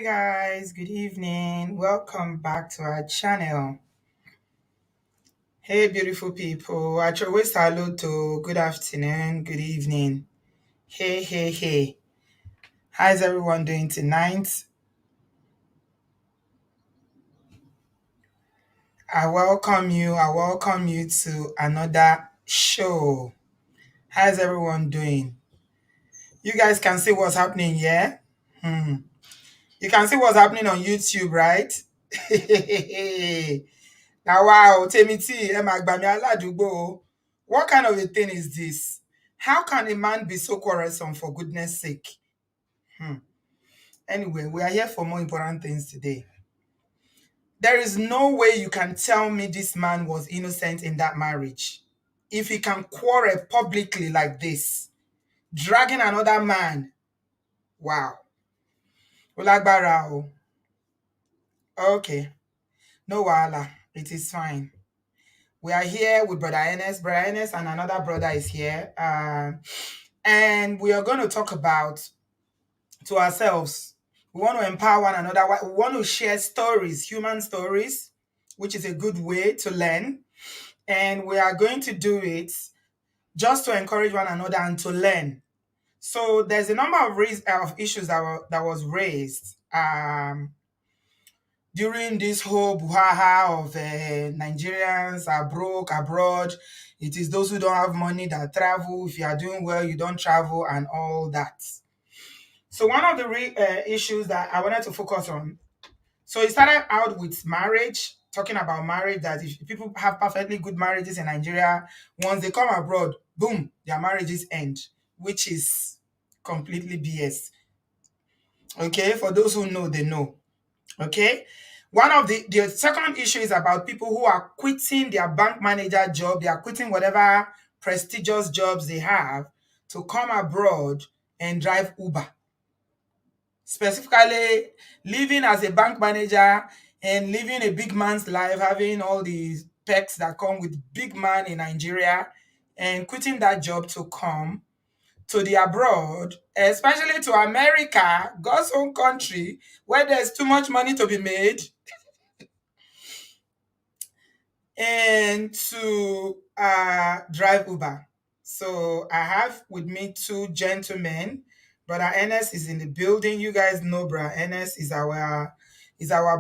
guys, good evening. Welcome back to our channel. Hey beautiful people. I always hello to good afternoon, good evening. Hey. How's everyone doing tonight? I welcome you to another show. How's everyone doing? You guys can see what's happening here? Hmm. You can see what's happening on YouTube, right? Now, wow, Temiti, Emma Gbami Aladugbo. What kind of a thing is this? How can a man be so quarrelsome for goodness sake? Hmm. Anyway, we are here for more important things today. There is no way you can tell me this man was innocent in that marriage. If he can quarrel publicly like this, dragging another man, wow. Olagbara o. Okay, no wahala. It is fine. We are here with Brother Ernest. Brother Ernest and another brother is here. And we are going to talk about to ourselves. We want to empower one another. We want to share stories, human stories, which is a good way to learn. And we are going to do it just to encourage one another and to learn. So there's a number of issues that was raised during this whole buhaha of Nigerians are broke abroad. It is those who don't have money that travel. If you are doing well, you don't travel and all that. So one of the issues that I wanted to focus on, so it started out with marriage, talking about marriage, that if people have perfectly good marriages in Nigeria, once they come abroad, boom, their marriages end, which is completely BS. Okay, for those who know, they know. Okay. One of the second issue is about people who are quitting their bank manager job, they are quitting whatever prestigious jobs they have to come abroad and drive Uber. Specifically, living as a bank manager and living a big man's life, having all these perks that come with big man in Nigeria, and quitting that job to come to the abroad, especially to America, God's own country, where there's too much money to be made, and to drive Uber. So I have with me two gentlemen. Brother Ernest is in the building. You guys know Brother Ernest is our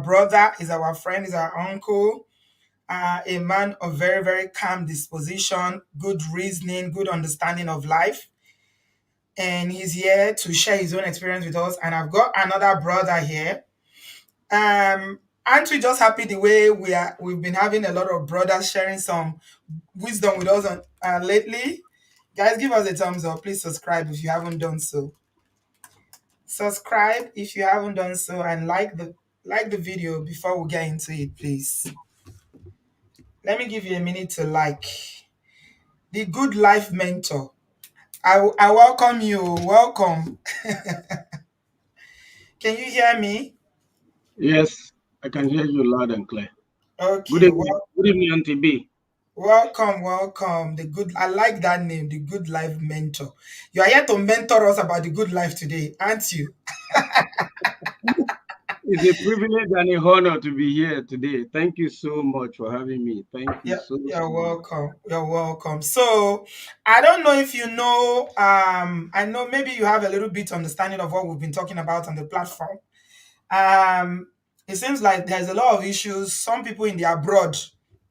brother, is our friend, is our uncle. A man of very, very calm disposition, good reasoning, good understanding of life. And he's here to share his own experience with us. And I've got another brother here. Aren't we just happy the way we've been having a lot of brothers sharing some wisdom with us lately? Guys, give us a thumbs up. Please subscribe if you haven't done so. Subscribe if you haven't done so, and like the video before we get into it, please. Let me give you a minute to like. The Good Life Mentor. I welcome you. Welcome. Can you hear me? Yes, I can hear you loud and clear. Good Okay, evening. Good evening, Auntie B. welcome. I like that name, the Good Life Mentor. You are here to mentor us about the good life today, aren't you? It's a privilege and a honor to be here today. Thank you so much for having me. Thank you Yeah, so you're much. welcome. You're welcome. So I don't know if you know, I know maybe you have a little bit understanding of what we've been talking about on the platform. Um, it seems like there's a lot of issues. Some people in the abroad,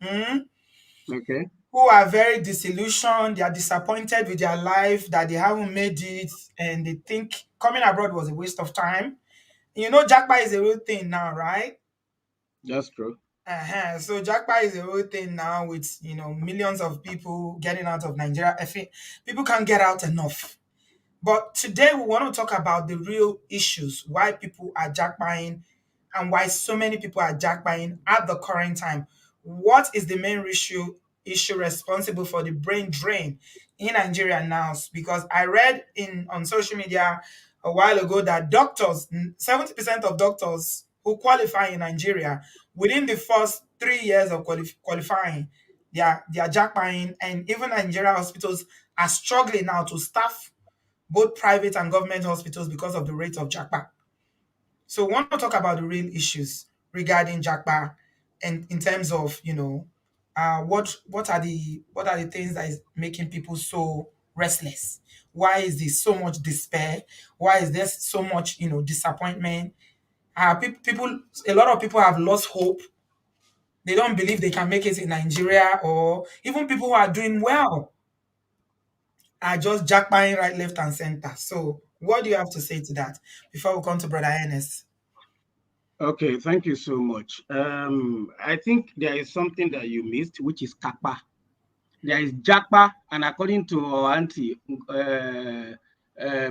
hmm, Okay. who are very disillusioned, they are disappointed with their life, that they haven't made it, and they think coming abroad was a waste of time. You know, Japa is a real thing now, right? That's true. So Japa is a real thing now with millions of people getting out of Nigeria. I think people can't get out enough. But today we want to talk about the real issues, why people are jackpying and why so many people are jackpying at the current time. What is the main issue responsible for the brain drain in Nigeria now? Because I read in on social media a while ago that 70% of doctors who qualify in Nigeria within the first 3 years of qualifying, they are jackpying, and even Nigeria hospitals are struggling now to staff both private and government hospitals because of the rate of jackpot. So we want to talk about the real issues regarding Japa, and in terms of, what are the things that is making people so restless? Why is there so much despair? Why is there so much, disappointment? People, a lot of people have lost hope. They don't believe they can make it in Nigeria, or even people who are doing well are just jackpotting right, left, and center. So, what do you have to say to that before we come to Brother Ernest? Okay, thank you so much. I think there is something that you missed, which is Kappa. There is Japa, and according to our auntie,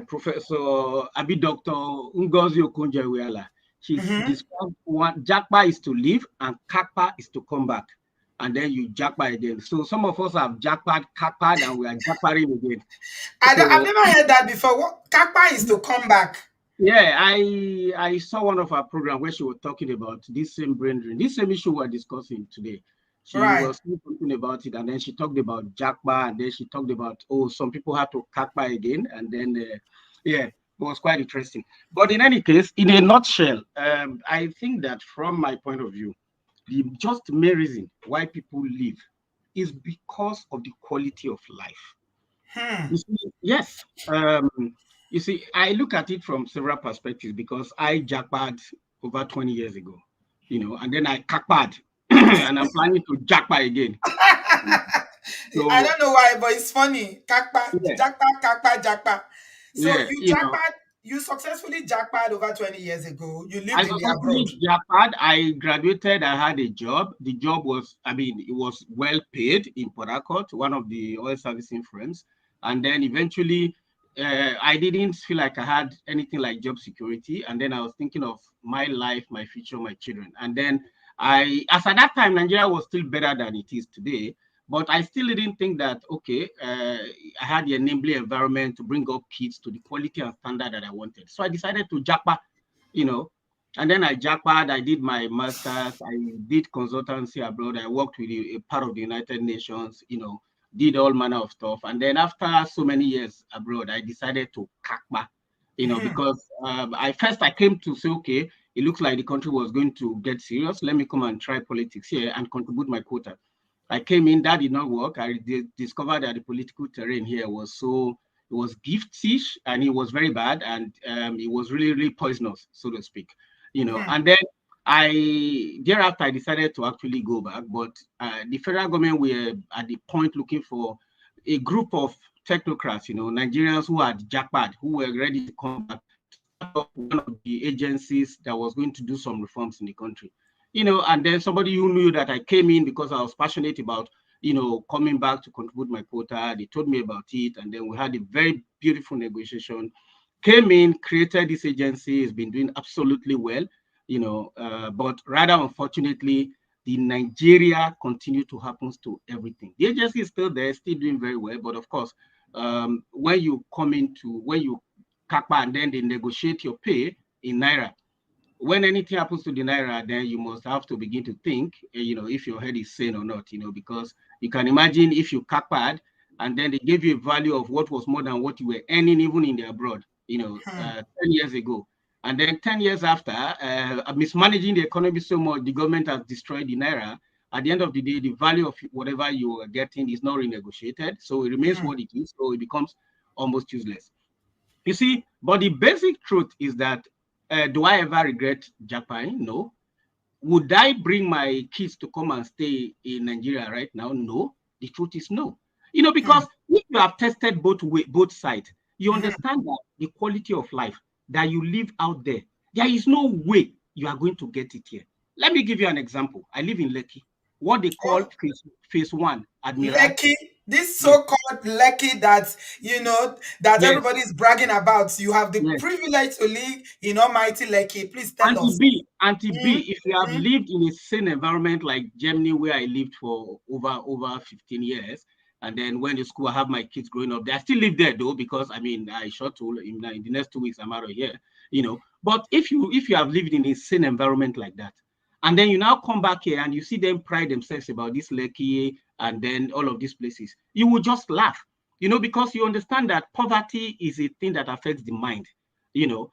Professor Abi Dr. Ngozi Okonjo-Iweala, she's Hmm. described what Japa is to leave and Kappa is to come back. And then you Japa again. So some of us have Japa, Kappa, and we are Japaring again. I've So never heard that before. What Kapa is to come back, yeah, I saw one of her program where she was talking about this same brain drain, this same issue we're discussing today. She right? was saying something about it, and then she talked about Jackpa, and then she talked about, oh, some people have to Kakpa again, and then yeah, it was quite interesting. But in any case, in a nutshell, I think that from my point of view, the just main reason why people leave is because of the quality of life. Hmm. You see, yes. You see, I look at it from several perspectives because I jackpot over 20 years ago, and then I cackpad and I'm planning to jackpot again. I So don't know why, but it's funny. Kapa, yeah, jackpot, kapa, jackpot. So yeah, you jackpot, you successfully jackpot over 20 years ago. You I lived in the abroad. successfully jackpot. I graduated. I had a job. The job was, I mean, it was well paid in Port Harcourt, one of the oil servicing firms. And then eventually, I didn't feel like I had anything like job security. And then I was thinking of my life, my future, my children. And then as at that time, Nigeria was still better than it is today. But I still didn't think that, okay, I had the enabling environment to bring up kids to the quality and standard that I wanted. So I decided to jackpot, you know, and then I jackpot, I did my master's, I did consultancy abroad, I worked with a part of the United Nations, did all manner of stuff. And then after so many years abroad, I decided to kakba, because I came to say, okay, it looks like the country was going to get serious. Let me come and try politics here and contribute my quota. I came in, that did not work. I discovered that the political terrain here was it was giftish and it was very bad, and it was really, really poisonous, so to speak. And then thereafter I decided to actually go back, but the federal government were at the point looking for a group of technocrats, Nigerians who had jackpot, who were ready to come back to start up one of the agencies that was going to do some reforms in the country. And then somebody who knew that I came in because I was passionate about, coming back to contribute my quota. They told me about it, and then we had a very beautiful negotiation. Came in, created this agency, has been doing absolutely well, but rather unfortunately, the Nigeria continue to happen to everything. The agency is still there, still doing very well, but of course, when you kapa and then they negotiate your pay in naira, when anything happens to the naira, then you must have to begin to think, if your head is sane or not, because you can imagine if you capad and then they gave you a value of what was more than what you were earning even in the abroad, 10 years ago. And then 10 years after, mismanaging the economy so much, the government has destroyed the naira. At the end of the day, the value of whatever you are getting is not renegotiated. So it remains what it is. So it becomes almost useless. You see, but the basic truth is that do I ever regret Japan? No. Would I bring my kids to come and stay in Nigeria right now? No. The truth is no. Because if you have tested both sides, you understand that the quality of life that you live out there, there is no way you are going to get it here. Let me give you an example. I live in Lekki, what they call Oh, phase one, Lekki, Admiralty. this Yes, so-called Lekki that that yes, everybody's bragging about. You have the yes. privilege to live in Almighty Lekki. Please tell Auntie us. B, Auntie Mm-hmm. B, if you have lived in a same environment like Germany, where I lived for over 15 years, and then when the school I have my kids growing up, they I still live there though, because I mean I shot to in the next 2 weeks I'm out of here, But if you have lived in a same environment like that, and then you now come back here and you see them pride themselves about this Lekki and then all of these places, you will just laugh, because you understand that poverty is a thing that affects the mind, you know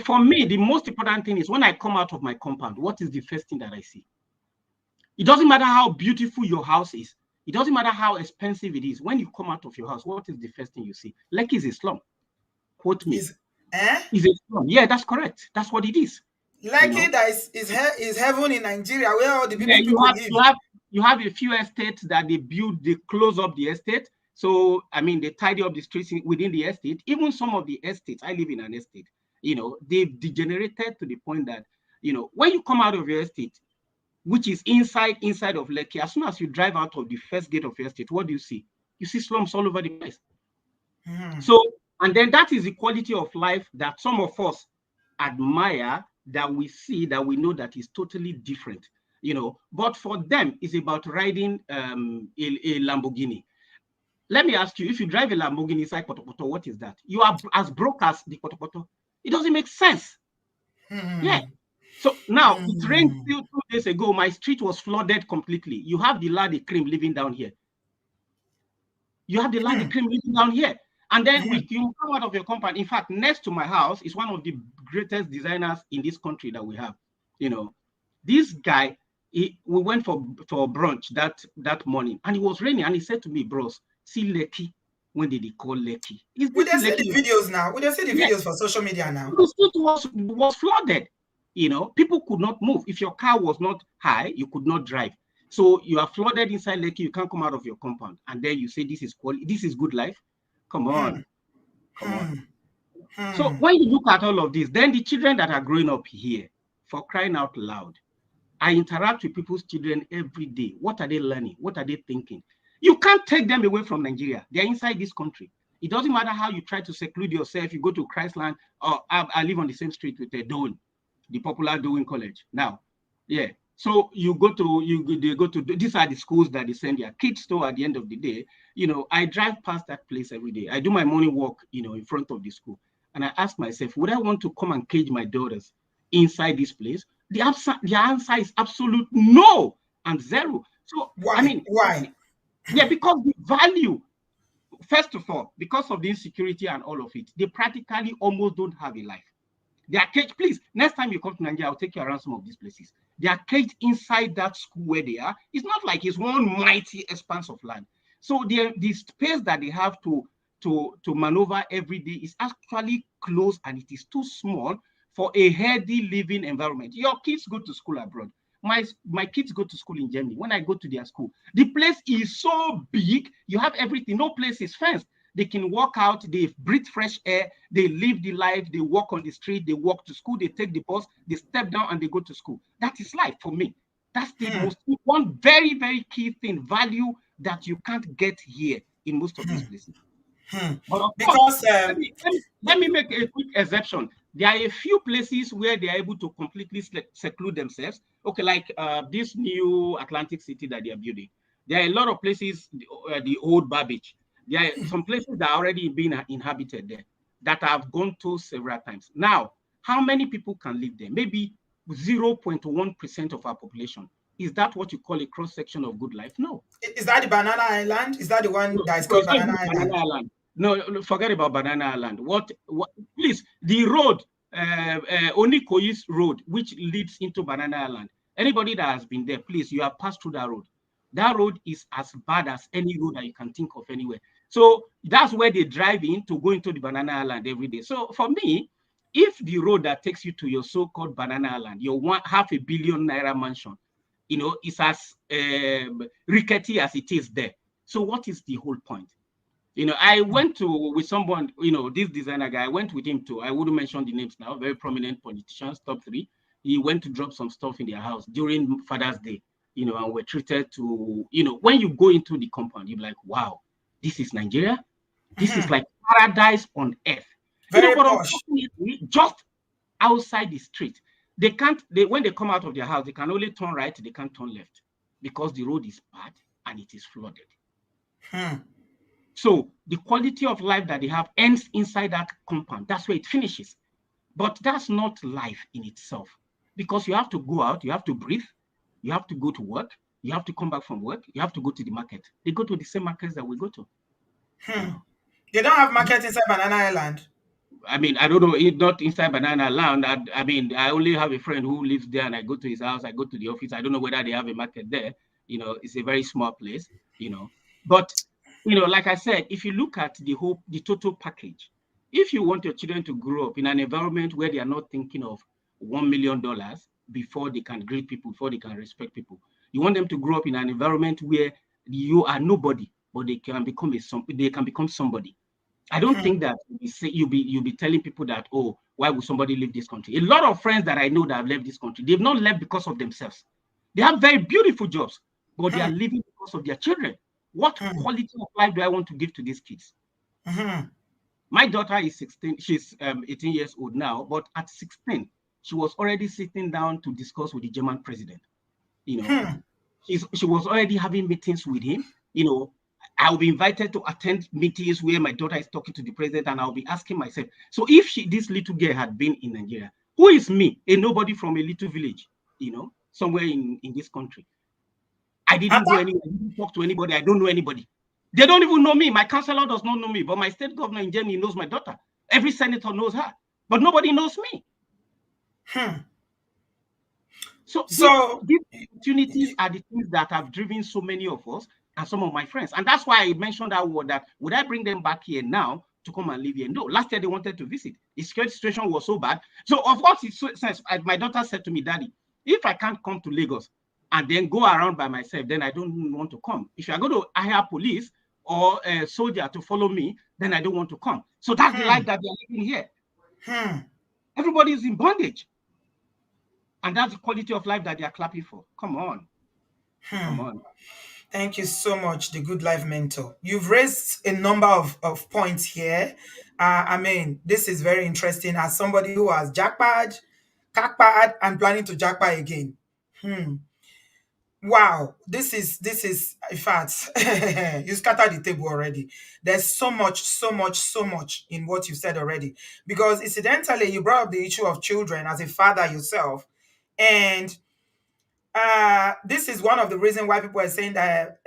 For me, the most important thing is when I come out of my compound, what is the first thing that I see? It doesn't matter how beautiful your house is. It doesn't matter how expensive it is. When you come out of your house, what is the first thing you see? Lekki is a slum. Quote me. Is eh? Is a slum. Yeah, that's correct. That's what it is. Like it that is heaven in Nigeria where all the Yeah, people live. you have a few estates that they build, they close up the estate. So I mean, they tidy up the streets within the estate. Even some of the estates, I live in an estate. They've degenerated to the point that when you come out of your estate, which is inside of Lekki, as soon as you drive out of the first gate of your estate, what do you see? You see slums all over the place. So, and then that is the quality of life that some of us admire, that we see, that we know that is totally different. But for them, it's about riding a Lamborghini. Let me ask you, if you drive a Lamborghini inside Potopoto, what is that? You are as broke as the Potopoto. It doesn't make sense. Yeah. So now it rained 2 days ago. My street was flooded completely. You have the Ladi cream living down here. You have the Ladi cream living down here. And then you come out of your compound. In fact, next to my house is one of the greatest designers in this country that we have. This guy, we went for brunch that morning, and it was raining. And he said to me, "Bros, see Lekki. When did he call Lekki? We dey see the videos now. We dey see the videos for social media now. The street was flooded. People could not move. If your car was not high, you could not drive. So you are flooded inside Lekki. You can't come out of your compound, and then you say this is quality. This is good life. Come on. So when you look at all of this, then the children that are growing up here, for crying out loud, I interact with people's children every day. What are they learning? What are they thinking? You can't take them away from Nigeria. They're inside this country. It doesn't matter how you try to seclude yourself. You go to Christland, or I live on the same street with Doan, the popular Doan College. Now, yeah. So they go to, these are the schools that they send their kids to at the end of the day. I drive past that place every day. I do my morning walk, in front of the school. And I ask myself, would I want to come and cage my daughters inside this place? The answer is absolute no and zero. So, why? Yeah, because the value, first of all, because of the insecurity and all of it, they practically almost don't have a life. They are caged. Please, next time you come to Nigeria, I'll take you around some of these places. They are caged inside that school where they are. It's not like it's one mighty expanse of land. So the space that they have to maneuver every day is actually close, and it is too small for a healthy living environment. Your kids go to school abroad. My kids go to school in Germany. When I go to their school, the place is so big. You have everything. No place is fenced. They can walk out, they breathe fresh air, they live the life, they walk on the street, they walk to school, they take the bus, they step down and they go to school. That is life for me. That's the most one very, very key thing, value that you can't get here in most of these places. But of course, let me make a quick exception. There are a few places where they are able to completely seclude themselves. Okay, like this new Atlantic City that they are building. There are a lot of places, the old Babbage. There are some places that are already being inhabited there that I've gone to several times. Now, how many people can live there? Maybe 0.1% of our population. Is that what you call a cross-section of good life? No. Is that the Banana Island? Is that the one that is called Banana Island? No, forget about Banana Island. What please, the road, Onikoyi's road, which leads into Banana Island. Anybody that has been there, please, you have passed through that road. That road is as bad as any road that you can think of anywhere. So that's where they drive in to go into the Banana Island every day. So for me, if the road that takes you to your so-called Banana Island, your $500 million mansion, is as rickety as it is there. So what is the whole point? I went with someone, this designer guy, I went with him to, I wouldn't mention the names now, very prominent politicians, top 3. He went to drop some stuff in their house during Father's Day. And we're treated to, when you go into the compound, you're like, wow, this is Nigeria. This is like paradise on earth. Very but posh. Unfortunately, just outside the street, when they come out of their house, they can only turn right, they can't turn left because the road is bad and it is flooded. So the quality of life that they have ends inside that compound. That's where it finishes. But that's not life in itself, because you have to go out, you have to breathe, you have to go to work, you have to come back from work, you have to go to the market. They go to the same markets that we go to. They don't have market inside Banana Island. I mean, I don't know, not inside Banana Land. I mean, I only have a friend who lives there, and I go to his house, I go to the office. I don't know whether they have a market there. It's a very small place, But, like I said, if you look at the total package, if you want your children to grow up in an environment where they are not thinking of $1 million before they can greet people, before they can respect people, you want them to grow up in an environment where you are nobody, but they can become somebody. I don't think that you'll be telling people that, oh, why would somebody leave this country? A lot of friends that I know that have left this country, they've not left because of themselves. They have very beautiful jobs, but they are leaving because of their children. What quality of life do I want to give to these kids? My daughter is 16, she's 18 years old now, but at 16, she was already sitting down to discuss with the German president. She was already having meetings with him. I'll be invited to attend meetings where my daughter is talking to the president, and I'll be asking myself, so if this little girl had been in Nigeria, who is me, a nobody from a little village, somewhere in this country? I didn't go anywhere, I didn't talk to anybody, I don't know anybody. They don't even know me. My counselor does not know me, but my state governor in Germany knows my daughter. Every senator knows her, but nobody knows me. So these opportunities are the things that have driven so many of us and some of my friends. And that's why I mentioned that word, that would I bring them back here now to come and live here? No, last year they wanted to visit. The security situation was so bad. So of course, my daughter said to me, Daddy, if I can't come to Lagos and then go around by myself, then I don't want to come. If you're going to hire police or a soldier to follow me, then I don't want to come. So that's the life that they're living here. Everybody is in bondage. And that's the quality of life that they are clapping for. Come on. Come on. Thank you so much, the Good Life Mentor. You've raised a number of points here. I mean, this is very interesting as somebody who has jackpad, cackpad, and planning to jackpad again. Wow, this is in fact, you scattered the table already. There's so much, so much, so much in what you said already. Because incidentally, you brought up the issue of children as a father yourself. And this is one of the reasons why people are saying that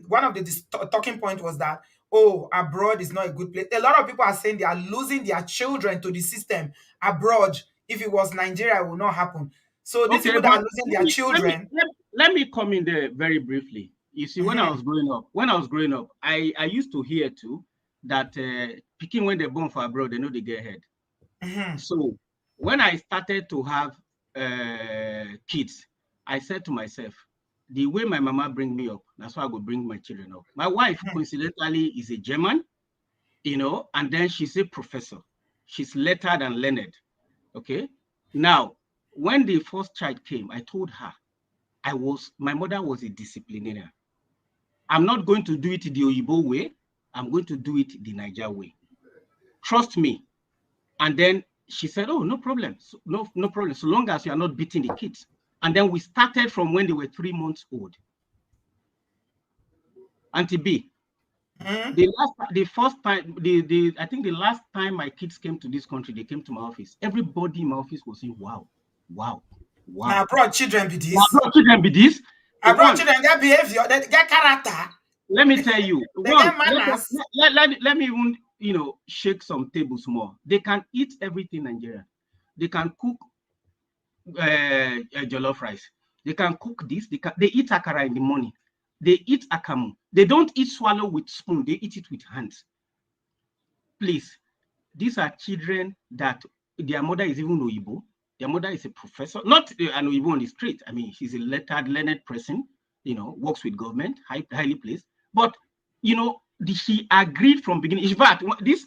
one of the talking point was that, oh, abroad is not a good place. A lot of people are saying they are losing their children to the system abroad. If it was Nigeria, it would not happen. So these Okay, people that but are losing their children. let me come in there very briefly. You see, when I was growing up, I used to hear too that picking when they're born for abroad, they know they get ahead. So when I started to have kids, I said to myself, the way my mama bring me up, that's why I would bring my children up. My wife, coincidentally, is a German, and then she's a professor. She's lettered and learned. Okay. Now, when the first child came, I told her my mother was a disciplinarian. I'm not going to do it the Oyibo way. I'm going to do it the Naija way. Trust me. And then she said, oh, no problem. No problem. So long as you are not beating the kids. And then we started from when they were 3 months old. Auntie B, I think the last time my kids came to this country, they came to my office. Everybody in my office was saying, wow, wow, wow. Now abroad children be this. Now abroad children be this. Abroad children get behavior, they get character. Let me tell you, they get manners. Let me even shake some tables more. They can eat everything in Nigeria. They can cook jollof rice. They can cook this. They eat akara in the morning. They eat akamu. They don't eat swallow with spoon. They eat it with hands. Please, these are children that their mother is even Oyibo. Their mother is a professor, not an Oyibo on the street. I mean, she's a learned person, works with government, highly placed. But, she agreed from beginning. In fact, this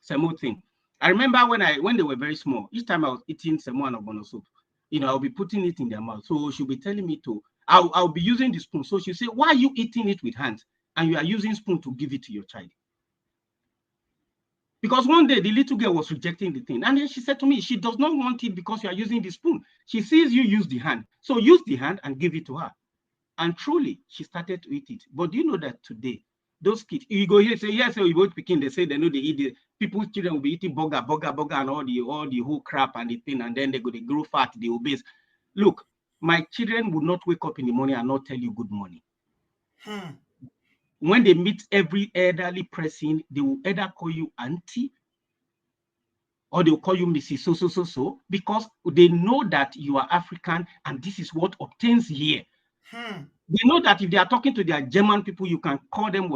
semo thing. I remember when they were very small, each time I was eating semo and ogbono soup, I'll be putting it in their mouth. So she'll be telling me I'll be using the spoon. So she'll say, why are you eating it with hands? And you are using spoon to give it to your child. Because one day the little girl was rejecting the thing. And then she said to me, she does not want it because you are using the spoon. She sees you use the hand. So use the hand and give it to her. And truly, she started to eat it. But do you know that today, those kids, you go here, say, yes, you both picking, they say they know they eat it. People's children will be eating burger, and all the whole crap and the thing, and then they grow fat, they obese. Look, my children would not wake up in the morning and not tell you good morning. when they meet every elderly person, they will either call you auntie or they'll call you Mrs. So, so, so, so, because they know that you are African and this is what obtains here. Hmm. They know that if they are talking to their German people, you can call them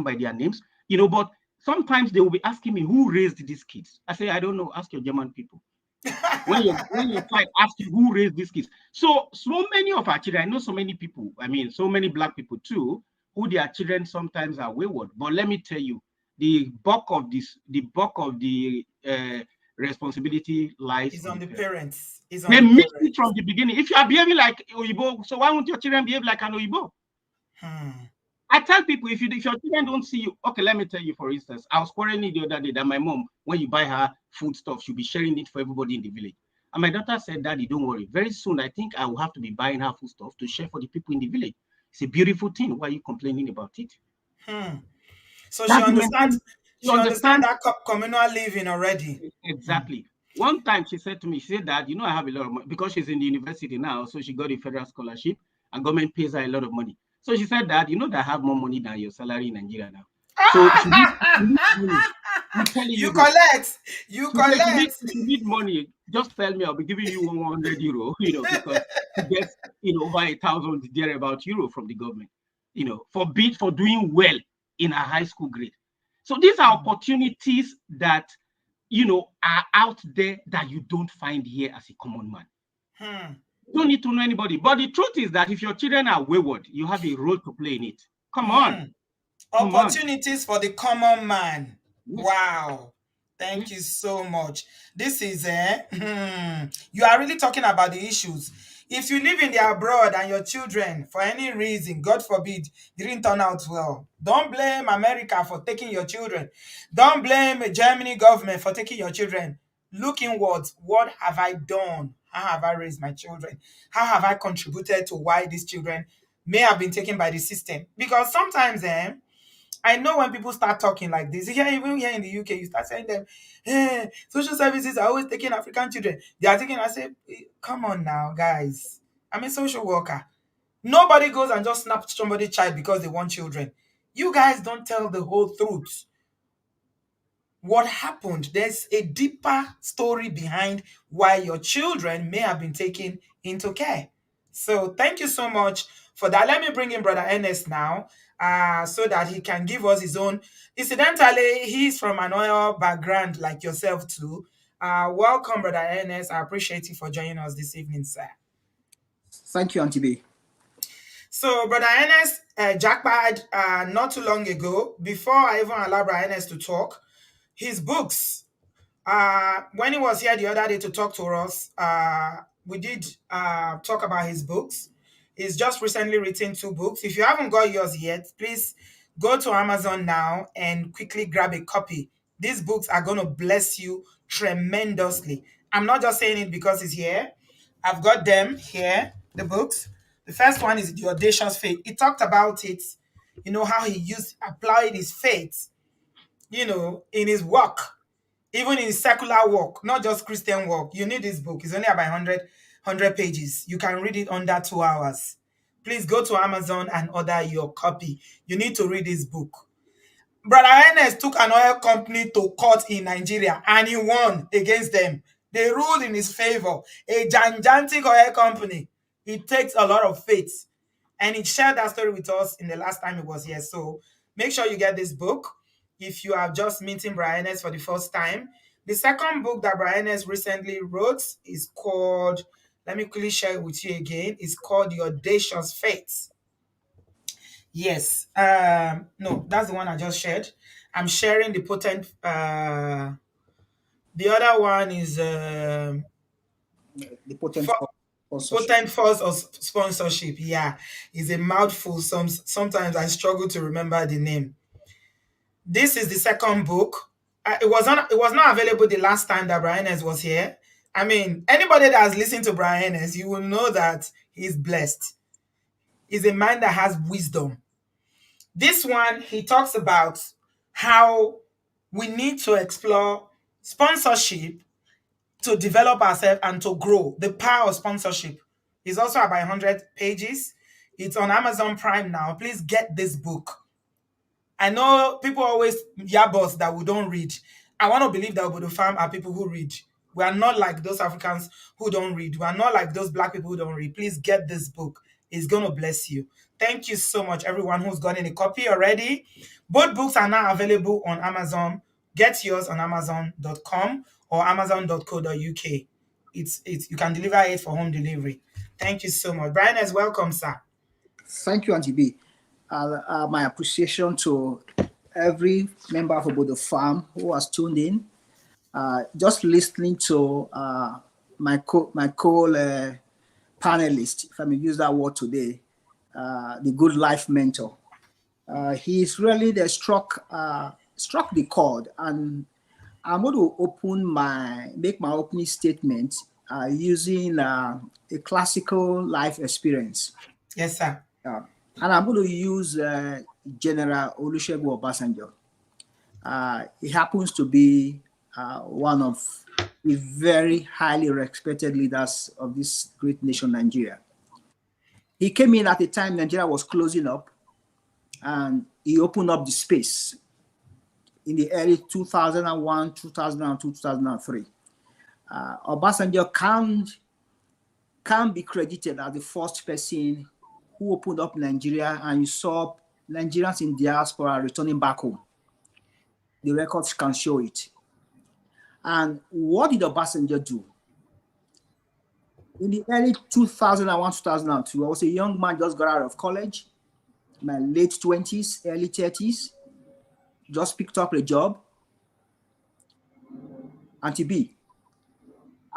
by their names, but sometimes they will be asking me who raised these kids. I say, I don't know, ask your German people. When your child asks you who raised these kids. So many of our children, I know so many people, so many black people too, who their children sometimes are wayward. But let me tell you, the bulk of the responsibility lies It's on on the the parents. parents. It's on They the mix it parents. from the beginning. If you are behaving like Oyibo, so why won't your children behave like an Oyibo? Hmm. I tell people, if your children don't see you, okay, let me tell you, for instance, I was quarreling the other day that my mom, when you buy her food stuff, she'll be sharing it for everybody in the village. And my daughter said, Daddy, don't worry. Very soon, I think I will have to be buying her food stuff to share for the people in the village. It's a beautiful thing. Why are you complaining about it? Hmm. So she That's the understands. mentality. You She understands understand? that communal living already. Hmm. Exactly. One time she said to me, she said that, I have a lot of money because she's in the university now. So she got a federal scholarship and government pays her a lot of money. So she said that, that I have more money than your salary in Nigeria now. So she needs money. I'm telling you You this. collect. You She said, collect. if you need money, just tell me, I'll be giving you 100 euro, because she gets, over 1,000 thereabout euro from the government, for doing well in her high school grade. So these are opportunities that, are out there that you don't find here as a common man. Hmm. You don't need to know anybody. But the truth is that if your children are wayward, you have a role to play in it. Come on. Hmm. Come on. Opportunities for the common man. Yes. Wow. Thank you Yes. so much. This is you are really talking about the issues. If you live in the abroad and your children, for any reason, God forbid, didn't turn out well, don't blame America for taking your children. Don't blame Germany government for taking your children. Look inwards. What have I done? How have I raised my children? How have I contributed to why these children may have been taken by the system? Because sometimes, I know when people start talking like this, here, even here in the UK, you start saying them, social services are always taking African children. They are taking, I say, come on now, guys. I'm a social worker. Nobody goes and just snaps somebody's child because they want children. You guys don't tell the whole truth. What happened? There's a deeper story behind why your children may have been taken into care. So thank you so much for that. Let me bring in Brother Ernest now, so that he can give us his own. Incidentally, he's from an oil background like yourself too. Welcome, Brother Ernest. I appreciate you for joining us this evening, sir. Thank you, Auntie B. So, Brother Ernest, Japa, not too long ago, before I even allow Brother Ernest to talk, his books. When he was here the other day to talk to us, we did talk about his books. He's just recently written 2 books. If you haven't got yours yet, please go to Amazon now and quickly grab a copy. These books are going to bless you tremendously. I'm not just saying it because it's here. I've got them here, the books. The first one is The Audacious Faith. He talked about it, how he applied his faith, in his work, even in secular work, not just Christian work. You need this book. It's only about 100 pages. You can read it under 2 hours. Please go to Amazon and order your copy. You need to read this book. Brother Ernest took an oil company to court in Nigeria and he won against them. They ruled in his favor. A gigantic oil company. It takes a lot of faith. And he shared that story with us in the last time he was here. So make sure you get this book if you are just meeting Brian Ernest for the first time. The second book that Brian Ernest recently wrote is called, let me quickly share it with you again. It's called The Audacious Faith. Yes. No, that's the one I just shared. I'm sharing the potent. The other one is The potent for, sponsorship. potent force of sponsorship. Yeah, it's a mouthful. Sometimes I struggle to remember the name. This is the second book. It was not available the last time that Brian Henness was here. I mean, anybody that has listened to Brian Henness, you will know that he's blessed. He's a man that has wisdom. This one, he talks about how we need to explore sponsorship to develop ourselves and to grow. The power of sponsorship is also about 100 pages. It's on Amazon Prime now. Please get this book. I know people always yab us that we don't read. I want to believe that Obodo Farm are people who read. We are not like those Africans who don't read. We are not like those black people who don't read. Please get this book. It's going to bless you. Thank you so much, everyone who's gotten a copy already. Both books are now available on Amazon. Get yours on Amazon.com or Amazon.co.uk. It's you can deliver it for home delivery. Thank you so much. Brian is welcome, sir. Thank you, Auntie B. My appreciation to every member of Obodo Farm who has tuned in. Just listening to my panelist, if I may use that word today, the good life mentor. He's really struck the chord, and I'm going to make my opening statement using a classical life experience. Yes, sir. And I'm going to use General Olusegun Obasanjo. He happens to be one of the very highly respected leaders of this great nation, Nigeria. He came in at a time Nigeria was closing up, and he opened up the space in the early 2001, 2002, 2003. Obasanjo can be credited as the first person who opened up Nigeria, and you saw Nigerians in diaspora returning back home. The records can show it. And what did Obasanjo do? In the early 2001, 2002, I was a young man, just got out of college, my late 20s, early 30s, just picked up a job. Auntie B,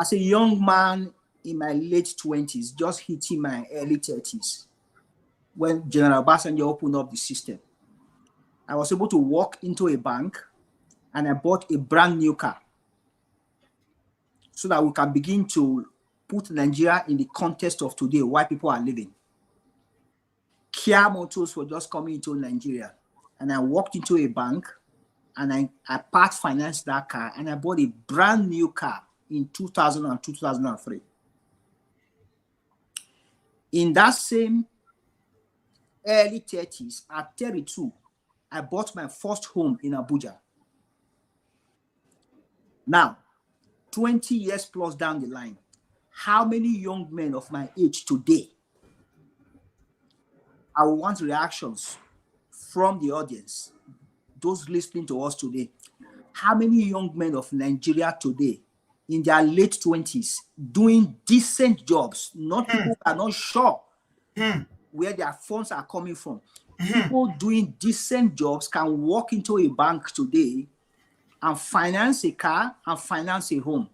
as a young man in my late 20s, just hitting my early 30s, when General Obasanjo opened up the system, I was able to walk into a bank and I bought a brand new car so that we can begin to put Nigeria in the context of today, why people are living. Kia Motors were just coming into Nigeria, and I walked into a bank and I part financed that car, and I bought a brand new car in 2000 and 2003. In that same early 30s, at 32, I bought my first home in Abuja. Now, 20 years plus down the line, how many young men of my age today, I want reactions from the audience, those listening to us today. How many young men of Nigeria today, in their late 20s, doing decent jobs, not people who are not sure where their funds are coming from. People doing decent jobs can walk into a bank today and finance a car and finance a home.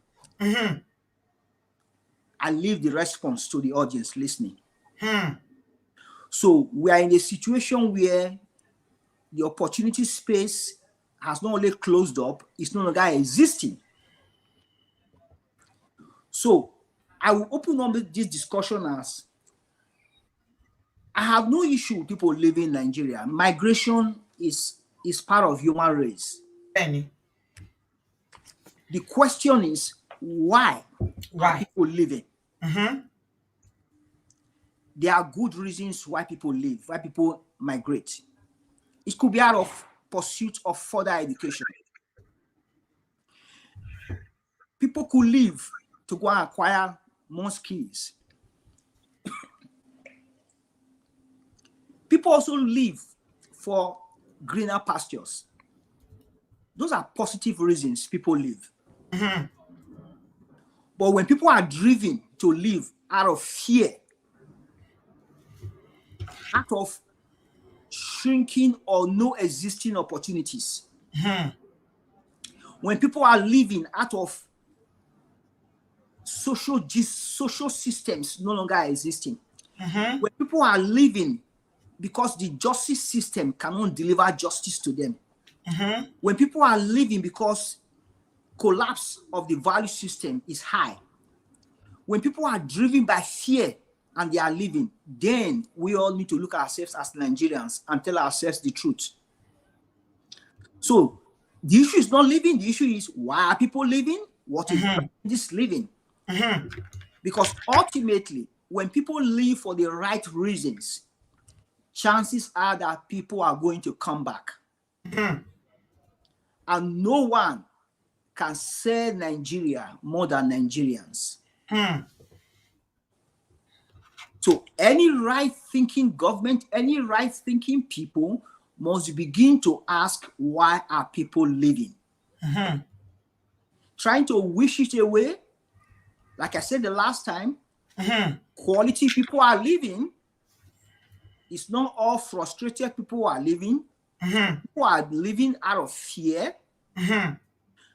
I leave the response to the audience listening. So we are in a situation where the opportunity space has not only closed up, it's no longer existing. So I will open up this discussion as I have no issue with people living in Nigeria. Migration is part of human race. Penny. The question is, why are people living? There are good reasons why people live, why people migrate. It could be out of pursuit of further education. People could leave to go and acquire more skills. People also leave for greener pastures. Those are positive reasons people leave. But when people are driven to live out of fear, out of shrinking or no existing opportunities, when people are living out of social systems no longer existing, when people are living because the justice system cannot deliver justice to them, when people are living because collapse of the value system is high, when people are driven by fear and they are living, then we all need to look at ourselves as Nigerians and tell ourselves the truth. So the issue is not living, the issue is why are people living? What is this living? Because ultimately, when people live for the right reasons, chances are that people are going to come back. And no one can sell Nigeria more than Nigerians. So any right-thinking government, any right-thinking people must begin to ask, why are people living? Trying to wish it away, like I said the last time, quality people are living. It's not all frustrated people who are living. People are living out of fear.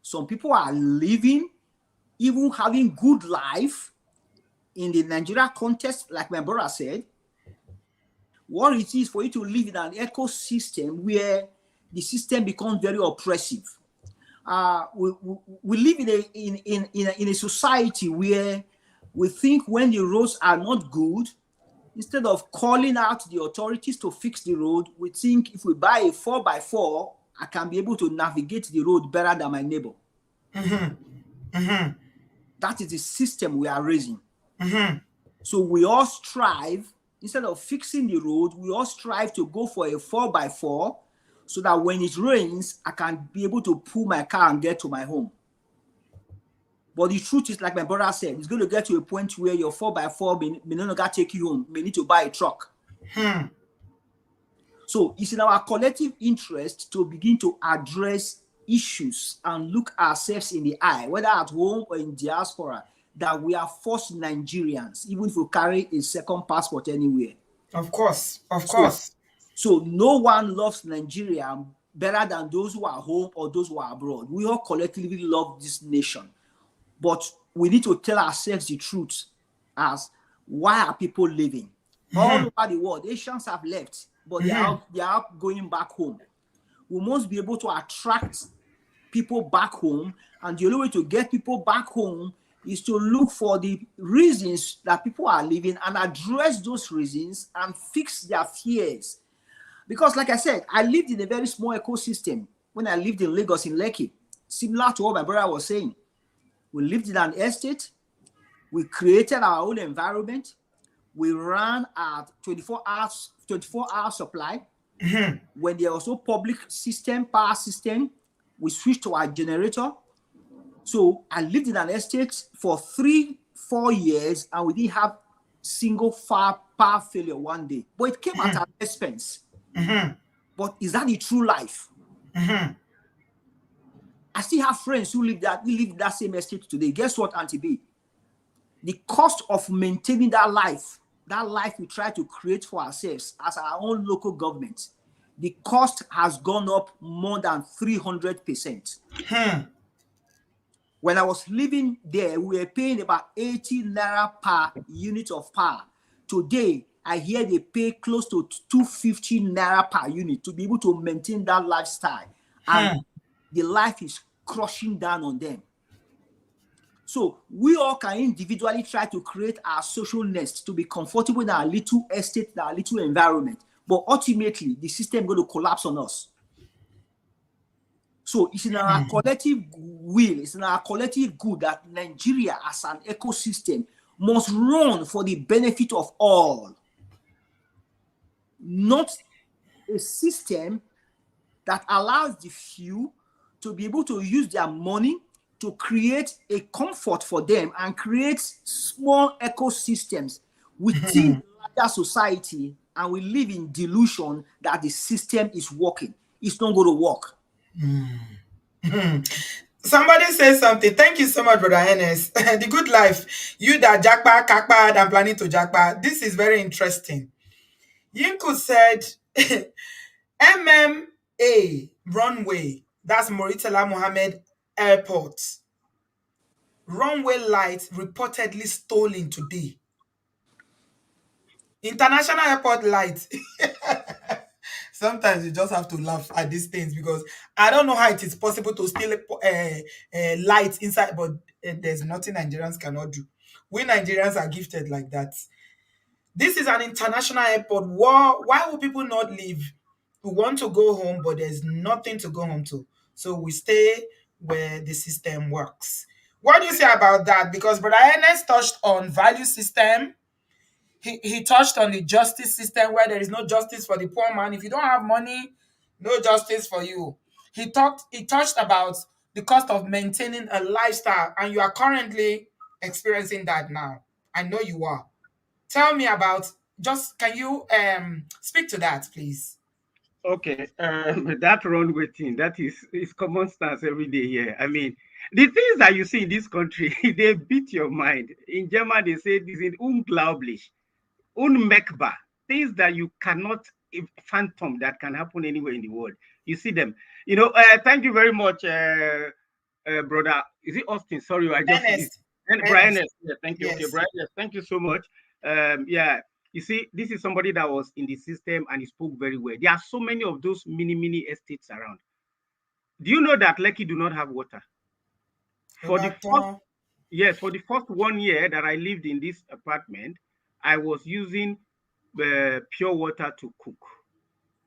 Some people are living, even having good life in the Nigeria context, like my brother said. What it is for you to live in an ecosystem where the system becomes very oppressive. We live in a society where we think when the roads are not good, instead of calling out the authorities to fix the road, we think if we buy a 4x4, I can be able to navigate the road better than my neighbor. That is the system we are raising. So we all strive, instead of fixing the road, we all strive to go for a 4x4 so that when it rains, I can be able to pull my car and get to my home. But the truth is, like my brother said, it's going to get to a point where your 4x4 may no longer take you home, may need to buy a truck. So it's in our collective interest to begin to address issues and look ourselves in the eye, whether at home or in diaspora, that we are first Nigerians, even if we carry a second passport anywhere. Of course, of course. So no one loves Nigeria better than those who are home or those who are abroad. We all collectively love this nation. But we need to tell ourselves the truth as, why are people living? All over the world, Asians have left, but they are going back home. We must be able to attract people back home, and the only way to get people back home is to look for the reasons that people are living and address those reasons and fix their fears. Because like I said, I lived in a very small ecosystem when I lived in Lagos, in Lekki, similar to what my brother was saying. We lived in an estate. We created our own environment. We ran at 24-hour supply. When there was no public system, power system, we switched to our generator. So I lived in an estate for 3-4 years, and we didn't have single power failure one day. But it came at an expense. But is that the true life? I still have friends who live that same estate today. Guess what, Auntie B? The cost of maintaining that life we try to create for ourselves as our own local government, the cost has gone up more than 300%. When I was living there, we were paying about 80 naira per unit of power. Today, I hear they pay close to 250 naira per unit to be able to maintain that lifestyle. And the life is crushing down on them. So we all can individually try to create our social nest to be comfortable in our little estate, in our little environment. But ultimately, the system is going to collapse on us. So it's in our collective will, it's in our collective good that Nigeria as an ecosystem must run for the benefit of all. Not a system that allows the few to be able to use their money to create a comfort for them and create small ecosystems within the larger society, and we live in delusion that the system is working. It's not going to work. Somebody say something. Thank you so much, Brother Enes. The good life. You that Japa, Kakpa, and planning to Japa. This is very interesting. Yinku said, MMA runway. That's Murtala Mohammed Airport. Runway lights reportedly stolen today. International airport lights. Sometimes you just have to laugh at these things because I don't know how it is possible to steal lights inside, but there's nothing Nigerians cannot do. We Nigerians are gifted like that. This is an international airport. Why will people not leave? We want to go home, but there's nothing to go home to. So we stay where the system works. What do you say about that? Because Brother Ernest touched on value system. He touched on the justice system where there is no justice for the poor man. If you don't have money, No justice for you. He touched about the cost of maintaining a lifestyle, and you are currently experiencing that now. I know you are. Tell me about, just can you speak to that, please? Okay, that runway thing, that is common stance every day here. I mean, the things that you see in this country, they beat your mind. In German, they say this is unglaublich, unmerkbar, things that you cannot phantom that can happen anywhere in the world. You see them. Thank you very much, brother. Is it Austin? Sorry, I just Ernest. and Brian. Ernest. Yeah, thank you. Okay, Yes. Brian. Thank you so much. Yeah, you see, this is somebody that was in the system and he spoke very well. There are so many of those mini estates around. Do you know that Lekki do not have water? For the first Roberto. Yes, for the first 1 year that I lived in this apartment, I was using pure water to cook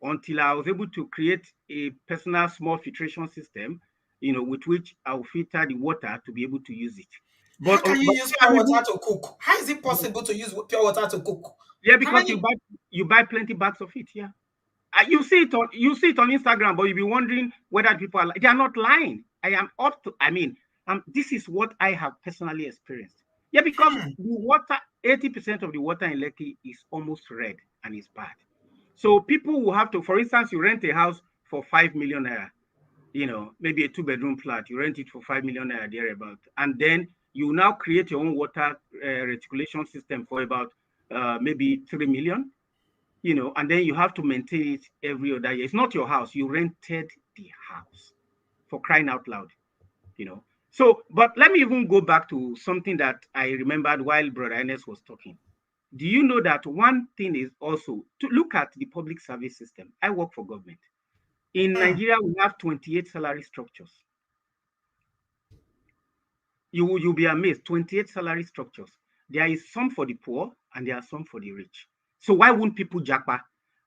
until I was able to create a personal small filtration system, with which I'll filter the water to be able to use it. How But, can you but use pure water to cook? How is it possible to use pure water to cook? yeah, How because you many? buy plenty bags of it. Yeah, you see it on Instagram, but you'll be wondering whether people are they are not lying. I am up to. I mean, this is what I have personally experienced. Yeah, because Hmm. the water, 80% of the water in Lekki is almost red and is bad. So people will have to, for instance, you rent a house for 5 million naira, maybe a two-bedroom flat, you rent it for 5 million naira thereabout, and then you now create your own water reticulation system for about maybe 3 million, and then you have to maintain it every other year. It's not your house, you rented the house, for crying out loud, you know. So, but let me even go back to something that I remembered while Brother Ernest was talking. Do you know that one thing is also to look at the public service system? I work for government. In Hmm. Nigeria, we have 28 salary structures. You'll be amazed. 28 salary structures. There is some for the poor and there are some for the rich. So why wouldn't people japa?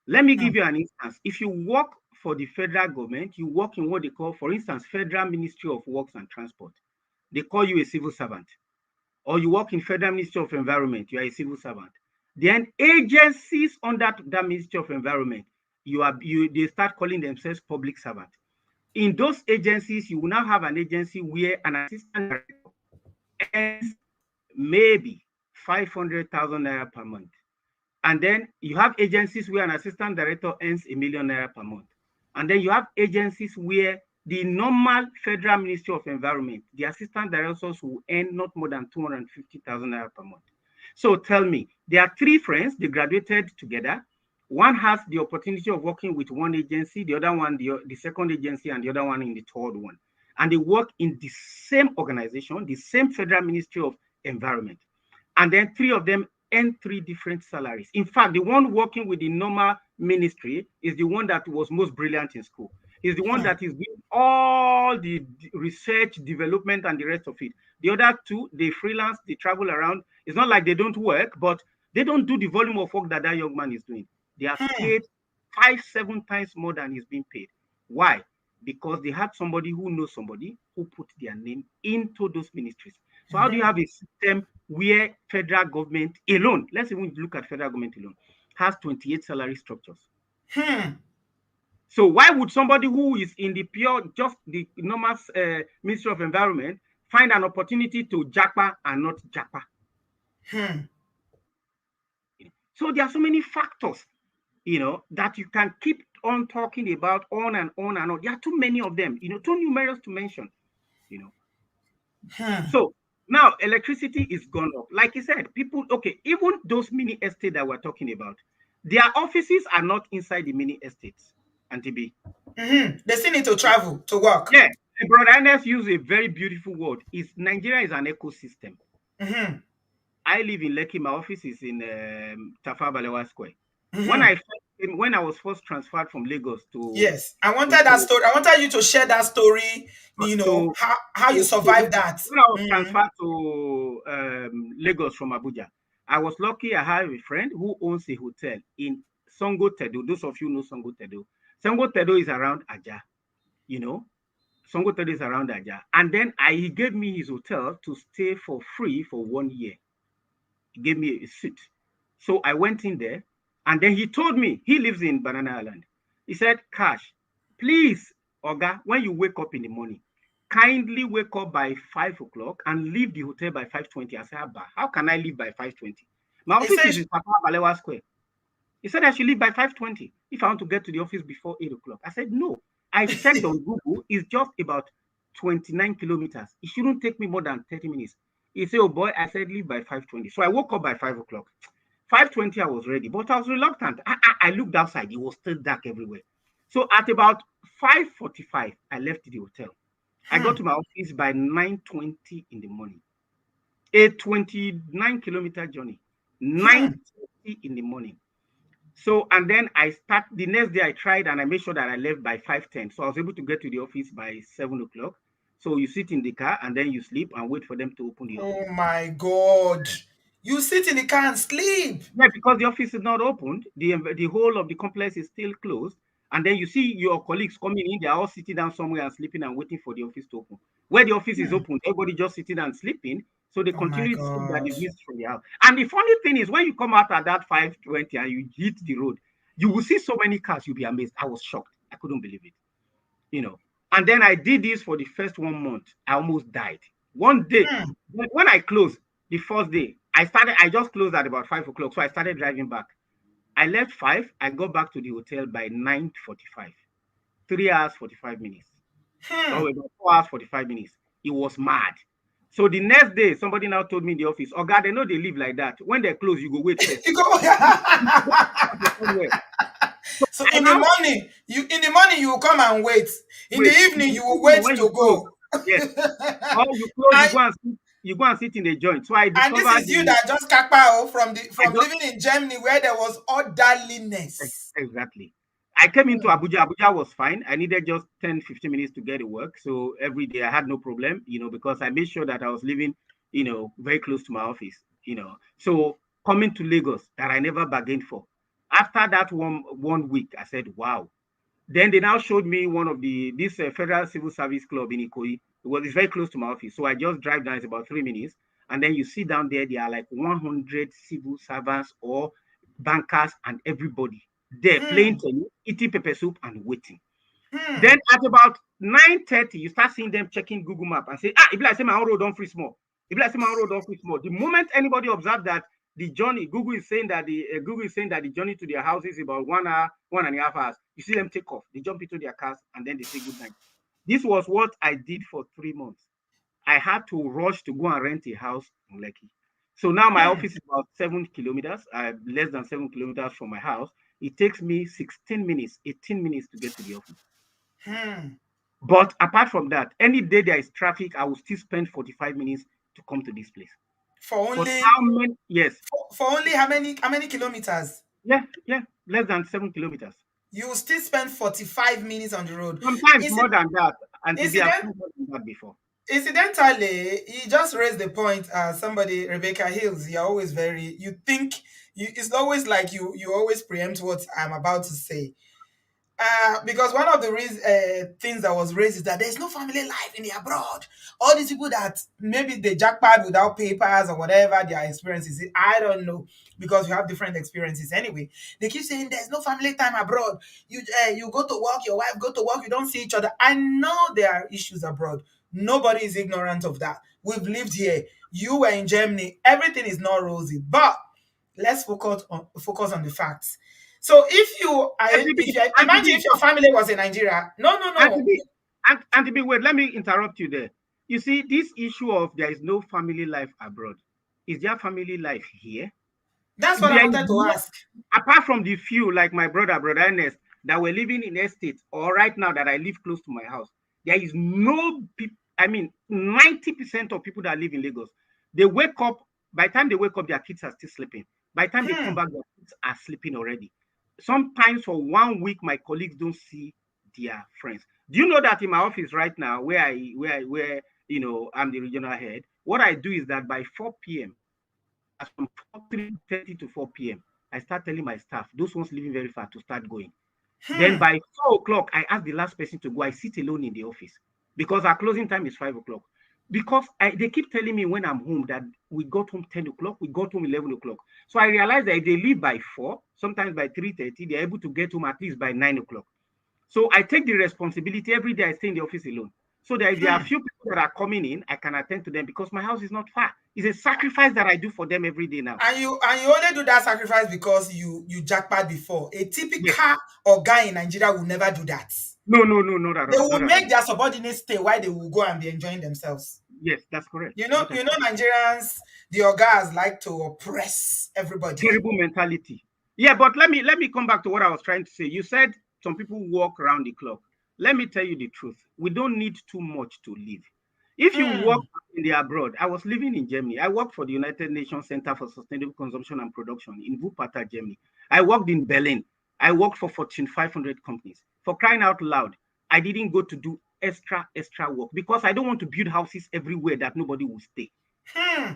Let me Hmm. give you an instance. If you work for the federal government, you work in what they call, for instance, Federal Ministry of Works and Transport. They call you a civil servant. Or you work in Federal Ministry of Environment, you are a civil servant. Then agencies under that Ministry of Environment, they start calling themselves public servant. In those agencies, you will now have an agency where an assistant director earns maybe 500,000 naira per month. And then you have agencies where an assistant director earns 1 million naira per month. And then you have agencies where the normal Federal Ministry of Environment, the assistant directors will earn not more than 250,000 naira per month. So tell me, there are three friends, they graduated together. One has the opportunity of working with one agency, the other one, the second agency, and the other one in the third one. And they work in the same organization, the same Federal Ministry of Environment. And then three of them earn three different salaries. In fact, the one working with the normal ministry is the one that was most brilliant in school. Is the one Hmm. that is doing all the research, development, and the rest of it. The other two, they freelance, they travel around. It's not like they don't work, but they don't do the volume of work that that young man is doing. They are Hmm. paid 5, 7 times more than he's being paid. Why? Because they had somebody who knows somebody who put their name into those ministries. So how do you Hmm. have a system where federal government alone, let's even look at federal government alone, has 28 salary structures? Hmm. So why would somebody who is in the pure, just the normal Ministry of Environment find an opportunity to japa and not japa? Hmm. So there are so many factors, that you can keep on talking about on and on and on. There are too many of them, too numerous to mention, you know. Hmm. So now electricity is gone up. Like you said, people, okay, even those mini estates that we're talking about, their offices are not inside the mini estates, Auntie B. Hmm. They still need to travel to work. Yeah, Brother Ernest used a very beautiful word. Nigeria is an ecosystem. Hmm. I live in Lekki. My office is in Tafa Balewa Square. When Hmm. I when I was first transferred from Lagos Yes, I wanted to, that to story. I wanted you to share that story. to How you Okedo, survived that. when I was Hmm. transferred to Lagos from Abuja, I was lucky. I have a friend who owns a hotel in Songo Tedo. Those of you know Songo Tedo. Songo Tedo is around Aja, you know. Songo Tedo is around Aja. And then he gave me his hotel to stay for free for 1 year. He gave me a suite. So I went in there and then he told me he lives in Banana Island. He said, Cash, please, Oga, when you wake up in the morning, kindly wake up by 5 o'clock and leave the hotel by 5:20. I said, Abba, how can I leave by 5:20? My He office said, is in Papa Balewa Square. He said I should leave by 5:20 if I want to get to the office before 8 o'clock. I said, no. I checked on Google. It's just about 29 kilometers. It shouldn't take me more than 30 minutes. He said, oh boy, I said leave by 5:20. So I woke up by 5 o'clock. 5:20, I was ready, but I was reluctant. I looked outside. It was still dark everywhere. So at about 5:45, I left the hotel. I got to my office by 9:20 in the morning. A 29-kilometer journey, 9:30 in the morning. So, and then the next day I tried and I made sure that I left by 5:10. So I was able to get to the office by 7 o'clock. So you sit in the car and then you sleep and wait for them to open the office. oh my God. You sit in the car and sleep. Yeah, because the office is not opened, the whole of the complex is still closed, and then you see your colleagues coming in, they are all sitting down somewhere and sleeping and waiting for the office to open. Where the office is open, everybody just sitting and sleeping, so they Oh my continue to sleep that God. is missed from the house. And the funny thing is, when you come out at that 5:20 and you hit the road, you will see so many cars, you'll be amazed. I was shocked. I couldn't believe it, you know. And then I did this for the first 1 month. I almost died. One day, when I closed the first day, I just closed at about 5 o'clock. So I started driving back. I left 5. I got back to the hotel by 9:45. 3 hours, 45 minutes. Oh, about 4 hours, 45 minutes. It was mad. So the next day, somebody now told me in the office, oh God, they know they live like that. When they close, you go wait first. You go. So I in the now morning, you will come and wait. In the wait. evening, you will wait When to you close, go. yes. Or you close, And, you go and sit in the joint. So I and this discovered is you that just kakpao I from just living in Germany where there was orderliness. exactly. I came into Abuja. Abuja was fine. I needed just 10, 15 minutes to get to work. So every day I had no problem, because I made sure that I was living, very close to my office, So coming to Lagos that I never bargained for. After that one week, I said, wow. Then they now showed me one of this Federal Civil Service Club in Ikoyi. It's very close to my office. So I just drive down, it's about 3 minutes. And then you see down there are like 100 civil servants or bankers and everybody there playing tennis, eating pepper soup and waiting. Then at about 9:30, you start seeing them checking Google Map and say, if I say my own road don't free small. If I say my own road don't free small. The moment anybody observes that the journey, Google is saying that the journey to their house is about 1 hour, 1.5 hours. You see them take off. They jump into their cars and then they say good night. This was what I did for 3 months. I had to rush to go and rent a house in Lekki. So now my office is about 7 kilometers, less than 7 kilometers from my house. It takes me 16 minutes, 18 minutes to get to the office. But apart from that, any day there is traffic, I will still spend 45 minutes to come to this place. For But only how many? Yes. for only how many kilometers? Yeah, less than 7 kilometers. You will still spend 45 minutes on the road. Sometimes more than that. And to be Incident, more than that before. Incidentally, he just raised the point. Somebody, Rebecca Hills, you're always you think it's always like you always preempt what I'm about to say. Because one of the things that was raised is that there's no family life in the abroad. All these people that maybe they jackpot without papers or whatever their experiences, I don't know, because we have different experiences anyway. They keep saying there's no family time abroad. You go to work, your wife go to work, you don't see each other. I know there are issues abroad. Nobody is ignorant of that. We've lived here. You were in Germany. Everything is not rosy, but let's focus on the facts. So imagine if your family was in Nigeria. No. Auntie B, wait, let me interrupt you there. You see, this issue of there is no family life abroad, is there family life here? That's what I wanted to ask. Apart from the few, like my brother Ernest, that were living in estates, or right now that I live close to my house, there is no people. I mean, 90% of people that live in Lagos, they wake up, by the time they wake up, their kids are still sleeping. By the time they come back, their kids are sleeping already. Sometimes for 1 week, my colleagues don't see their friends. Do you know that in my office right now, where I'm the regional head, what I do is that by 4 p.m., from 3:30 to 4 p.m., I start telling my staff, those ones living very far, to start going. Then by 4 o'clock, I ask the last person to go. I sit alone in the office because our closing time is 5 o'clock. Because they keep telling me when I'm home that we got home 10 o'clock, we got home 11 o'clock. So I realized that if they leave by 4, sometimes by 3:30, they're able to get home at least by 9 o'clock. So I take the responsibility every day. I stay in the office alone. So that if there are Hmm. few people that are coming in, I can attend to them because my house is not far. It's a sacrifice that I do for them every day now. And you only do that sacrifice because you jackpot before. A Yes. typical or guy in Nigeria will never do that. No, no, no, not at They all. will Not at all. make their subordinates stay while they will go and be enjoying themselves. Yes, that's correct. You know, Not at all. Nigerians, the ogas like to oppress everybody. Terrible mentality. Yeah, but let me come back to what I was trying to say. You said some people walk around the clock. Let me tell you the truth. We don't need too much to live. If you work Hmm. in the abroad, I was living in Germany. I worked for the United Nations Center for Sustainable Consumption and Production in Wuppertal, Germany. I worked in Berlin. I worked for Fortune 500 companies. For crying out loud, I didn't go to do extra work because I don't want to build houses everywhere that nobody will stay. Hmm.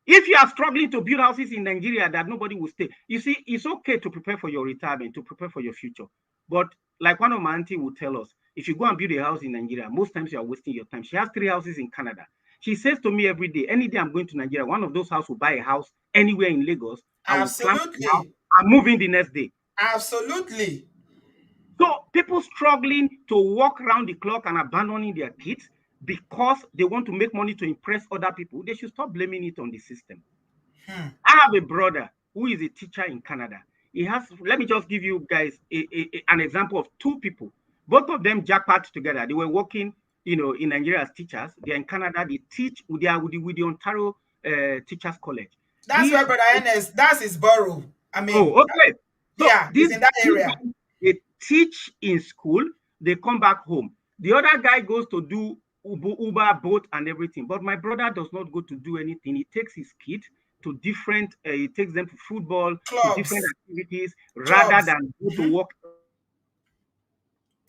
If you are struggling to build houses in Nigeria that nobody will stay, you see, it's okay to prepare for your retirement, to prepare for your future. But like one of my auntie would tell us, if you go and build a house in Nigeria, most times you are wasting your time. She has 3 houses in Canada. She says to me every day, any day I'm going to Nigeria, one of those houses will buy a house anywhere in Lagos. I will plant the house Absolutely. and move in the next day. Absolutely. So people struggling to walk around the clock and abandoning their kids because they want to make money to impress other people, they should stop blaming it on the system. Hmm. I have a brother who is a teacher in Canada. He has, let me just give you guys an example of two people. Both of them jackpot together. They were working, in Nigeria as teachers. They're in Canada. They teach with the Ontario Teachers College. That's where These, Brother Ernest, that's his borough. I oh, mean, okay. So yeah, he's in that these area. guys, they teach in school. They come back home. The other guy goes to do Uber, boat, and everything. But my brother does not go to do anything. He takes his kid to different, he takes them to football, to different Clubs. activities, rather Clubs. than go to Hmm. work.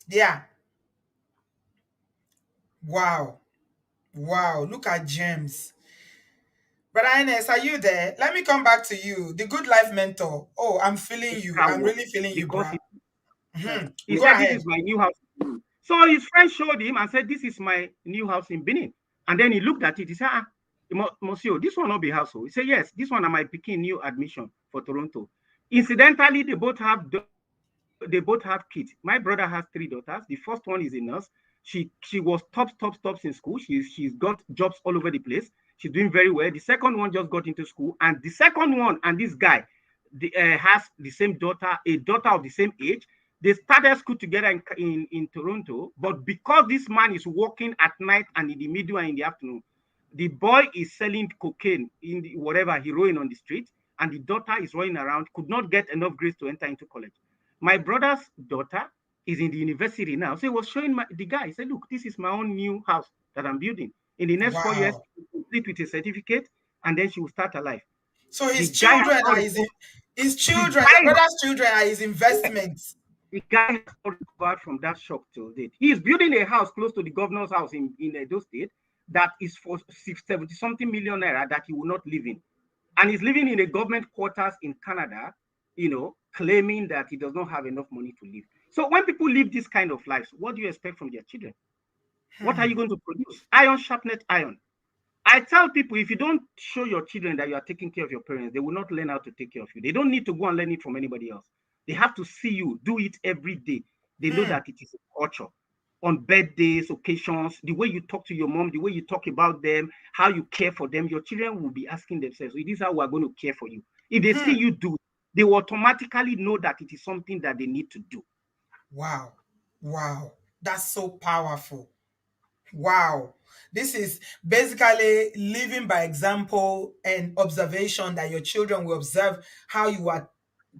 Yeah. Wow. Wow. Look at James. Brother Ernest, are you there? Let me come back to you. The good life mentor. Oh, I'm feeling you. Extra I'm work really feeling you, because bruh. Hmm. he Go said, "This is ahead. my new house." So his friend showed him and said, "This is my new house in Benin." And then he looked at it. He said, Monsieur, this one not be household. He said, "Yes, this one am I picking new admission for Toronto." Incidentally, they both have kids. My brother has 3 daughters. The first one is a nurse. She was tops in school. She's got jobs all over the place. She's doing very well. The second one just got into school, and the second one and this guy has the same daughter, a daughter of the same age. They started school together in Toronto, but because this man is working at night and in the middle and in the afternoon, the boy is selling cocaine in whatever heroin on the street, and the daughter is running around, could not get enough grades to enter into college. My brother's daughter is in the university now. So he was showing the guy. He said, "Look, this is my own new house that I'm building. In the next 4 years, Wow. she will complete with a certificate, and then she will start her life." So The his guy has children not are recovered. his The children, your guy has, brother's children are his yes, investments. the guy has not recovered from that shock till date. He is building a house close to the governor's house in Edo State that is for 70 something million naira that he will not live in. And he's living in a government quarters in Canada, claiming that he does not have enough money to live. So when people live this kind of lives, what do you expect from their children? What are you Hmm. going to produce? Iron sharpened iron. I tell people, if you don't show your children that you are taking care of your parents, they will not learn how to take care of you. They don't need to go and learn it from anybody else. They have to see you do it every day. They know Hmm. that it is a culture. On birthdays, occasions, the way you talk to your mom, the way you talk about them, how you care for them, your children will be asking themselves, "Is this how we're going to care for you?" If they see Hmm. you do, they will automatically know that it is something that they need to do. Wow. Wow. That's so powerful. Wow. This is basically living by example and observation that your children will observe how you are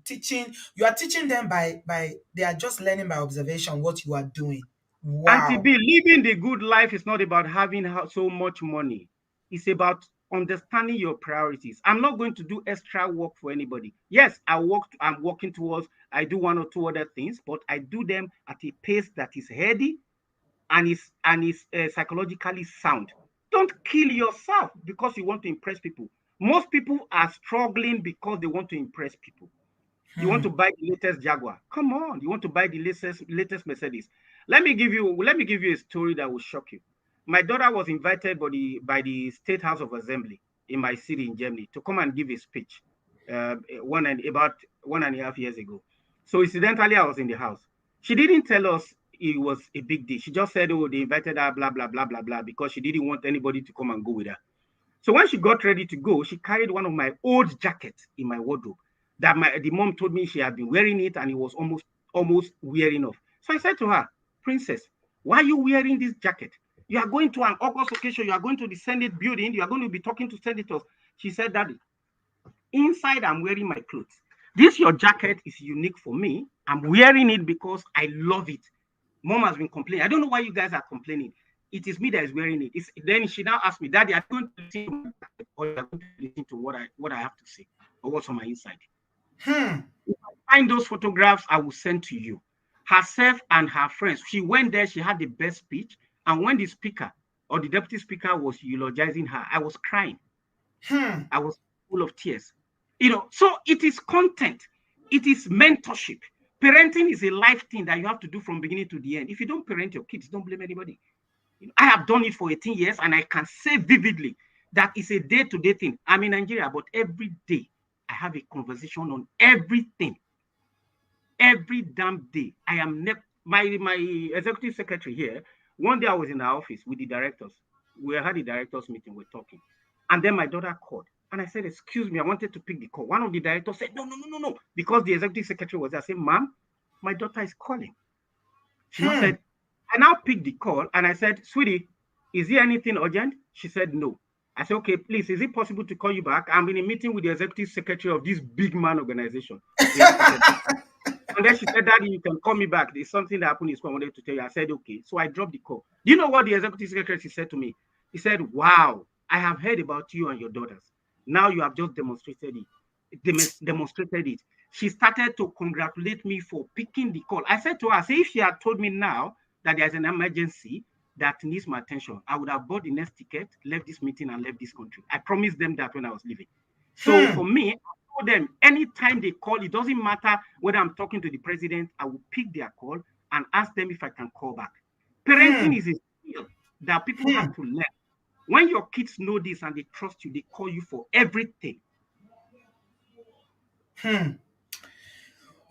teaching. You are teaching them by they are just learning by observation what you are doing. Auntie Wow. B, living the good life is not about having so much money. It's about understanding your priorities. I'm not going to do extra work for anybody. Yes, I'm working towards, I do one or two other things, but I do them at a pace that is heady and is psychologically sound. Don't kill yourself because you want to impress people. Most people are struggling because they want to impress people. You want to Hmm. buy the latest Jaguar? Come on, you want to buy the latest Mercedes? Let me give you a story that will shock you. My daughter was invited by the State House of Assembly in my city in Germany to come and give a speech about 1.5 years ago. So incidentally, I was in the house. She didn't tell us it was a big deal. She just said, oh, they invited her, blah, blah, blah, blah, blah, because she didn't want anybody to come and go with her. So when she got ready to go, she carried one of my old jackets in my wardrobe that the mom told me she had been wearing it and it was almost wearing off. So I said to her, Princess, why are you wearing this jacket? You are going to an August occasion. You are going to the Senate building. You are going to be talking to senators. She said, Daddy, inside I'm wearing my clothes. This your jacket is unique for me. I'm wearing it because I love it. Mom has been complaining. I don't know why you guys are complaining. It is me that is wearing it. Then she now asked me, Daddy, are you going to listen to my jacket, or are you going to listen to what I have to say or what's on my inside? If I find those photographs, I will send to you. Herself and her friends. She went there. She had the best speech. And when the speaker or the deputy speaker was eulogizing her, I was crying. I was full of tears. So it is content. It is mentorship. Parenting is a life thing that you have to do from beginning to the end. If you don't parent your kids, don't blame anybody. I have done it for 18 years and I can say vividly that it's a day-to-day thing. I'm in Nigeria, but every day I have a conversation on everything. Every damn day. I am my executive secretary here. One day I was in the office with the directors. We had the directors meeting, we're talking. And then my daughter called. And I said, excuse me, I wanted to pick the call. One of the directors said, no. Because the executive secretary was there. I said, Ma'am, my daughter is calling. She said, I now picked the call and I said, sweetie, is there anything urgent? She said, no. I said, okay, please, is it possible to call you back? I'm in a meeting with the executive secretary of this big man organization. And then she said, Daddy, you can call me back. There's something that happened. I wanted to tell you. I said, okay. So I dropped the call. Do you know what the executive secretary said to me? He said, wow, I have heard about you and your daughters. Now you have just demonstrated it. She started to congratulate me for picking the call. I said to her, if she had told me now that there's an emergency that needs my attention, I would have bought the next ticket, left this meeting, and left this country. I promised them that when I was leaving. So for me, I told them anytime they call, it doesn't matter whether I'm talking to the president, I will pick their call and ask them if I can call back. Parenting is a skill that people have to learn. When your kids know this and they trust you, they call you for everything.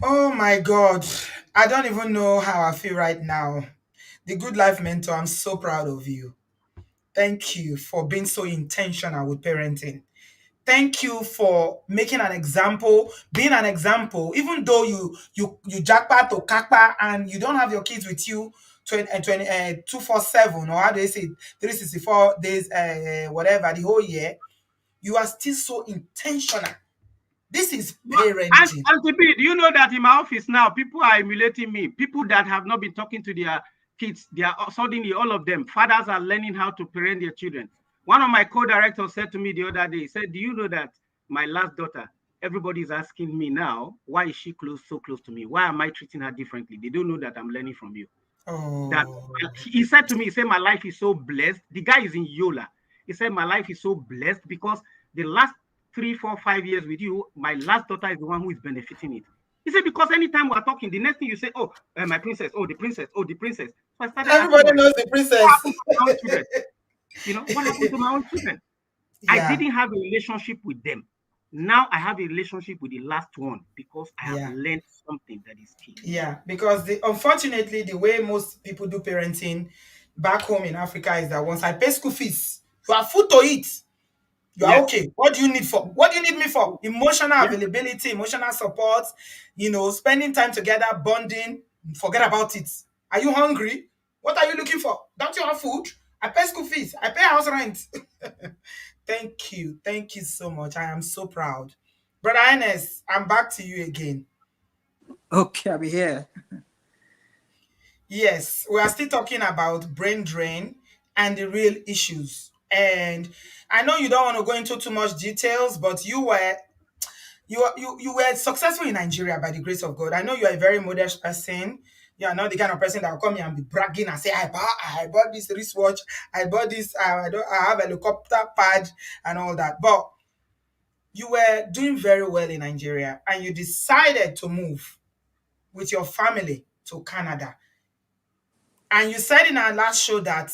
Oh my God. I don't even know how I feel right now. The Good Life Mentor, I'm so proud of you. Thank you for being so intentional with parenting. Thank you for making an example, being an example, even though you jackpot or kakpa and you don't have your kids with you 247, or how do they say it, 364 days, whatever, the whole year, you are still so intentional. This is parenting. Auntie B, do you know that in my office now, people are emulating me? People that have not been talking to their kids, they are suddenly, all of them, fathers are learning how to parent their children. One of my co-directors said to me the other day, he said, do you know that my last daughter, everybody is asking me now, why is she so close to me? Why am I treating her differently? They don't know that I'm learning from you. That he said to me, he said, my life is so blessed. The guy is in Yola. He said, my life is so blessed because the last 3, 4, 5 years with you, my last daughter is the one who is benefiting it. He said, because anytime we're talking, the next thing you say, oh, my princess, oh, the princess, oh, the princess. So I started Everybody asking knows the princess. What happened to my own children? Yeah. I didn't have a relationship with them. Now I have a relationship with the last one because I have learned something that is key. Yeah, because unfortunately, the way most people do parenting back home in Africa is that once I pay school fees, you have food to eat. You are okay. What do you need for? What do you need me for? Emotional availability, emotional support, spending time together, bonding. Forget about it. Are you hungry? What are you looking for? Don't you have food? I pay school fees. I pay house rent. Thank you. Thank you so much. I am so proud. Brother Ernest, I'm back to you again. Okay, I'll be here. Yes, we are still talking about brain drain and the real issues. And I know you don't want to go into too much details, but you were successful in Nigeria by the grace of God. I know you are a very modest person. You are not the kind of person that will come here and be bragging and say, I bought this wristwatch, I bought this, I have a helicopter pad and all that. But you were doing very well in Nigeria and you decided to move with your family to Canada. And you said in our last show that,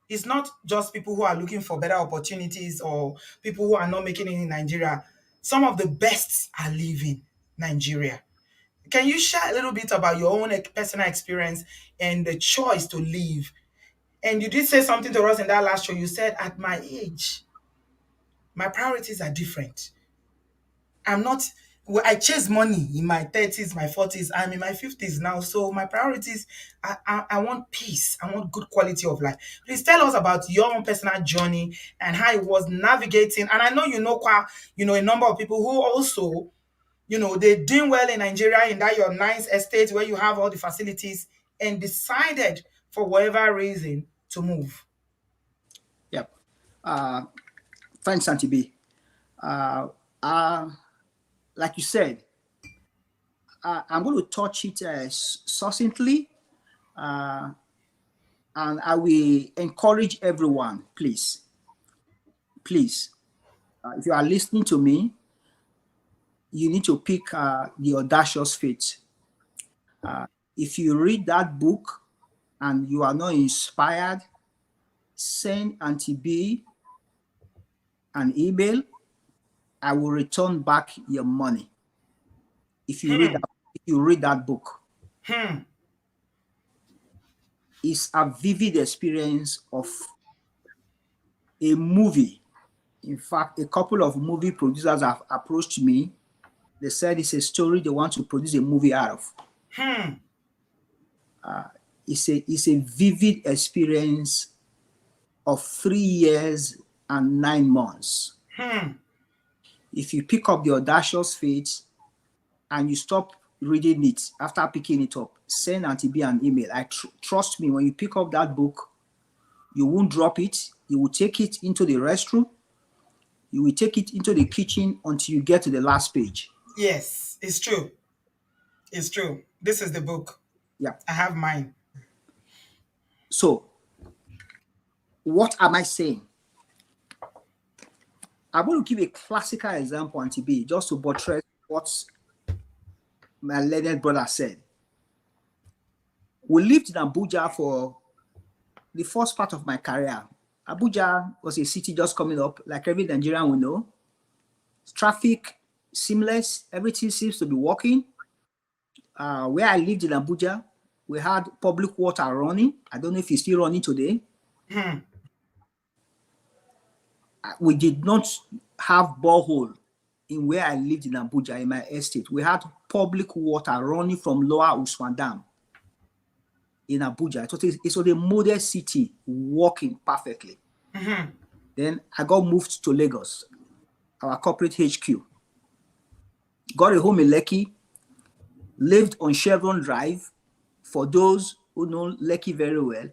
it's not just people who are looking for better opportunities or people who are not making it in Nigeria. Some of the best are leaving Nigeria. Can you share a little bit about your own personal experience and the choice to leave? And you did say something to us in that last show. You said, at my age, my priorities are different. I'm not, well, I chase money in my 30s, my 40s. I'm in my 50s now. So my priorities, I want peace. I want good quality of life. Please tell us about your own personal journey and how it was navigating. And I know a number of people who also, they're doing well in Nigeria, in that your nice estate where you have all the facilities, and decided for whatever reason to move. Yep. Thanks, Auntie B. Like you said, I'm going to touch it succinctly, and I will encourage everyone, please, if you are listening to me, you need to pick The Audacious Faith. If you read that book and you are not inspired, send Auntie B an email. I will return back your money. If you read that book. It's a vivid experience of a movie. In fact, a couple of movie producers have approached me. They said it's a story they want to produce a movie out of. It's a vivid experience of 3 years and 9 months. If you pick up The Audacious Faith and you stop reading it after picking it up, send Auntie B an email. Trust me, when you pick up that book, you won't drop it. You will take it into the restroom. You will take it into the kitchen until you get to the last page. Yes, it's true. It's true. This is the book. Yeah. I have mine. So, what am I saying? I'm going to give a classical example, Auntie B, just to buttress what my learned brother said. We lived in Abuja for the first part of my career. Abuja was a city just coming up, like every Nigerian we know. Traffic, seamless, everything seems to be working. Where I lived in Abuja, we had public water running. I don't know if it's still running today. We did not have borehole in where I lived in Abuja, in my estate. We had public water running from Lower Usman Dam in Abuja. It was a model city working perfectly. Then I got moved to Lagos, our corporate HQ. Got a home in Lekki, lived on Chevron Drive. For those who know Lekki very well,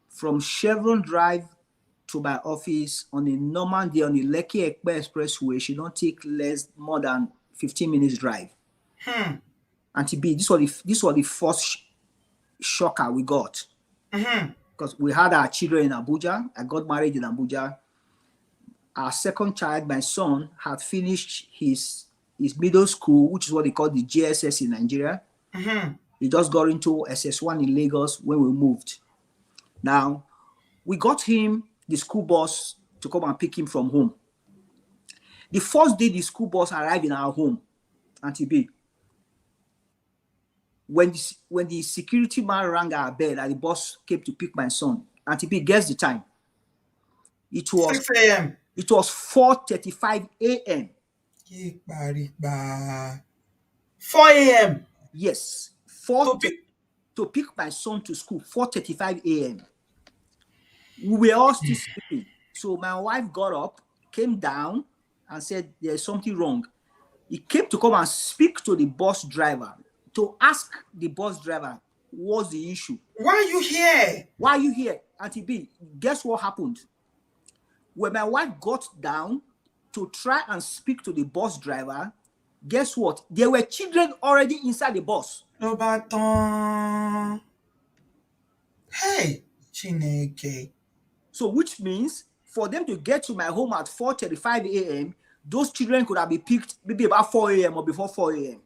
from Chevron Drive to my office on a normal day on the Lekki Expressway should not take more than 15 minutes drive. Auntie B, this was the first shocker we got. Because we had our children in Abuja. I got married in Abuja. Our second child, my son, had finished his middle school, which is what they call the JSS in Nigeria. He just got into SS1 in Lagos when we moved. Now, we got him the school bus to come and pick him from home. The first day the school bus arrived in our home, Auntie B, when the security man rang our bell and the bus came to pick my son, Auntie B, guess the time? It was 6 a.m. It was 4:35 a.m. 4 a.m. Yes, to pick my son to school, 4:35 a.m. We were all still sleeping. So my wife got up, came down, and said, "There's something wrong." He came to come and speak to the bus driver, to ask the bus driver, what's the issue? Why are you here? Why are you here? Auntie B, guess what happened? When my wife got down to try and speak to the bus driver, guess what? There were children already inside the bus. Hey, Chineke. So which means for them to get to my home at 4:35 a.m., those children could have been picked maybe about 4 a.m. or before 4 a.m.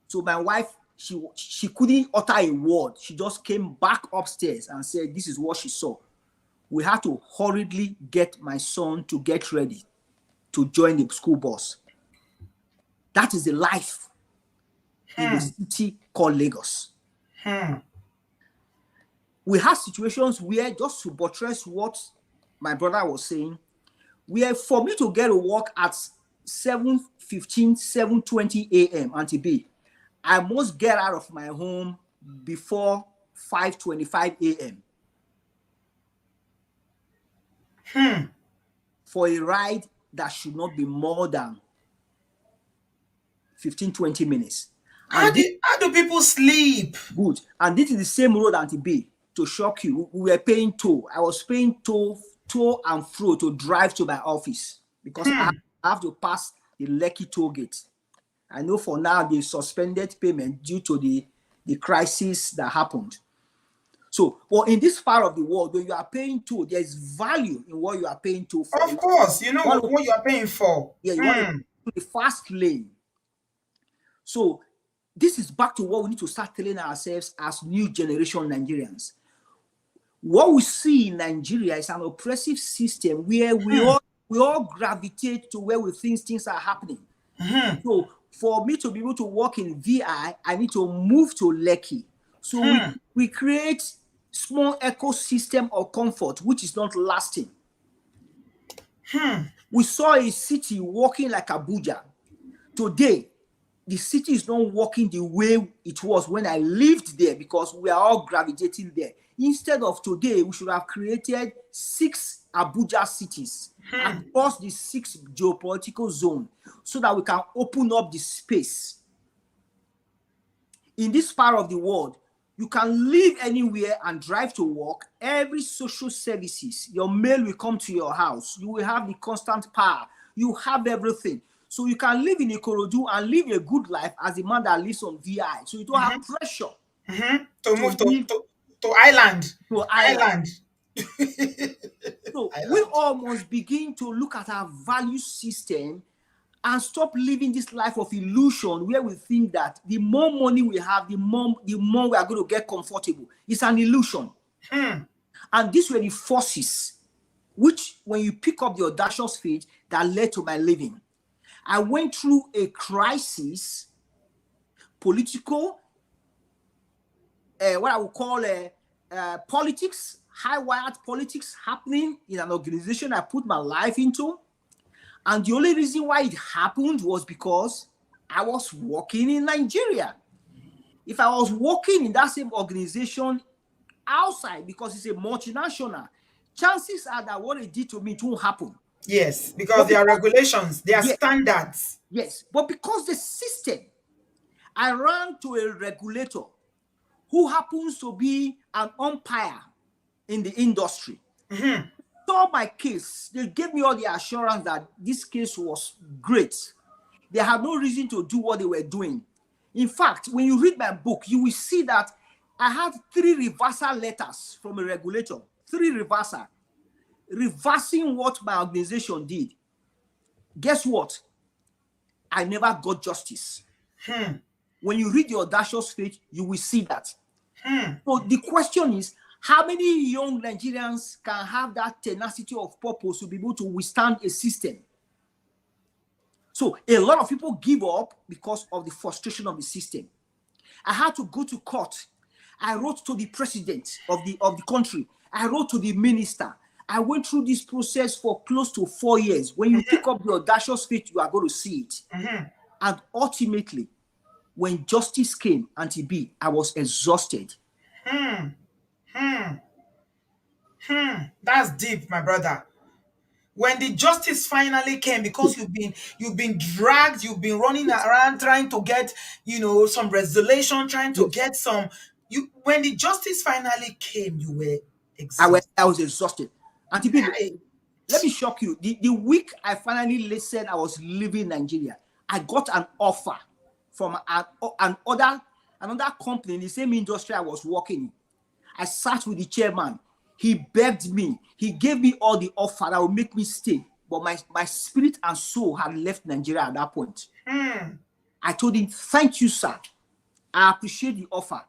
So my wife, she couldn't utter a word. She just came back upstairs and said, this is what she saw. We had to hurriedly get my son to get ready to join the school bus. That is the life in the city called Lagos. Hmm. We had situations where, just to buttress what my brother was saying, where for me to get to work at 7:15, 7:20 a.m. Auntie B, I must get out of my home before 5:25 a.m. for a ride that should not be more than 15, 20 minutes. How do people sleep? Good. And this is the same road, Auntie B. To shock you, we were paying toll. I was paying toll and fro to drive to my office because I have to pass the Lekki toll gate. I know for now they suspended payment due to the crisis that happened. So, well, in this part of the world, when you are paying toll, there is value in what you are paying toll for. Of course, you know what you are paying for. Yeah, you want to go to the fast lane. So, this is back to what we need to start telling ourselves as new generation Nigerians. What we see in Nigeria is an oppressive system where we all gravitate to where we think things are happening. So for me to be able to work in VI, I need to move to Lekki. So we create small ecosystem of comfort, which is not lasting. We saw a city walking like Abuja. Today, the city is not working the way it was when I lived there because we are all gravitating there. Instead of today, we should have created 6 Abuja cities across the 6 geopolitical zones so that we can open up the space. In this part of the world, you can live anywhere and drive to work. Every social services, your mail will come to your house. You will have the constant power. You have everything. So you can live in Ikorodu and live a good life as a man that lives on VI. So you don't have pressure to move to island. To island. So we all must begin to look at our value system and stop living this life of illusion where we think that the more money we have, the more we are going to get comfortable. It's an illusion. And these were the forces which, when you pick up the audacious faith, that led to my living. I went through a crisis, political, what I would call politics, high-wired politics happening in an organization I put my life into. And the only reason why it happened was because I was working in Nigeria. If I was working in that same organization outside, because it's a multinational, chances are that what it did to me, it won't happen. Yes, because there are regulations, there are standards. Yes, but because the system, I ran to a regulator who happens to be an umpire in the industry. Saw my case. They gave me all the assurance that this case was great. They had no reason to do what they were doing. In fact, when you read my book, you will see that I had 3 reversal letters from a regulator. 3 reversal. Reversing what my organization did. Guess what? I never got justice. When you read the audacious faith, you will see that. So the question is, how many young Nigerians can have that tenacity of purpose to be able to withstand a system? So a lot of people give up because of the frustration of the system. I had to go to court. I wrote to the president of the country. I wrote to the minister. I went through this process for close to 4 years. When you pick up the audacious faith, you are going to see it. And ultimately, when justice came, Auntie B, I was exhausted. That's deep, my brother. When the justice finally came, because you've been dragged, you've been running around trying to get, some resolution, trying to get some. When the justice finally came, you were exhausted. I was exhausted. Auntie B, let me shock you. The week I finally listened, I was leaving Nigeria. I got an offer from another company in the same industry I was working in. I sat with the chairman. He begged me. He gave me all the offer that would make me stay. But my spirit and soul had left Nigeria at that point. I told him, thank you, sir. I appreciate the offer.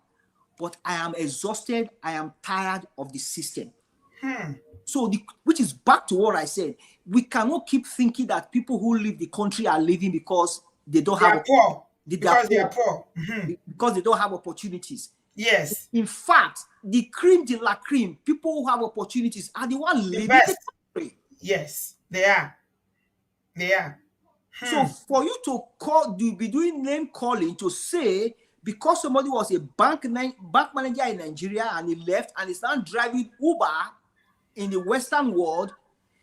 But I am exhausted. I am tired of the system. So, which is back to what I said. We cannot keep thinking that people who leave the country are leaving because they don't have... poor. Because they are poor. because they don't have opportunities. Yes. In fact, the cream de la cream, people who have opportunities are the ones The leading best. the country. Yes, they are. They are. So for you to be doing name calling to say because somebody was a bank manager in Nigeria and he left and is now driving Uber in the Western world,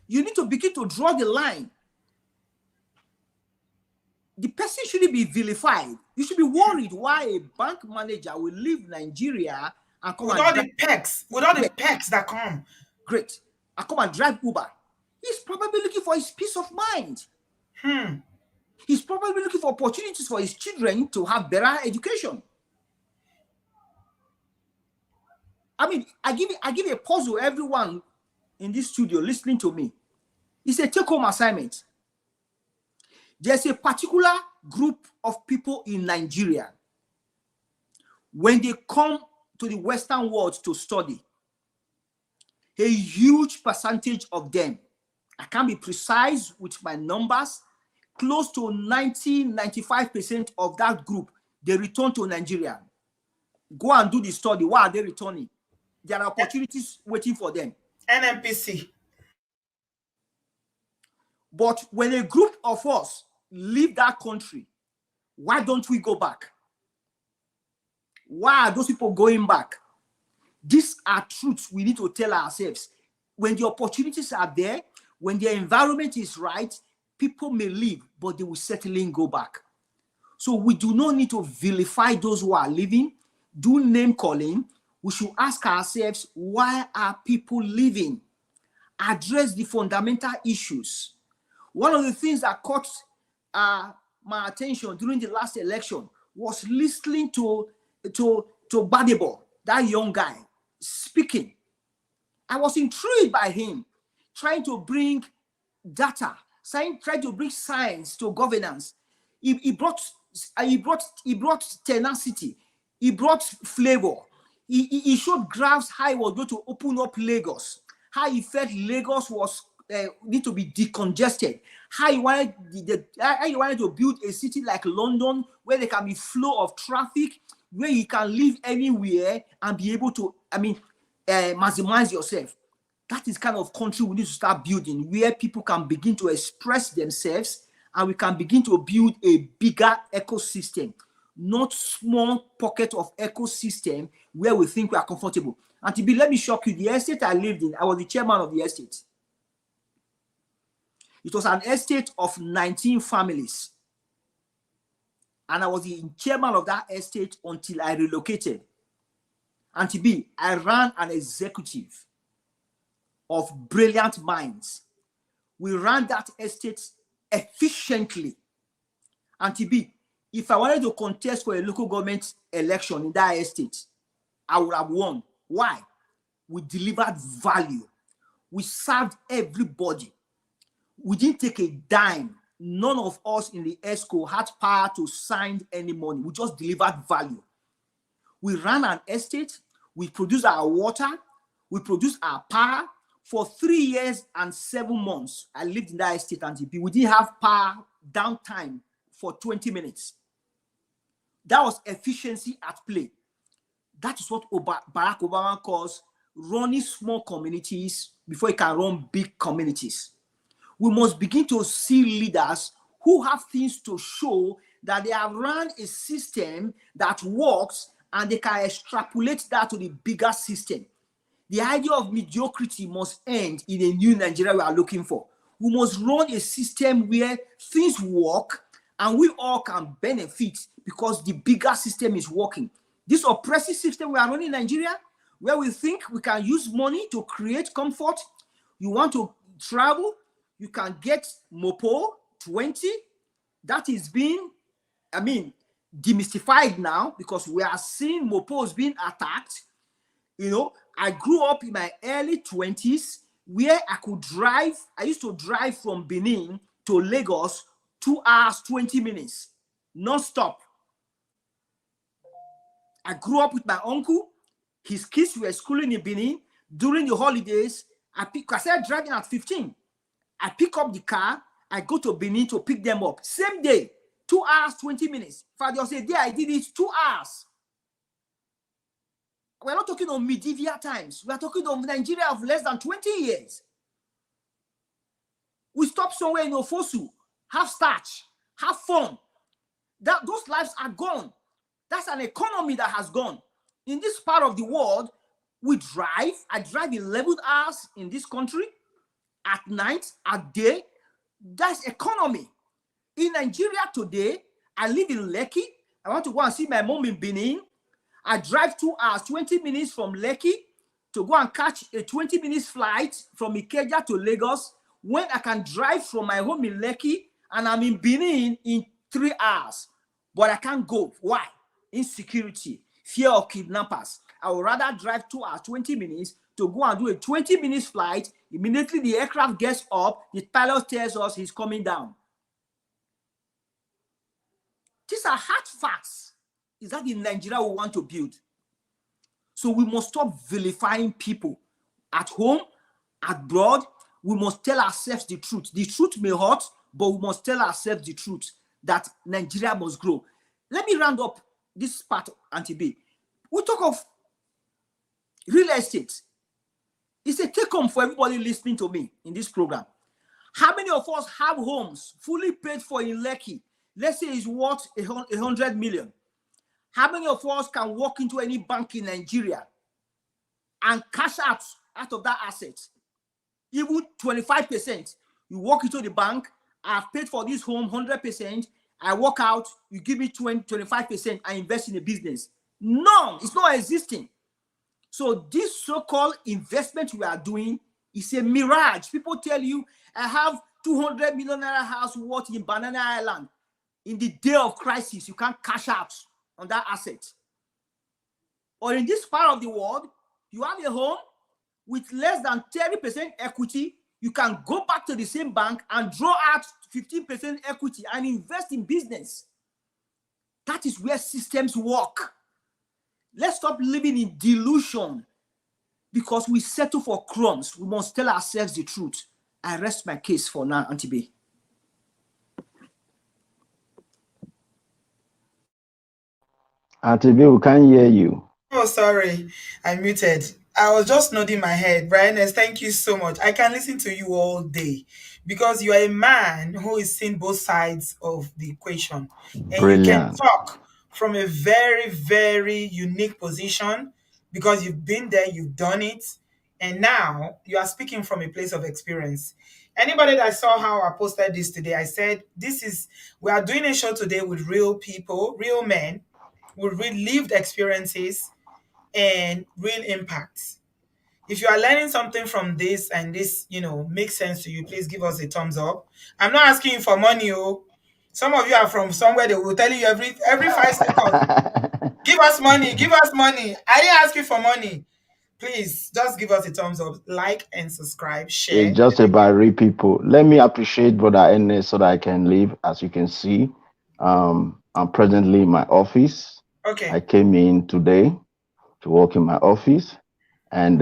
you need to begin to draw the line. The person shouldn't be vilified. You should be worried why a bank manager will leave Nigeria and come with and all drive. the perks, that come. Great. And come and drive Uber. He's probably looking for his peace of mind. He's probably looking for opportunities for his children to have better education. I mean, I give a puzzle everyone in this studio listening to me. It's a take-home assignment. There's a particular group of people in Nigeria. When they come to the Western world to study, a huge percentage of them, I can't be precise with my numbers, close to 90-95% of that group, they return to Nigeria. Go and do the study. Why are they returning? There are opportunities waiting for them. NMPC. But when a group of us leave that country, why don't we go back? Why are those people going back? These are truths we need to tell ourselves. When the opportunities are there, when the environment is right, people may leave, but they will certainly go back. So we do not need to vilify those who are leaving, do name calling. We should ask ourselves, why are people leaving? Address the fundamental issues. One of the things that caught my attention during the last election was listening to Badebo, that young guy, speaking. I was intrigued by him, trying to bring data, trying to bring science to governance. He brought tenacity. He brought flavor. He showed graphs how he was going to open up Lagos, how he felt Lagos was need to be decongested, how he wanted to build a city like London where there can be flow of traffic, where you can live anywhere and be able to, maximize yourself. That is kind of country we need to start building, where people can begin to express themselves and we can begin to build a bigger ecosystem, not small pocket of ecosystem where we think we are comfortable. And to be, let me shock you, the estate I lived in, I was the chairman of the estate. It was an estate of 19 families. And I was the chairman of that estate until I relocated. And to be, I ran an executive of brilliant minds. We ran that estate efficiently. And to be, if I wanted to contest for a local government election in that estate, I would have won. Why? We delivered value. We served everybody. We didn't take a dime. None of us in the ESCO had power to sign any money. We just delivered value. We ran an estate. We produced our water. We produced our power. For 3 years and 7 months, I lived in that estate and we didn't have power downtime for 20 minutes. That was efficiency at play. That is what Barack Obama calls running small communities before he can run big communities. We must begin to see leaders who have things to show that they have run a system that works and they can extrapolate that to the bigger system. The idea of mediocrity must end in a new Nigeria we are looking for. We must run a system where things work and we all can benefit because the bigger system is working. This oppressive system we are running in Nigeria, where we think we can use money to create comfort. You want to travel, you can get Mopo 20. That is being, demystified now because we are seeing Mopos being attacked. You know, I grew up in my early 20s where I could drive. I used to drive from Benin to Lagos 2 hours, 20 minutes, non-stop. I grew up with my uncle. His kids were schooling in Benin. During the holidays, I started driving at 15. I pick up the car. I go to Benin to pick them up. Same day. 2 hours, 20 minutes. If I just say, there, I did it 2 hours. We're not talking of medieval times. We're talking of Nigeria of less than 20 years. We stop somewhere in Ofosu, have starch, have fun. Those lives are gone. That's an economy that has gone. In this part of the world, we drive. I drive 11 hours in this country, at night, at day. That's economy. In Nigeria today, I live in Lekki. I want to go and see my mom in Benin. I drive 2 hours, 20 minutes from Lekki to go and catch a 20 minutes flight from Ikeja to Lagos, when I can drive from my home in Lekki and I'm in Benin in 3 hours. But I can't go. Why? Insecurity, fear of kidnappers. I would rather drive 2 hours, 20 minutes to go and do a 20 minutes flight. Immediately the aircraft gets up, the pilot tells us he's coming down. These are hard facts. Is that in Nigeria we want to build? So we must stop vilifying people at home, abroad. We must tell ourselves the truth. The truth may hurt, but we must tell ourselves the truth that Nigeria must grow. Let me round up this part, Auntie B. We talk of real estate. It's a take-home for everybody listening to me in this program. How many of us have homes fully paid for in Lekki? Let's say it's worth 100 million. How many of us can walk into any bank in Nigeria and cash out of that asset? Even 25%. You walk into the bank, I've paid for this home 100%. I walk out, you give me 25%, I invest in a business. No, it's not existing. So this so-called investment we are doing is a mirage. People tell you, I have 200 million naira house worth in Banana Island. In the day of crisis, you can't cash out on that asset. Or in this part of the world, you have a home with less than 30% equity. You can go back to the same bank and draw out 15% equity and invest in business. That is where systems work. Let's stop living in delusion because we settle for crumbs. We must tell ourselves the truth. I rest my case for now, Auntie B. Auntie B, we can't hear you. Oh, sorry. I muted. I was just nodding my head. Brianess, thank you so much. I can listen to you all day because you are a man who is seeing both sides of the equation. And you can Brilliant. talk from a very, very unique position because you've been there, you've done it, and now you are speaking from a place of experience. Anybody that saw how I posted this today, I said, we are doing a show today with real people, real men, with real lived experiences and real impact. If you are learning something from this and this, makes sense to you, please give us a thumbs up. I'm not asking you for money, oh. Some of you are from somewhere they will tell you every 5 seconds, give us money, give us money. I didn't ask you for money. Please just give us a thumbs up, like and subscribe, share. It's just about real people. Let me appreciate Brother Ernest so that I can leave. As you can see, I'm presently in my office. Okay. I came in today to work in my office. And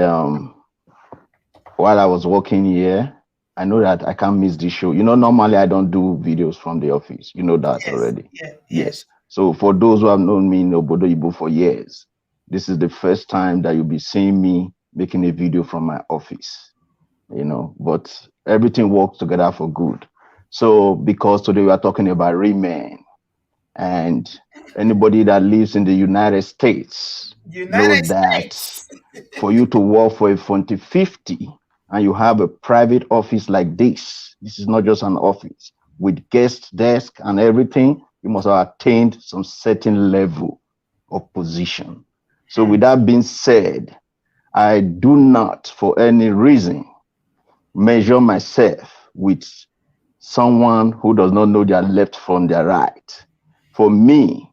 while I was working here, I know that I can't miss this show. Normally I don't do videos from the office. You know that already. Yes. So for those who have known me in Obodo for years, this is the first time that you'll be seeing me making a video from my office. But everything works together for good. So because today we are talking about real men, and anybody that lives in the United States knows that for you to work for a 50 and you have a private office like this is not just an office with guest desk and everything. You must have attained some certain level of position. So with that being said, I do not for any reason measure myself with someone who does not know their left from their right. For me,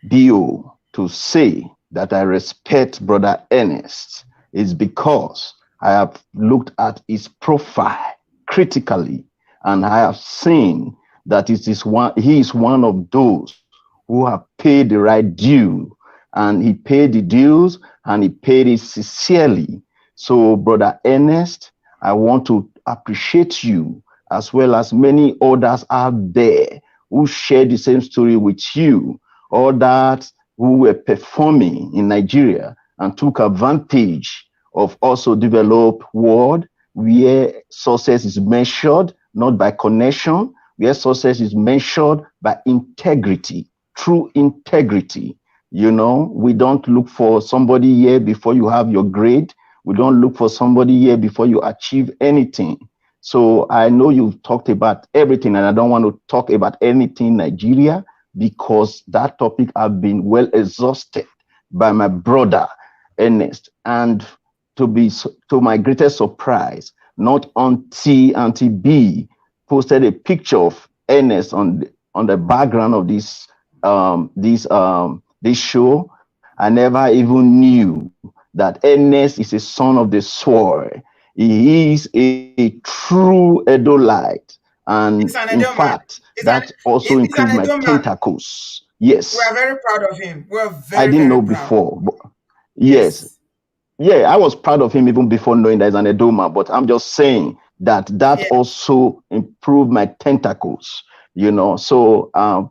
BO, to say that I respect Brother Ernest is because I have looked at his profile critically, and I have seen that he is one of those who have paid the right due, and he paid the dues and he paid it sincerely. So, Brother Ernest, I want to appreciate you as well as many others out there who shared the same story with you, or that who were performing in Nigeria and took advantage of also developed world where success is measured not by connection, where success is measured by integrity, true integrity. We don't look for somebody here before you have your grade. We don't look for somebody here before you achieve anything. So I know you've talked about everything, and I don't want to talk about anything in Nigeria because that topic have been well exhausted by my brother Ernest. And to my greatest surprise, not until Auntie B posted a picture of Ernest on the background of this show, I never even knew that Ernest is a son of the soil. He is a true Edolite. And He's an in Edo man. fact, that also He's increased an my Edo man. tentacles. We are Yes, very proud of him. We're I very, didn't very know proud. before. But yes, Yes. yeah, I was proud of him even before knowing that he's an Edoma, but I'm just saying that Yeah. also improved my tentacles, So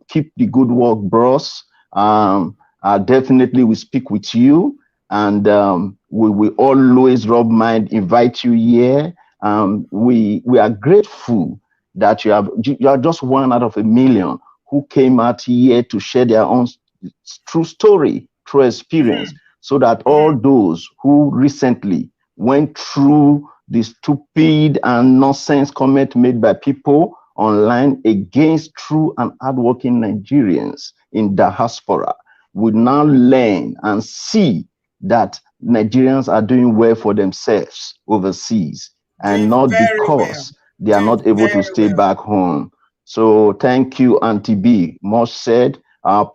keep the good work, bros. I definitely will speak with you, and we will always rub mind, invite you here. We are grateful that you are just one out of a million who came out here to share their own true story, true experience, so that all those who recently went through the stupid and nonsense comment made by people online against true and hardworking Nigerians in diaspora would now learn and see that Nigerians are doing well for themselves overseas and Doing not very well. because they are Doing not able to very stay well. back home. So thank you, Auntie B. Much said.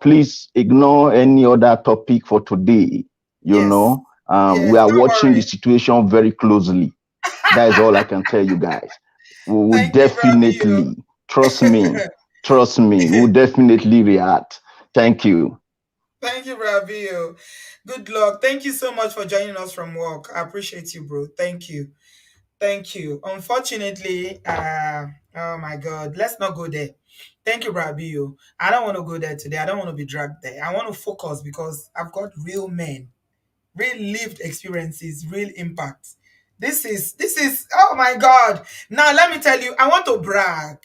Please ignore any other topic for today. Yes. We Yes. are Don't watching the worry. situation very closely. That is all I can tell you guys. We will Thank you, definitely, Bravio. trust me, we'll definitely react. Thank you. Thank you, Bravio. Good luck. Thank you so much for joining us from work. I appreciate you, bro. Thank you. Thank you. Unfortunately, oh my God, let's not go there. Thank you, Bravio. I don't want to go there today. I don't want to be dragged there. I want to focus because I've got real men, real lived experiences, real impact. This is oh my God. Now let me tell you, I want to brag.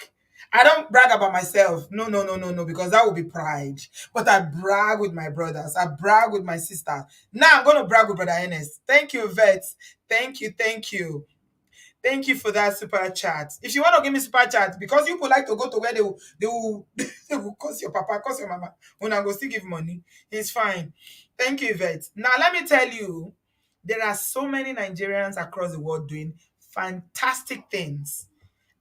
I don't brag about myself. No, no, no, no, no, because that would be pride. But I brag with my brothers. I brag with my sister. Now I'm gonna brag with Brother Ernest. Thank you, Vets. Thank you, thank you. Thank you for that super chat. If you want to give me super chat, because you people like to go to where they will they will curse your papa, curse your mama. When I go still give money, it's fine. Thank you, Yvette. Now let me tell you, there are so many Nigerians across the world doing fantastic things,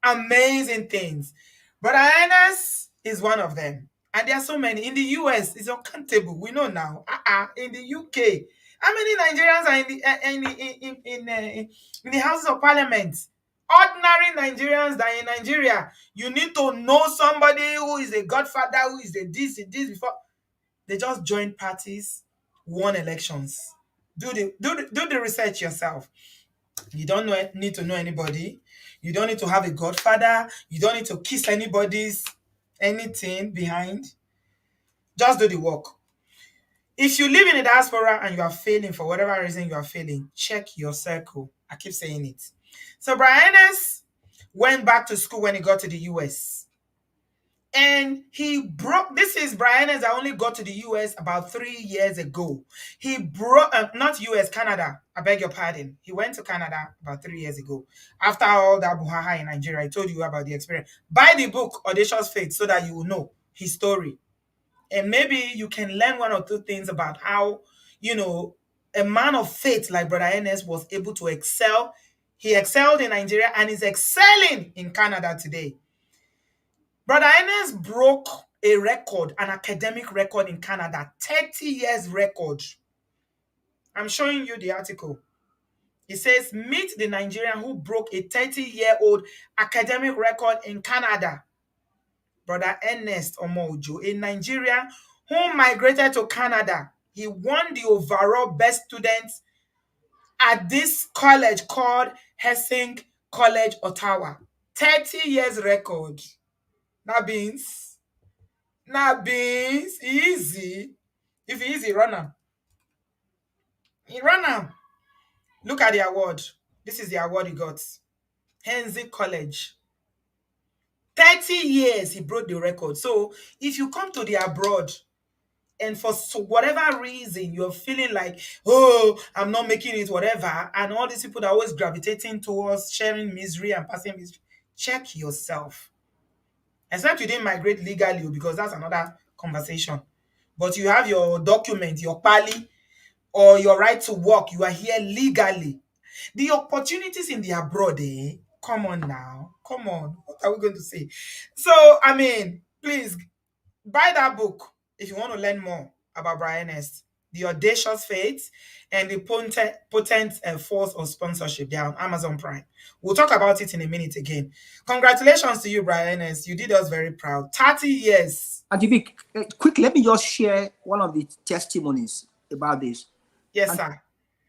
amazing things. But Ernest is one of them. And there are so many. In the US, it's uncountable. We know now. In the UK, how many Nigerians are in the Houses of Parliament? Ordinary Nigerians that are in Nigeria. You need to know somebody who is a godfather, who is a this before. They just join parties, won elections. Do the research yourself. You don't need to know anybody. You don't need to have a godfather. You don't need to kiss anybody's anything behind. Just do the work. If you live in a diaspora and you are failing for whatever reason you are failing, check your circle. I keep saying it. So Brian S. went back to school when he got to the US. And he broke. This is Brian as I only got to the US about 3 years ago. He broke, not US, Canada. I beg your pardon. He went to Canada about 3 years ago. After all that buhaha in Nigeria, I told you about the experience. Buy the book, Audacious Faith, so that you will know his story. And maybe you can learn one or two things about how, a man of faith like Brother Ernest was able to excel. He excelled in Nigeria and is excelling in Canada today. Brother Ernest broke a record, an academic record in Canada, 30 years record. I'm showing you the article. It says, meet the Nigerian who broke a 30-year-old academic record in Canada. Brother Ernest Omojo, a Nigerian who migrated to Canada. He won the overall best student at this college called Hessing College, Ottawa. 30 years record. That means Nah, beans, easy. If easy, run am. He run am. Look at the award. This is the award he got. Hensley College. 30 years he broke the record. So if you come to the abroad and for whatever reason you're feeling like, oh, I'm not making it, whatever, and all these people that are always gravitating towards sharing misery and passing misery, check yourself. Except you didn't migrate legally, because that's another conversation. But you have your document, your pali, or your right to work. You are here legally. The opportunities in the abroad, eh? Come on now. Come on. What are we going to say? So, I mean, please buy that book if you want to learn more about Brian S. The Audacious Faith and the Potent Force of Sponsorship. They are on Amazon Prime. We'll talk about it in a minute again. Congratulations to you, Brian S. You did us very proud. 30 years. And Vic, quick, let me just share one of the testimonies about this. Yes, And sir.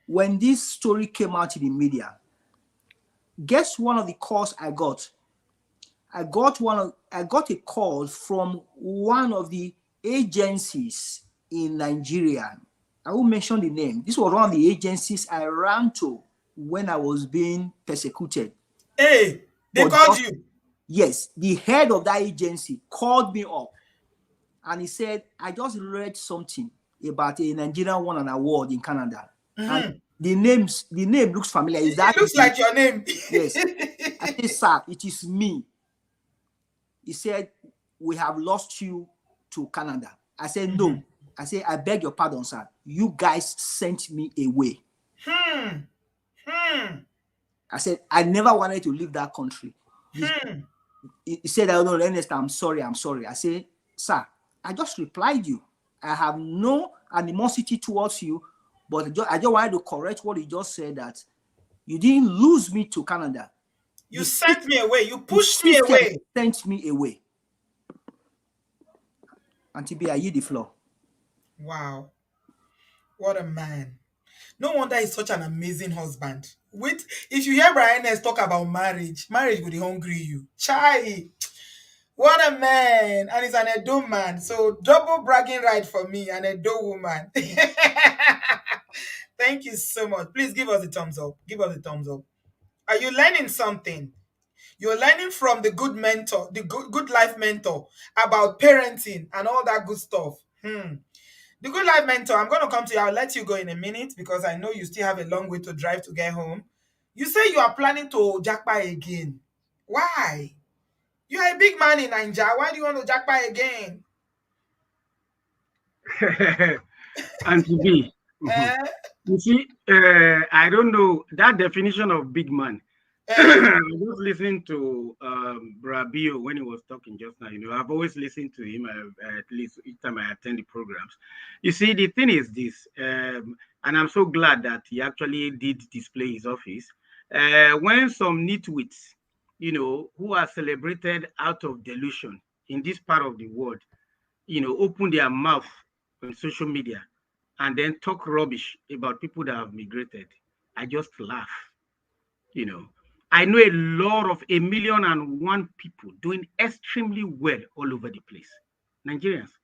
when this story came out in the media, guess one of the calls I got? I got a call from one of the agencies in Nigeria. I won't mention the name. This was one of the agencies I ran to when I was being persecuted. Hey, they called you. Yes, the head of that agency called me up and he said, I just read something about a Nigerian won an award in Canada. And the name looks familiar. Is that it looks like your name? Yes. I said, sir, it is me. He said, we have lost you to Canada. I said, no. I said, I beg your pardon, sir. You guys sent me away. I said, I never wanted to leave that country. He said, I don't know, Ernest, I'm sorry. I said, sir, I just replied you. I have no animosity towards you, but I just wanted to correct what you just said, that you didn't lose me to Canada. You sent me away. You pushed me away. Sent me away. Auntie B, I yield the floor. Wow. What a man. No wonder he's such an amazing husband. Wait, if you hear Brian S talk about marriage will be hungry you. Chai. What a man. And he's an Edo man. So double bragging right for me, an Edo woman. Thank you so much. Please give us a thumbs up. Give us a thumbs up. Are you learning something? You're learning from the good mentor, the good life mentor, about parenting and all that good stuff. The good life mentor, I'm going to come to you. I'll let you go in a minute because I know you still have a long way to drive to get home. You say you are planning to Japa again. Why? You are a big man in Naija. Why do you want to Japa again? And to be, you see, I don't know that definition of big man. I was listening to Brabio when he was talking just now. I've always listened to him at least each time I attend the programs. You see, the thing is this, and I'm so glad that he actually did display his office. When some nitwits, who are celebrated out of delusion in this part of the world, open their mouth on social media and then talk rubbish about people that have migrated, I just laugh. I know a lot of 1,000,001 people doing extremely well all over the place. Nigerians,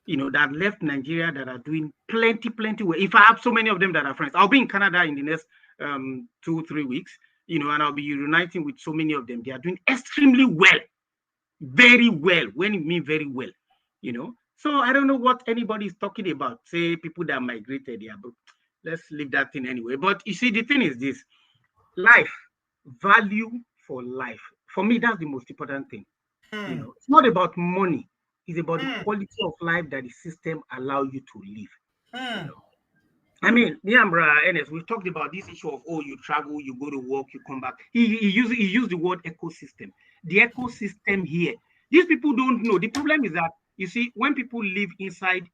that left Nigeria that are doing plenty well. If I have so many of them that are friends, I'll be in Canada in the next 2-3 weeks, and I'll be reuniting with so many of them. They are doing extremely well, very well. When you mean very well, So I don't know what anybody is talking about. Say people that migrated, yeah, but let's leave that thing anyway. But you see, the thing is this: life. Value for life. For me, that's the most important thing. It's not about money. It's about the quality of life that the system allows you to live. I mean, me and Ernest, we've talked about this issue of, you travel, you go to work, you come back. He used the word ecosystem. The ecosystem here. These people don't know. The problem is that, you see, when people live inside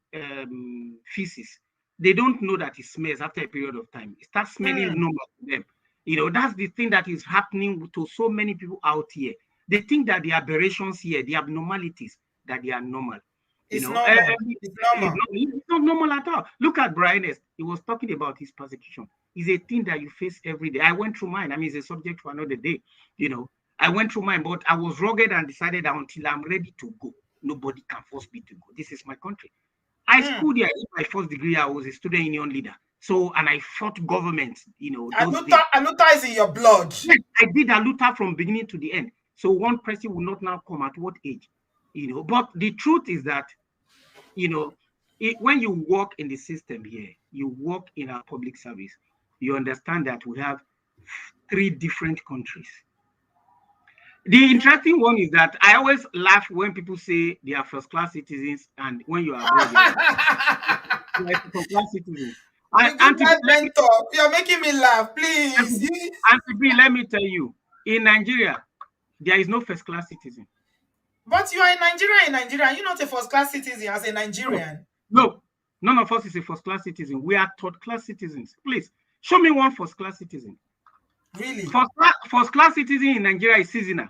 feces, they don't know that it smells after a period of time. It starts smelling normal to them. That's the thing that is happening to so many people out here. They think that the aberrations here, the abnormalities, that they are normal. It's normal. It's normal. It's not normal at all. Look at Brian S. He was talking about his persecution. It's a thing that you face every day. I went through mine. I mean, it's a subject for another day. I went through mine, but I was rugged and decided that until I'm ready to go, Nobody can force me to go. This is my country. I schooled here. In my first degree, I was a student union leader. So, and I fought government, those days. Aluta is in your blood. Yes, I did Aluta from beginning to the end. So one person will not now come at what age, But the truth is that, when you work in the system here, you work in our public service, you understand that we have 3 different countries. The interesting one is that I always laugh when people say they are first-class citizens, and when you are abroad, you are second-class citizens. Mentor, you're making me laugh, please. Let me tell you, in Nigeria, there is no first-class citizen. But you are in Nigeria. You're not a first-class citizen as a Nigerian. No, none of us is a first-class citizen. We are third-class citizens. Please, show me one first-class citizen. Really? First-class citizen in Nigeria is seasonal.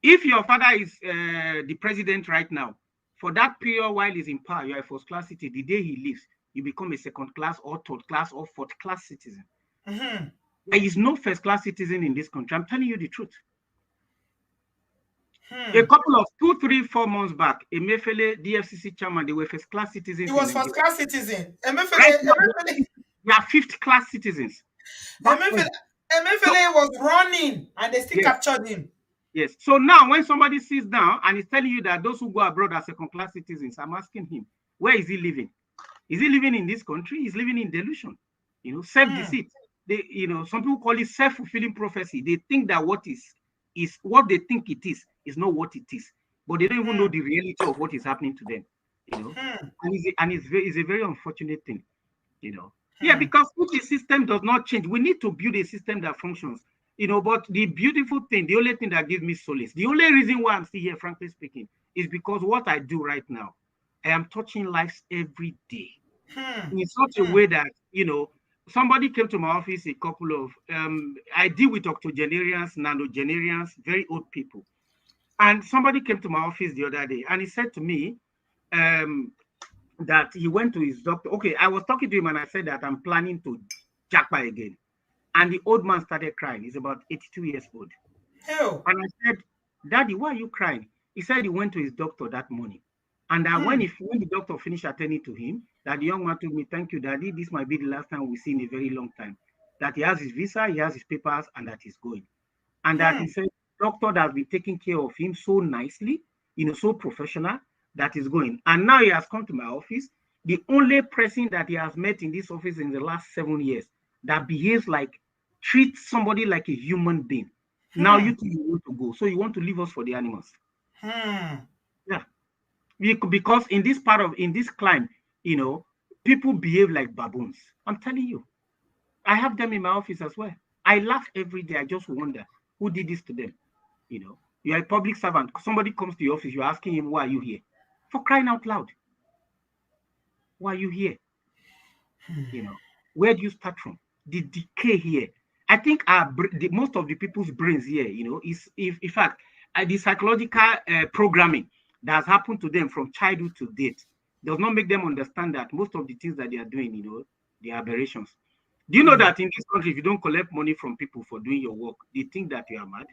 If your father is the president right now, for that period while he's in power, you are a first-class citizen. The day he leaves, you become a second-class or third-class or fourth-class citizen. There is no first-class citizen in this country. I'm telling you the truth. A couple of 2, 3, 4 months back, Emefiele, DFCC chairman, they were first-class citizens. He was first-class citizen. Right now, they are 5th-class citizens. Emefiele was running, and they still captured him. Yes. So now, when somebody sits down and is telling you that those who go abroad are second-class citizens, I'm asking him, where is he living? Is he living in this country? He's living in delusion, self-deceit. Some people call it self-fulfilling prophecy. They think that what is what they think it is not what it is, but they don't even know the reality of what is happening to them. And it's a very unfortunate thing. Yeah, because if the system does not change, we need to build a system that functions. But the beautiful thing, the only thing that gives me solace, the only reason why I'm still here, frankly speaking, is because what I do right now, I am touching lives every day in such a way that, somebody came to my office, a couple of, I deal with octogenarians, nonagenarians, very old people. And somebody came to my office the other day and he said to me that he went to his doctor. Okay, I was talking to him and I said that I'm planning to Japa again. And the old man started crying. He's about 82 years old. Hell. And I said, Daddy, why are you crying? He said he went to his doctor that morning. And that when the doctor finished attending to him, that the young man told me, thank you, Daddy. This might be the last time we see in a very long time. That he has his visa, he has his papers, and that he's going. And that he said, doctor that has been taking care of him so nicely, so professional, that is going. And now he has come to my office. The only person that he has met in this office in the last 7 years that behaves treats somebody like a human being. Now you think you want to go. So you want to leave us for the animals. Yeah. Because in this climate, people behave like baboons. I'm telling you. I have them in my office as well. I laugh every day. I just wonder who did this to them. You're a public servant. Somebody comes to your office, you're asking him, why are you here? For crying out loud. Why are you here? Where do you start from? The decay here. I think most of the people's brains here, is in fact the psychological programming that has happened to them from childhood to date does not make them understand that most of the things that they are doing, they are aberrations. Do you know that in this country, if you don't collect money from people for doing your work, they think that you are mad?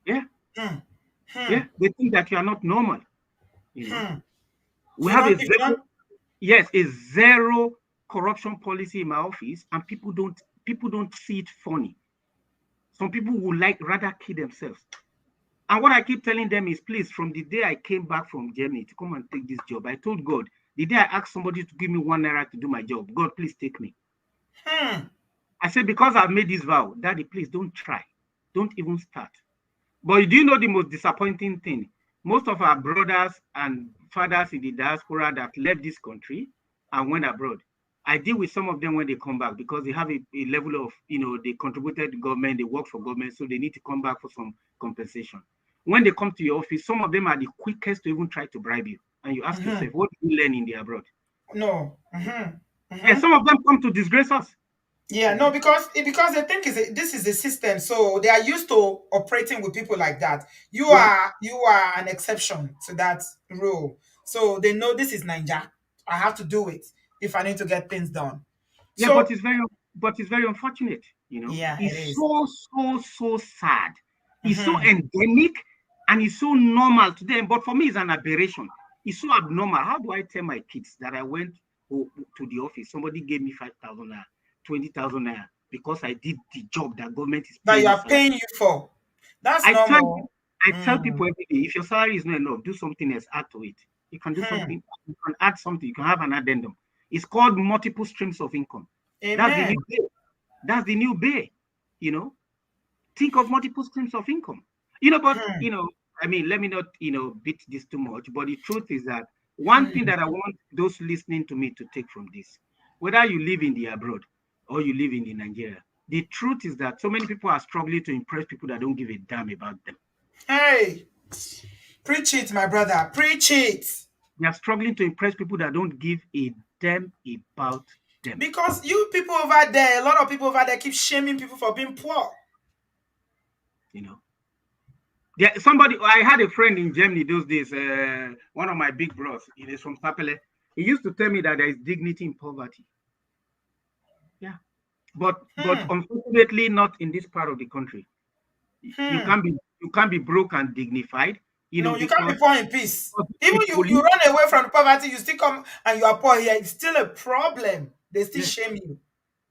Yeah. Yeah. They think that you are not normal. We have a zero corruption policy in my office, and people don't see it funny. Some people would rather kill themselves. And what I keep telling them is, please, from the day I came back from Germany to come and take this job, I told God, the day I asked somebody to give me 1 naira to do my job, God, please take me. I said, because I've made this vow, Daddy, please don't try. Don't even start. But do you know the most disappointing thing? Most of our brothers and fathers in the diaspora that left this country and went abroad, I deal with some of them when they come back because they have a level of, they contributed to government, they work for government, so they need to come back for some compensation. When they come to your office, some of them are the quickest to even try to bribe you. And you ask yourself, what did you learn in the abroad? No. Yeah, some of them come to disgrace us. Yeah, no, because they think this is the system, so they are used to operating with people like that. You are an exception to that rule, so they know this is Naija. I have to do it if I need to get things done. Yeah, so, but it's very unfortunate. Yeah, it's it is. so sad. It's so endemic, And it's so normal to them, but for me, it's an aberration. It's so abnormal. How do I tell my kids that I went to the office, somebody gave me 5,000 naira, 20,000 naira, because I did the job that government is That paying you me are salary? paying you for. That's I tell normal. I tell people every day, if your salary is not enough, do something else, add to it. You can do something, you can add something, you can have an addendum. It's called multiple streams of income. That's the Amen. new bay. That's the new bay. You know, think of multiple streams of income. But I mean, let me not, beat this too much. But the truth is that one thing that I want those listening to me to take from this, whether you live in the abroad or you live in the Nigeria, the truth is that so many people are struggling to impress people that don't give a damn about them. Hey, preach it, my brother. Preach it. They are struggling to impress people that don't give a damn about them. Because you people over there, a lot of people over there keep shaming people for being poor. Yeah, I had a friend in Germany those days, one of my big bros, he's from Papele. He used to tell me that there is dignity in poverty. Yeah. But unfortunately not in this part of the country. You can't be broke and dignified. No, you can't be because poor in peace. Even you run away from poverty, you still come and you are poor here. It's still a problem. They still shame you.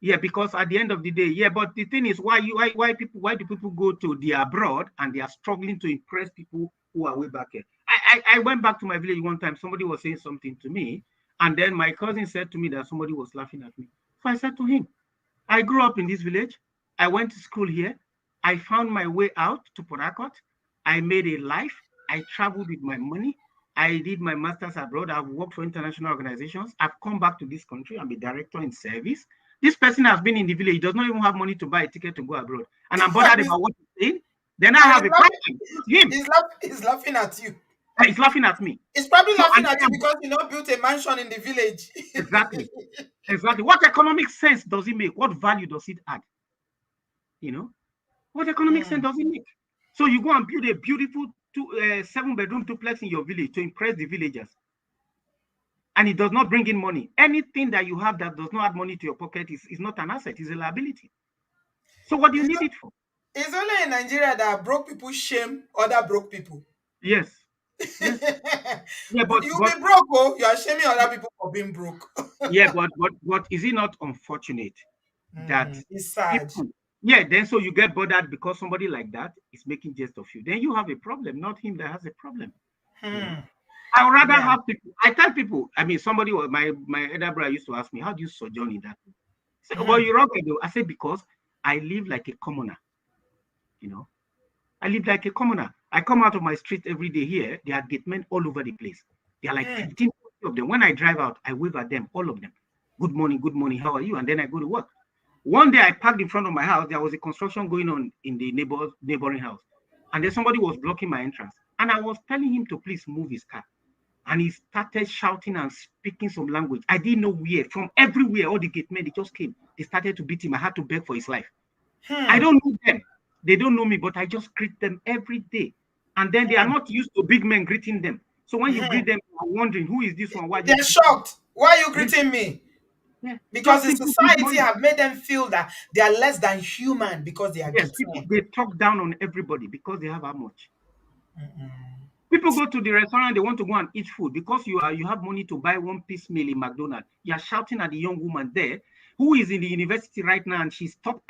Yeah, because at the end of the day, but the thing is, why do people go to the abroad and they are struggling to impress people who are way back here? I went back to my village one time. Somebody was saying something to me, and then my cousin said to me that somebody was laughing at me. So I said to him, I grew up in this village. I went to school here. I found my way out to Port Harcourt. I made a life. I traveled with my money. I did my master's abroad. I've worked for international organizations. I've come back to this country. I'm a director in service. This person has been in the village, does not even have money to buy a ticket to go abroad. And I'm bothered about what he's saying. Then I have a problem. Him. He's laughing at you. He's laughing at me. He's probably laughing at you because you built a mansion in the village. Exactly. What economic sense does it make? What value does it add? What economic sense does it make? So you go and build a beautiful 7-bedroom duplex in your village to impress the villagers. And it does not bring in money. Anything that you have that does not add money to your pocket is not an asset, it's a liability. So what do you need it for? It's only in Nigeria that broke people shame other broke people. Yes. Yeah, but you'll be broke, you are shaming other people for being broke. Yeah, but is it not unfortunate that it's sad? Then so you get bothered because somebody like that is making jest of you. Then you have a problem, not him that has a problem. I would rather have people. I tell people, I mean, somebody, my elder brother used to ask me, how do you sojourn in that? I said, well, you're wrong. I said, because I live like a commoner. I live like a commoner. I come out of my street every day here. There are gate men all over the place. There are like 15 of them. When I drive out, I wave at them, all of them. Good morning, how are you? And then I go to work. One day I parked in front of my house. There was a construction going on in the neighboring house. And then somebody was blocking my entrance. And I was telling him to please move his car. And he started shouting and speaking some language. I didn't know where. From everywhere, all the gate men, they just came. They started to beat him. I had to beg for his life. I don't know them. They don't know me, but I just greet them every day. And then they are not used to big men greeting them. So when you greet them, you're wondering, who is this one? Why they're shocked. Why are you greeting me? Yeah. Because the society have made them feel that they are less than human because they are they talk down on everybody because they have how much. People go to the restaurant, they want to go and eat food because you have money to buy one piece meal in McDonald's. You are shouting at the young woman there who is in the university right now and she's top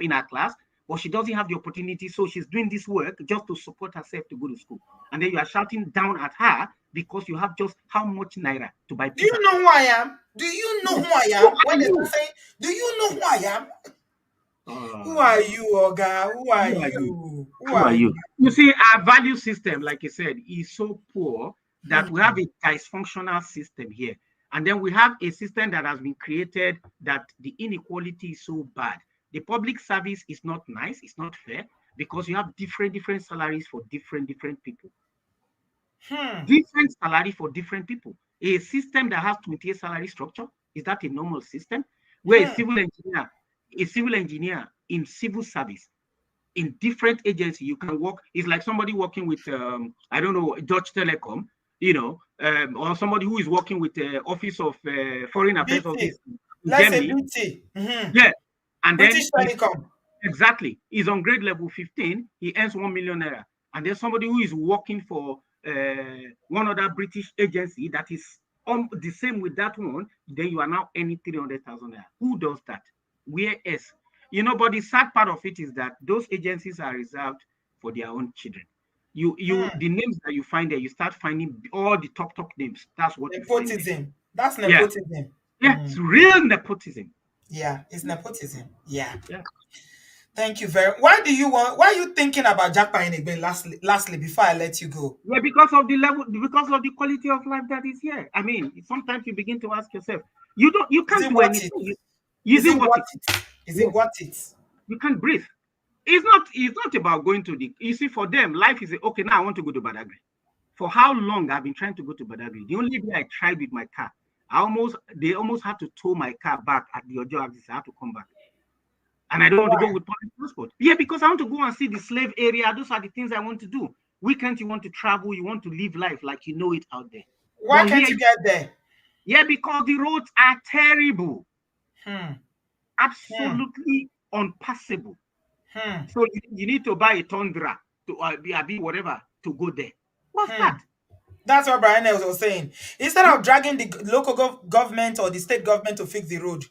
in her class, but she doesn't have the opportunity, so she's doing this work just to support herself to go to school. And then you are shouting down at her because you have just how much naira to buy pizza. Do you know who I am? Do you know who I am? When they start saying, do you know who I am? Who are you, Oga? Who are you? Who are you? You see, our value system, like you said, is so poor that we have a dysfunctional system here. And then we have a system that has been created that the inequality is so bad. The public service is not nice, it's not fair, because you have different salaries for different people. Different salary for different people. A system that has 28 salary structure, is that a normal system? Where a civil engineer in civil service, in different agencies, you can work. It's like somebody working with, I don't know, Dutch Telecom, or somebody who is working with the Office of Foreign Affairs Office. Let's say BT. Yeah. And British then Telecom. Exactly. He's on grade level 15. He earns 1 million naira. and there's somebody who is working for one other British agency that is the same with that one, then you are now earning 300,000 naira. Who does that? Where else? But the sad part of it is that those agencies are reserved for their own children. The names that you find there, you start finding all the top names. That's what you find there. Nepotism. That's Yeah. nepotism. Yeah, it's real nepotism. Yeah, it's nepotism. Yeah. Yeah. Thank you very. Why are you thinking about Japa in again? Lastly, before I let you go. Yeah, because of the level, because of the quality of life that is here. I mean, sometimes you begin to ask yourself, you can't do anything. Is it worth it? Is it worth it? You can't breathe. It's not about going to you see, for them, life is okay, now I want to go to Badagry. For how long I've been trying to go to Badagry? The only day I tried with my car, they almost had to tow my car back at the Ojo axis. I had to come back. And I don't want to go with public transport. Yeah, because I want to go and see the slave area. Those are the things I want to do. Weekends, you want to travel, you want to live life like you know it out there. Why can't you get there? Yeah, because the roads are terrible. Absolutely unpassable. So you need to buy a Tundra to be whatever to go there. What's that? That's what Brian was saying. Instead of dragging the local government or the state government to fix the road,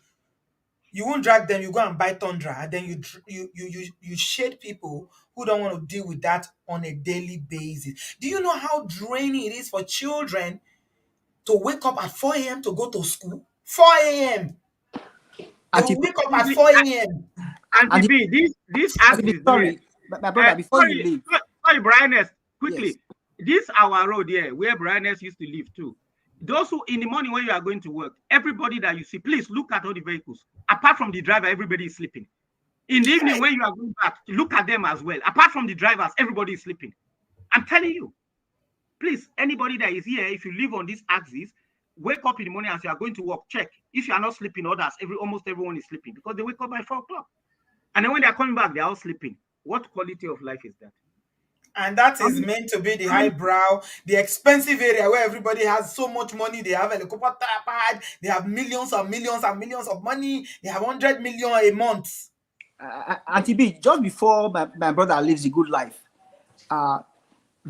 you won't drag them. You go and buy Tundra, and then you shade people who don't want to deal with that on a daily basis. Do you know how draining it is for children to wake up at 4 a.m. to go to school? 4 a.m. They wake up at 4 a.m. Auntie B, this app is sorry, my brother, before you leave. Sorry, Brian, quickly. Yes. This our road here, where Brian used to live too. Those who in the morning when you are going to work, everybody that you see, please look at all the vehicles. Apart from the driver, everybody is sleeping. In the evening when you are going back, look at them as well. Apart from the drivers, everybody is sleeping. I'm telling you. Please, anybody that is here, if you live on this axis, wake up in the morning as you are going to work, check. If you are not sleeping, others, almost everyone is sleeping because they wake up by 4 o'clock. And then when they are coming back, they are all sleeping. What quality of life is that? And that is meant to be the highbrow, the expensive area where everybody has so much money. They have a helicopter pad. They have millions and millions and millions of money. They have 100 million a month. Auntie B, just before my brother lives a good life,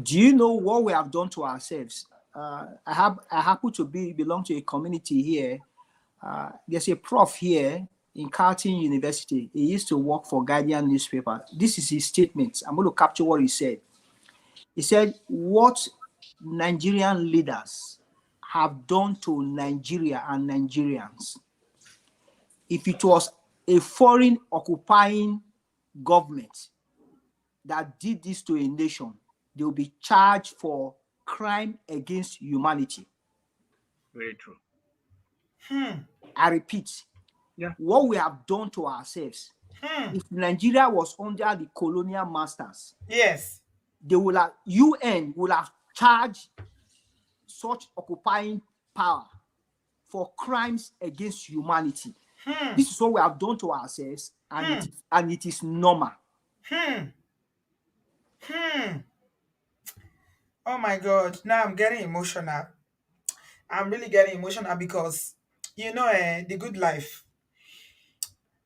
do you know what we have done to ourselves? I happen to belong to a community here. There's a prof here in Carleton University. He used to work for Guardian newspaper. This is his statement. I'm going to capture what he said. He said, what Nigerian leaders have done to Nigeria and Nigerians, if it was a foreign occupying government that did this to a nation, they will be charged for crime against humanity. Very true. I repeat, what we have done to ourselves. If Nigeria was under the colonial masters, yes, they will have, UN will have charged such occupying power for crimes against humanity. This is what we have done to ourselves, and it is normal. Oh my God! Now I'm getting emotional. I'm really getting emotional because the good life.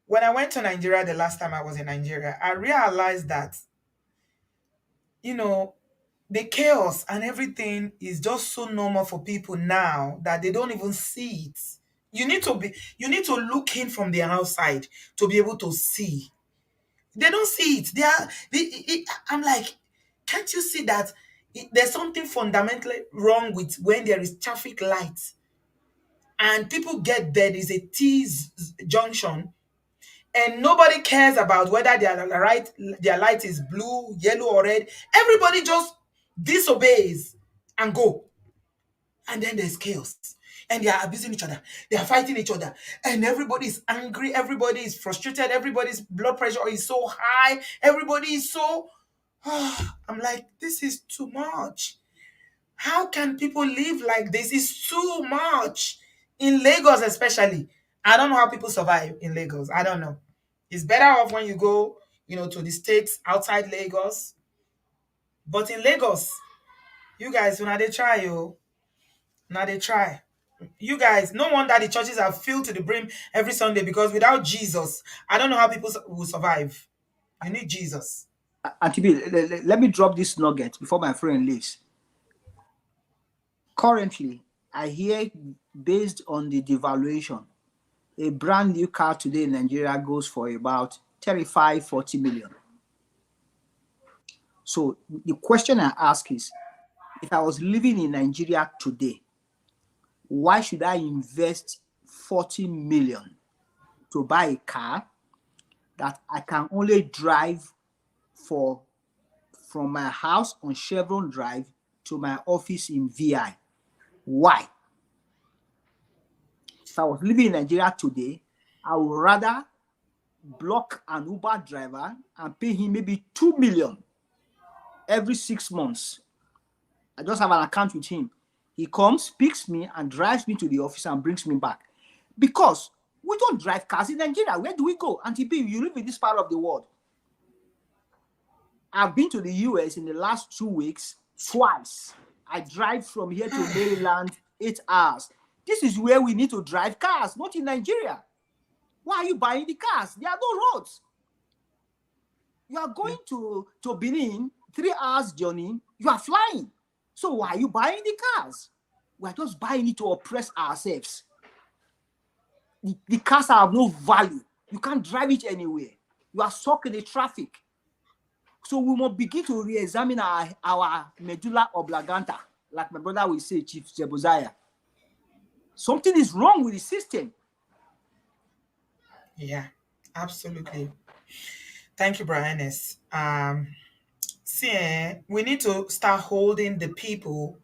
When I went to Nigeria the last time I was in Nigeria, I realized that the chaos and everything is just so normal for people now that they don't even see it. You need to look in from the outside to be able to see. They don't see it. I'm like, can't you see that there's something fundamentally wrong with when there is traffic lights and people get there is a T junction and nobody cares about whether their light is blue, yellow, or red. Everybody just disobeys and go. And then there's chaos. And they are abusing each other. They are fighting each other. And everybody is angry. Everybody is frustrated. Everybody's blood pressure is so high. Everybody is so... I'm like, this is too much. How can people live like this? It's too much. In Lagos especially. I don't know how people survive in Lagos. I don't know. It's better off when you go, to the states outside Lagos. But in Lagos, you guys, now they try, yo. Now they try. You guys, no wonder the churches are filled to the brim every Sunday because without Jesus, I don't know how people will survive. You need Jesus. Let me drop this nugget before my friend leaves. Currently, I hear, based on the devaluation, a brand new car today in Nigeria goes for about 35, 40 million. So the question I ask is, if I was living in Nigeria today, why should I invest 40 million to buy a car that I can only drive from my house on Chevron Drive to my office in VI? Why? If I was living in Nigeria today, I would rather block an Uber driver and pay him maybe 2 million every 6 months. I just have an account with him. He comes, picks me, and drives me to the office and brings me back. Because we don't drive cars in Nigeria. Where do we go? Auntie B, you live in this part of the world. I've been to the US in the last 2 weeks twice. I drive from here to Maryland 8 hours. This is where we need to drive cars, not in Nigeria. Why are you buying the cars? There are no roads. You are going to Benin, 3 hours journey, you are flying. So why are you buying the cars? We are just buying it to oppress ourselves. The cars have no value. You can't drive it anywhere. You are stuck in the traffic. So we must begin to re-examine our medulla oblongata, like my brother will say, Chief Jebosiah. Something is wrong with the system. Yeah, absolutely. Thank you, Brianis. See, we need to start holding the people,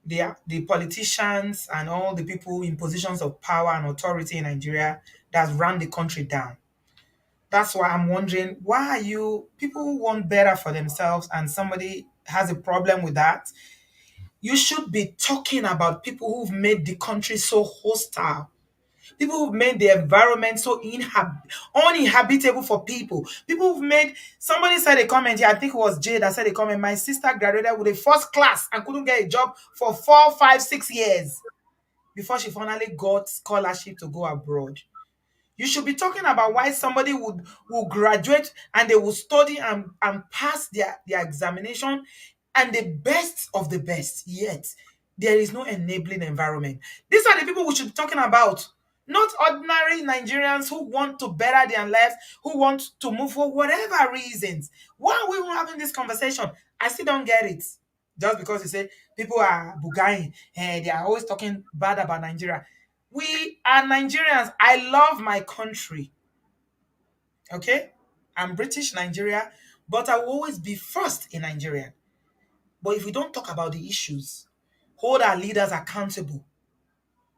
the politicians, and all the people in positions of power and authority in Nigeria that run the country down. That's why I'm wondering, why are you people who want better for themselves and somebody has a problem with that? You should be talking about people who've made the country so hostile. People who've made the environment so uninhabitable for people. People who've made, somebody said a comment here, I think it was Jay that said a comment, my sister graduated with a first class and couldn't get a job for 4, 5, 6 years before she finally got scholarship to go abroad. You should be talking about why somebody will graduate and they will study and pass their examination and the best of the best, yet there is no enabling environment. These are the people we should be talking about, not ordinary Nigerians who want to better their lives, who want to move for whatever reasons. Why are we having this conversation? I still don't get it. Just because you say people are bugaing and they are always talking bad about Nigeria. We are Nigerians. I love my country. Okay? I'm British Nigeria, but I will always be first in Nigeria. But if we don't talk about the issues, hold our leaders accountable,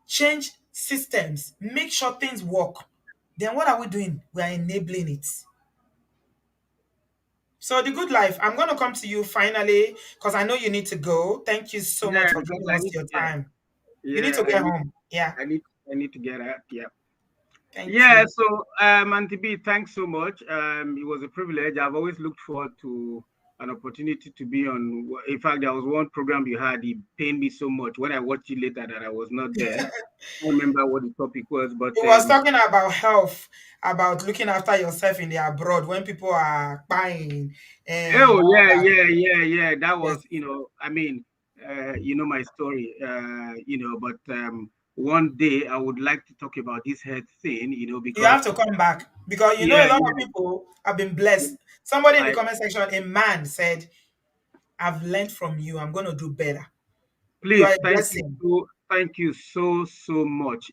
change systems, make sure things work, then what are we doing? We are enabling it. So the good life, I'm going to come to you finally because I know you need to go. Thank you so much Yeah, for because giving I us need your to get. time. You need Yeah, to get home. Yeah. I need to get out. Yeah. Thank Yeah, you. so Auntie B, thanks so much. It was a privilege. I've always looked forward to an opportunity to be on. In fact, there was one program you had, it pained me so much when I watched it later that I was not there. I don't remember what the topic was, but It was talking about health, about looking after yourself in the abroad when people are buying and oh all yeah, that. yeah. That Yes. was, I mean, you know my story, but one day I would like to talk about this health thing, You have because to come back because you know a yeah, lot of people have been blessed. Somebody in the comment section, a man said, I've learned from you. I'm going to do better. You are please, a blessing. thank you so much.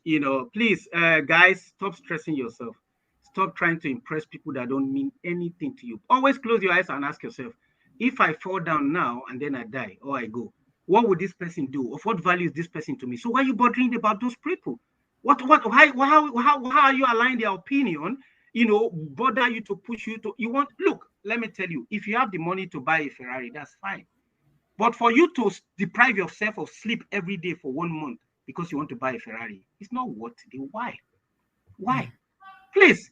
Please, guys, stop stressing yourself. Stop trying to impress people that don't mean anything to you. Always close your eyes and ask yourself, if I fall down now and then I die or I go, what would this person do? Of what value is this person to me? So why are you bothering about those people? How are you allowing their opinion, bother you to push you to, look, let me tell you, if you have the money to buy a Ferrari, that's fine. But for you to deprive yourself of sleep every day for 1 month because you want to buy a Ferrari, it's not worth it. Why? Why? Please,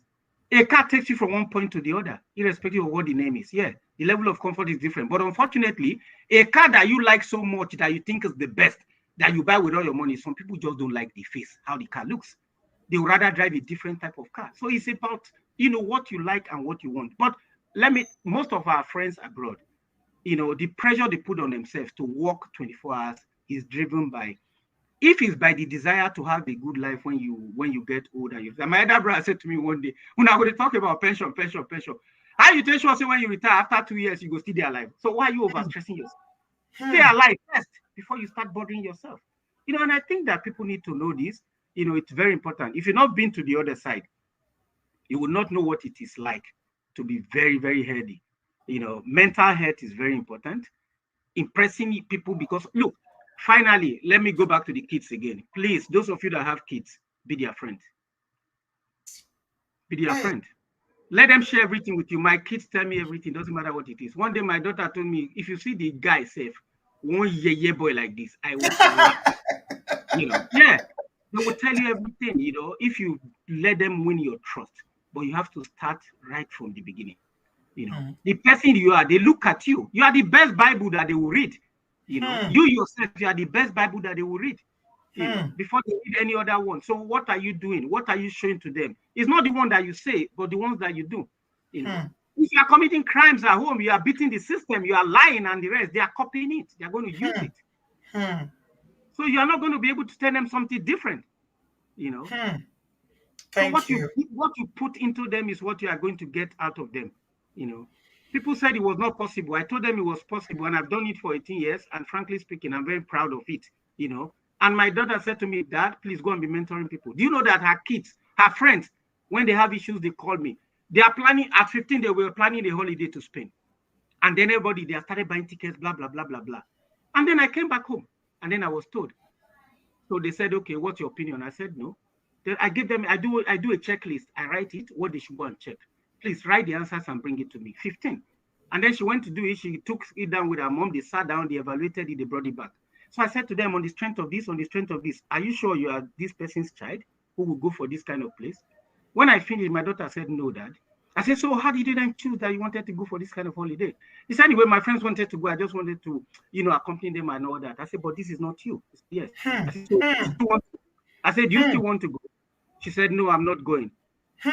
a car takes you from one point to the other, irrespective of what the name is. Yeah, the level of comfort is different. But unfortunately, a car that you like so much that you think is the best, that you buy with all your money, some people just don't like the face, how the car looks. They would rather drive a different type of car. So it's about, what you like and what you want. But most of our friends abroad, the pressure they put on themselves to work 24 hours is driven by, if it's by the desire to have a good life when you get older. My elder brother said to me one day, when I would talk about pension, how you tell sure say when you retire after 2 years, you go still be alive. So why are you overstressing yourself? Stay alive first before you start bothering yourself. And I think that people need to know this. It's very important. If you've not been to the other side, you will not know what it is like to be very, very healthy. Mental health is very important. Impressing people, because look, finally, let me go back to the kids again. Please, those of you that have kids, be their friend. Be their friend. Let them share everything with you. My kids tell me everything, doesn't matter what it is. One day, my daughter told me, if you see the guy safe, one year boy like this, I will slap. Yeah, they will tell you everything, if you let them win your trust. But you have to start right from the beginning. The person you are, they look at you. You are the best Bible that they will read. You yourself, you are the best Bible that they will read. Before they read any other one. So what are you doing? What are you showing to them? It's not the one that you say, but the ones that you do. If you are committing crimes at home, you are beating the system, you are lying, and the rest, they are copying it. They are going to use it. So you are not going to be able to tell them something different. So what you put into them is what you are going to get out of them. People said it was not possible. I told them it was possible, and I've done it for 18 years. And frankly speaking, I'm very proud of it. And my daughter said to me, Dad, please go and be mentoring people. Do you know that her kids, her friends, when they have issues, they call me. They are planning, at 15, they were planning a holiday to Spain. And then everybody, they started buying tickets, blah, blah, blah, blah, blah. And then I came back home, and then I was told. So they said, okay, what's your opinion? I said, no. Then I give them, I do a checklist. I write it, what they should go and check. Please write the answers and bring it to me. 15. And then she went to do it. She took it down with her mom. They sat down, they evaluated it, they brought it back. So I said to them, on the strength of this, are you sure you are this person's child who will go for this kind of place? When I finished, my daughter said, no, Dad. I said, so how did you then choose that you wanted to go for this kind of holiday? He said, anyway, my friends wanted to go. I just wanted to, accompany them and all that. I said, but this is not you. Yes. I said, so do you still want to go? She said, no, I'm not going.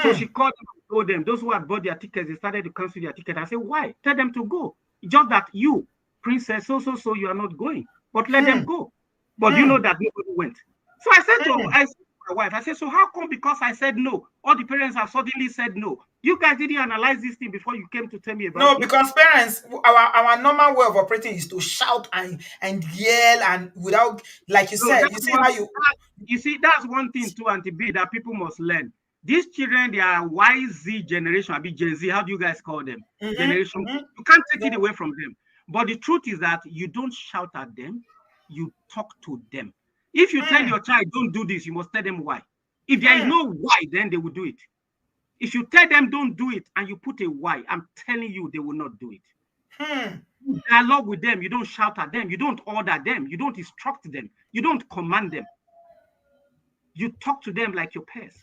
So she called them and told them, those who had bought their tickets, they started to cancel their ticket. I said, why? Tell them to go. Just that you, princess, so you are not going. But let them go. But you know that nobody went. So I said to my wife, I said, so how come because I said no, all the parents have suddenly said no? You guys didn't analyze this thing before you came to tell me about it. No, because parents, our normal way of operating is to shout and yell and without, like you said, you see, that's one thing too, Auntie B, that people must learn. These children, they are YZ generation, I mean Gen Z, how do you guys call them? Generation. You can't take it away from them. But the truth is that you don't shout at them, you talk to them. If you tell your child, don't do this, you must tell them why. If there is no why, then they will do it. If you tell them don't do it and you put a why, I'm telling you, they will not do it. You dialogue with them, you don't shout at them, you don't order them, you don't instruct them, you don't command them. You talk to them like your peers.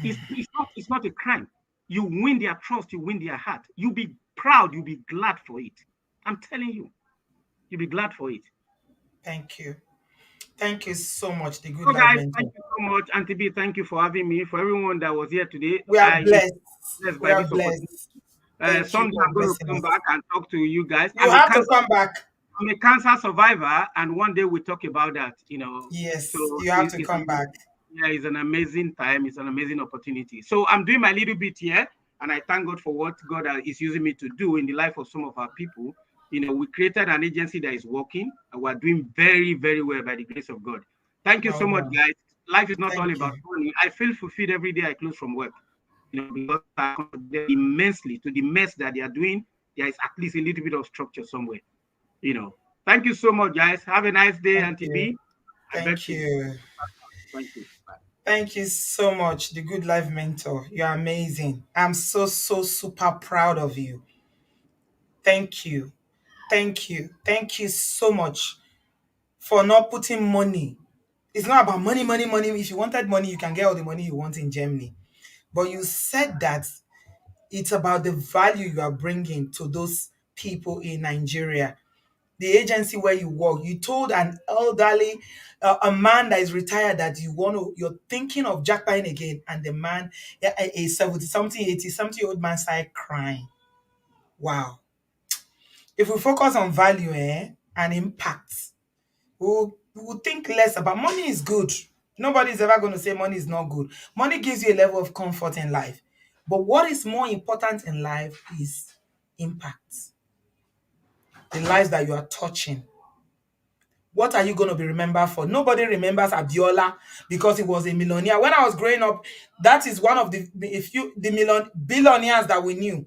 It's not a crime. You win their trust, you win their heart. You'll be proud, you'll be glad for it. I'm telling you, you'll be glad for it. Thank you. Thank you so much, the good so life guys, mentor. thank you so much, Auntie B. Thank you for having me. For everyone that was here today, We are blessed. We are blessed. Someday I'm going to come back and talk to you guys. You have to come back. I'm a cancer survivor, and one day we'll talk about that. Yes, so you have to come back. Yeah, it's an amazing time. It's an amazing opportunity. So I'm doing my little bit here, and I thank God for what God is using me to do in the life of some of our people. We created an agency that is working, and we're doing very, very well by the grace of God. Thank you so much, guys. Life is not all about money. I feel fulfilled every day I close from work. Because I consider immensely to the mess that they are doing. There is at least a little bit of structure somewhere. Thank you so much, guys. Have a nice day, Auntie B. Thank you. Thank you. Bye. Thank you so much, the good life mentor. You're amazing. I'm so super proud of you. Thank you. Thank you. Thank you so much for not putting money. It's not about money. If you wanted money, you can get all the money you want in Germany. But you said that it's about the value you are bringing to those people in Nigeria. The agency where you work, you told an elderly, a man that is retired that you're thinking of jackpotting again, and the man, a 70-something, 80-something old man started crying. Wow. If we focus on value and impact, we'll think less about money is good. Nobody's ever going to say money is not good. Money gives you a level of comfort in life. But what is more important in life is impact. The lives that you are touching. What are you going to be remembered for? Nobody remembers Abiola because he was a millionaire. When I was growing up, that is one of the billionaires that we knew.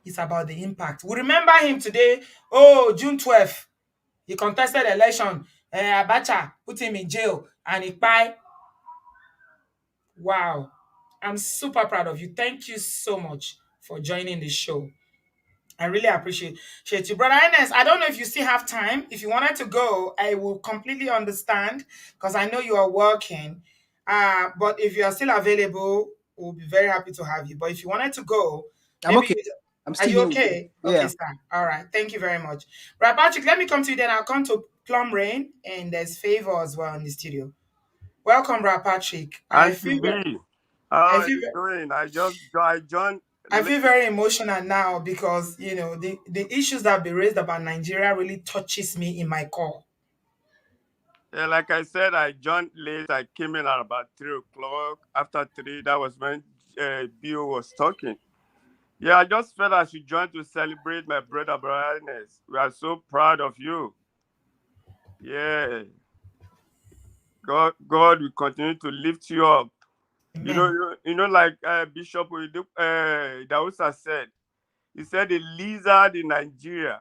It's about the impact. We remember him today. Oh, June 12th, he contested election. Abacha put him in jail and he died. Wow. I'm super proud of you. Thank you so much for joining the show. I really appreciate you. Brother Ernest, I don't know if you still have time. If you wanted to go, I will completely understand because I know you are working. But if you are still available, we'll be very happy to have you. But if you wanted to go, I'm maybe okay. you, I'm are still you here. okay? Yeah. Okay, sir. All right. Thank you very much. Brother Patrick, let me come to you then. I'll come to Plum Rain and there's Favor as well in the studio. Welcome, Brother Patrick. Auntie B, how I are feel you doing? I joined I late. feel very emotional now because the issues that have been raised about Nigeria really touches me in my core. Yeah, like I said, I joined late. I came in at about 3 o'clock. After 3, that was when Bio was talking. Yeah, I just felt I should join to celebrate my brother Ernest. We are so proud of you. Yeah, God will continue to lift you up. Amen. Like Bishop Dausa said. He said a lizard in Nigeria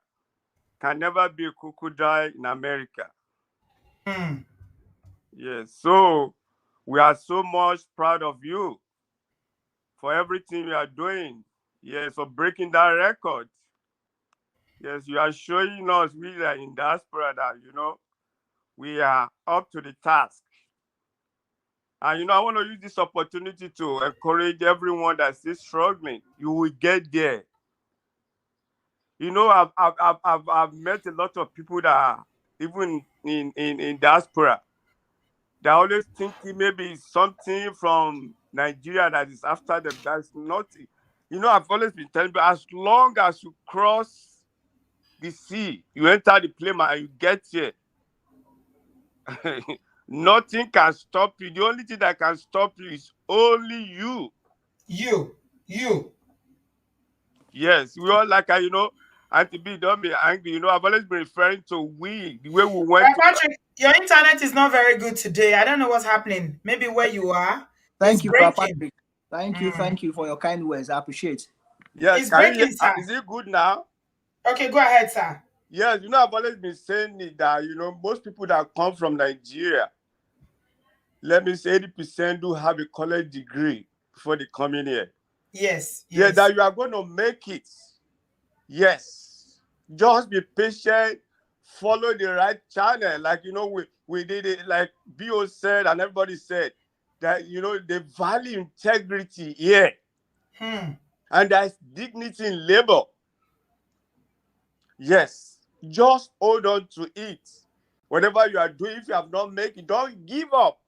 can never be a crocodile in America. Hmm. Yes, so we are so much proud of you for everything you are doing. Yes, for breaking that record. Yes, you are showing us we are in diaspora that, we are up to the task. And, I want to use this opportunity to encourage everyone that's still struggling. You will get there. I've met a lot of people that are even in diaspora. They're always thinking maybe it's something from Nigeria that is after them. That's nothing. I've always been telling you, as long as you cross the sea, you enter the plane and you get here, nothing can stop you. The only thing that can stop you is only you. You. Yes, we all like, Auntie B, don't be angry. I've always been referring to the way we went Brother to. Patrick, your internet is not very good today. I don't know what's happening. Maybe where you are, it's Thank you, Papa breaking. Patrick. Thank you. Hmm. Thank you for your kind words. I appreciate. Yes, It's can you hear? breaking, sir. Is it good now? Okay, go ahead, sir. Yes, I've always been saying it that, most people that come from Nigeria, let me say 80% do have a college degree before they come in here. Yes, Yeah, yes. that you are going to make it. Yes. Just be patient, follow the right channel. Like, we did it, like Bio said and everybody said, that, they value integrity here. And there's dignity in labor. Yes. Just hold on to it. Whatever you are doing, if you have not made it, don't give up.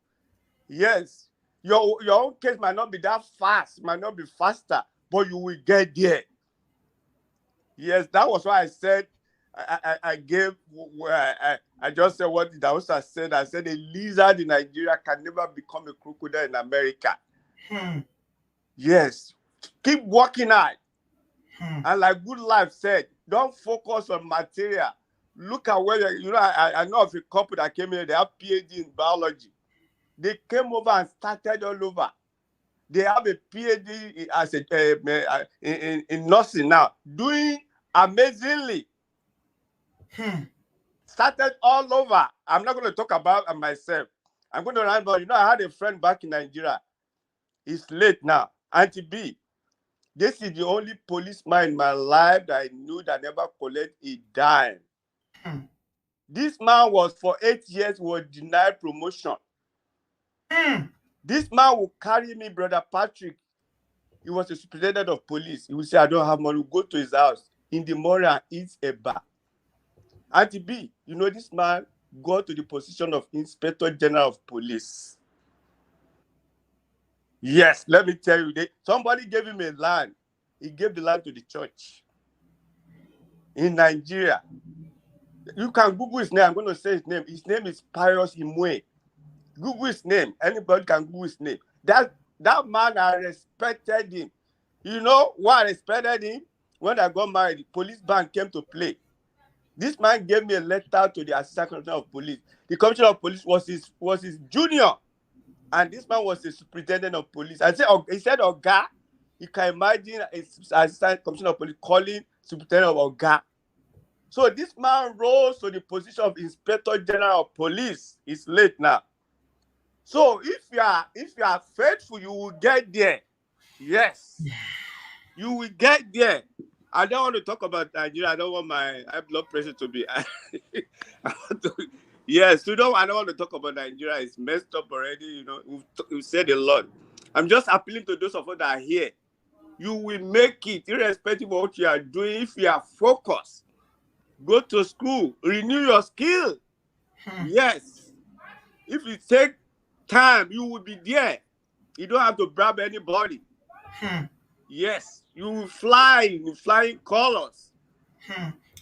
Yes. Your own case might not be that fast, might not be faster, but you will get there. Yes, that was why I said, I just said what the Hausa said. I said a lizard in Nigeria can never become a crocodile in America. Yes. Keep working hard. And like Good Life said, don't focus on material. Look at where I know of a couple that came here, they have PhD in biology. They came over and started all over. They have a PhD as in nursing now, doing amazingly. Started all over. I'm not going to talk about myself. I'm going to run about, I had a friend back in Nigeria. He's late now. Auntie B. This is the only policeman in my life that I knew that never collect a dime. This man was for 8 years, was denied promotion. This man will carry me, Brother Patrick. He was a superintendent of police. He would say, I don't have money. We'll go to his house in the morning and eat a bar. Auntie B, this man got to the position of Inspector General of Police. Yes, let me tell you, somebody gave him a land. He gave the land to the church. in Nigeria. You can Google his name. I'm going to say his name. His name is Pius Imwe. Google his name. Anybody can Google his name. That man, I respected him. You know why I respected him? When I got married, the police band came to play. This man gave me a letter to the Assistant Commissioner of Police. The Commissioner of Police was his junior, and this man was the Superintendent of Police. He said, Oga. You can imagine Assistant Commissioner of Police calling Superintendent of Oga. So this man rose to the position of Inspector General of Police. He's late now. So if you are faithful, you will get there. Yes, you will get there. I don't want to talk about Nigeria. I don't want my high blood pressure to be. Yes, I don't want to talk about Nigeria. It's messed up already. You know, we've said a lot. I'm just appealing to those of us that are here. You will make it, irrespective of what you are doing. If you are focused, go to school, renew your skill. Yes. If you take time, you will be there. You don't have to grab anybody. Yes. You will fly in flying colors.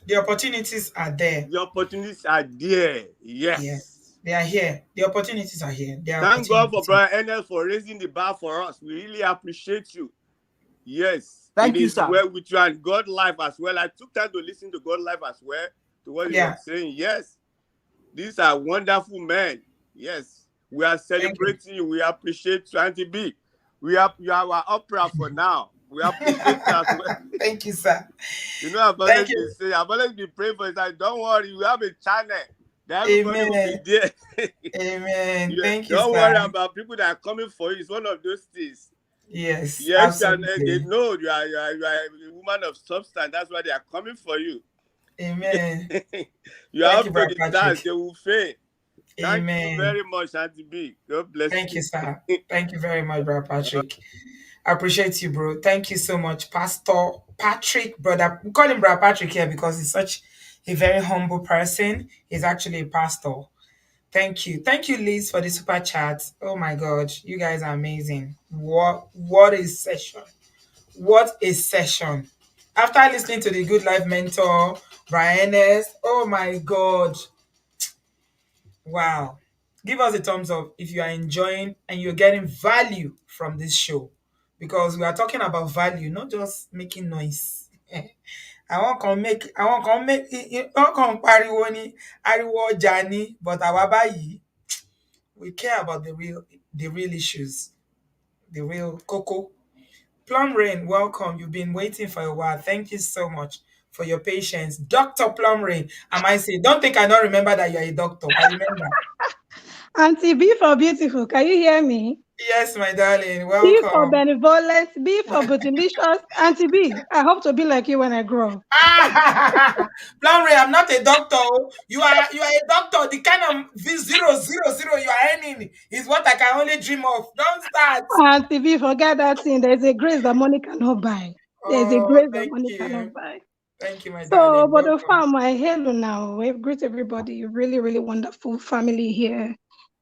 The opportunities are there. The opportunities are there. Yes. They are here. The opportunities are here. Thank God for Brother Enel for raising the bar for us. We really appreciate you. Yes. Thank you, sir. Well with you and God life as well. I took time to listen to God life as well, to what you were saying. Yes. These are wonderful men. Yes. We are celebrating you. We appreciate you, Auntie B. You are our opera for now. We appreciate that as well. Thank you, sir. You know, I've always been praying for you. Don't worry, you have a channel. Everybody will be there. Amen. Thank you, Don't worry about people that are coming for you. It's one of those things. Yes. Yes, and they know you are a woman of substance. That's why they are coming for you. Amen. You have to the dance, they will fail. Amen. Thank you very much, Auntie B. God bless you. Thank you, sir. Thank you very much, Brother Patrick. I appreciate you, bro. Thank you so much, Pastor Patrick, brother. We call him Brother Patrick here because he's such a very humble person. He's actually a pastor. Thank you. Thank you, Liz, for the super chat. Oh my God. You guys are amazing. What a session. What a session. After listening to the Good Life Mentor, Brian S. Oh my God. Wow. Give us a thumbs up if you are enjoying and you're getting value from this show. Because we are talking about value, not just making noise. I won't come pariwo ni, ariwo ọjà ni, but àwa báyìí, we care about the real issues, the real cocoa. Plum Rain, welcome. You've been waiting for a while. Thank you so much for your patience. Dr. Plum Rain, I might say, don't think I don't remember that you're a doctor. I remember. Auntie B for beautiful. Can you hear me? Yes, my darling. Welcome. B for benevolence. B for bootylicious. Auntie B, I hope to be like you when I grow up. Plum Rain, I'm not a doctor. You are a doctor. The kind of 000 you are earning is what I can only dream of. Don't start. Auntie B, forget that thing. There's a grace that money cannot buy. There's a grace that money cannot buy. Thank you, my darling. So, but the farm, I hello now. We greet everybody. Really, really wonderful family here.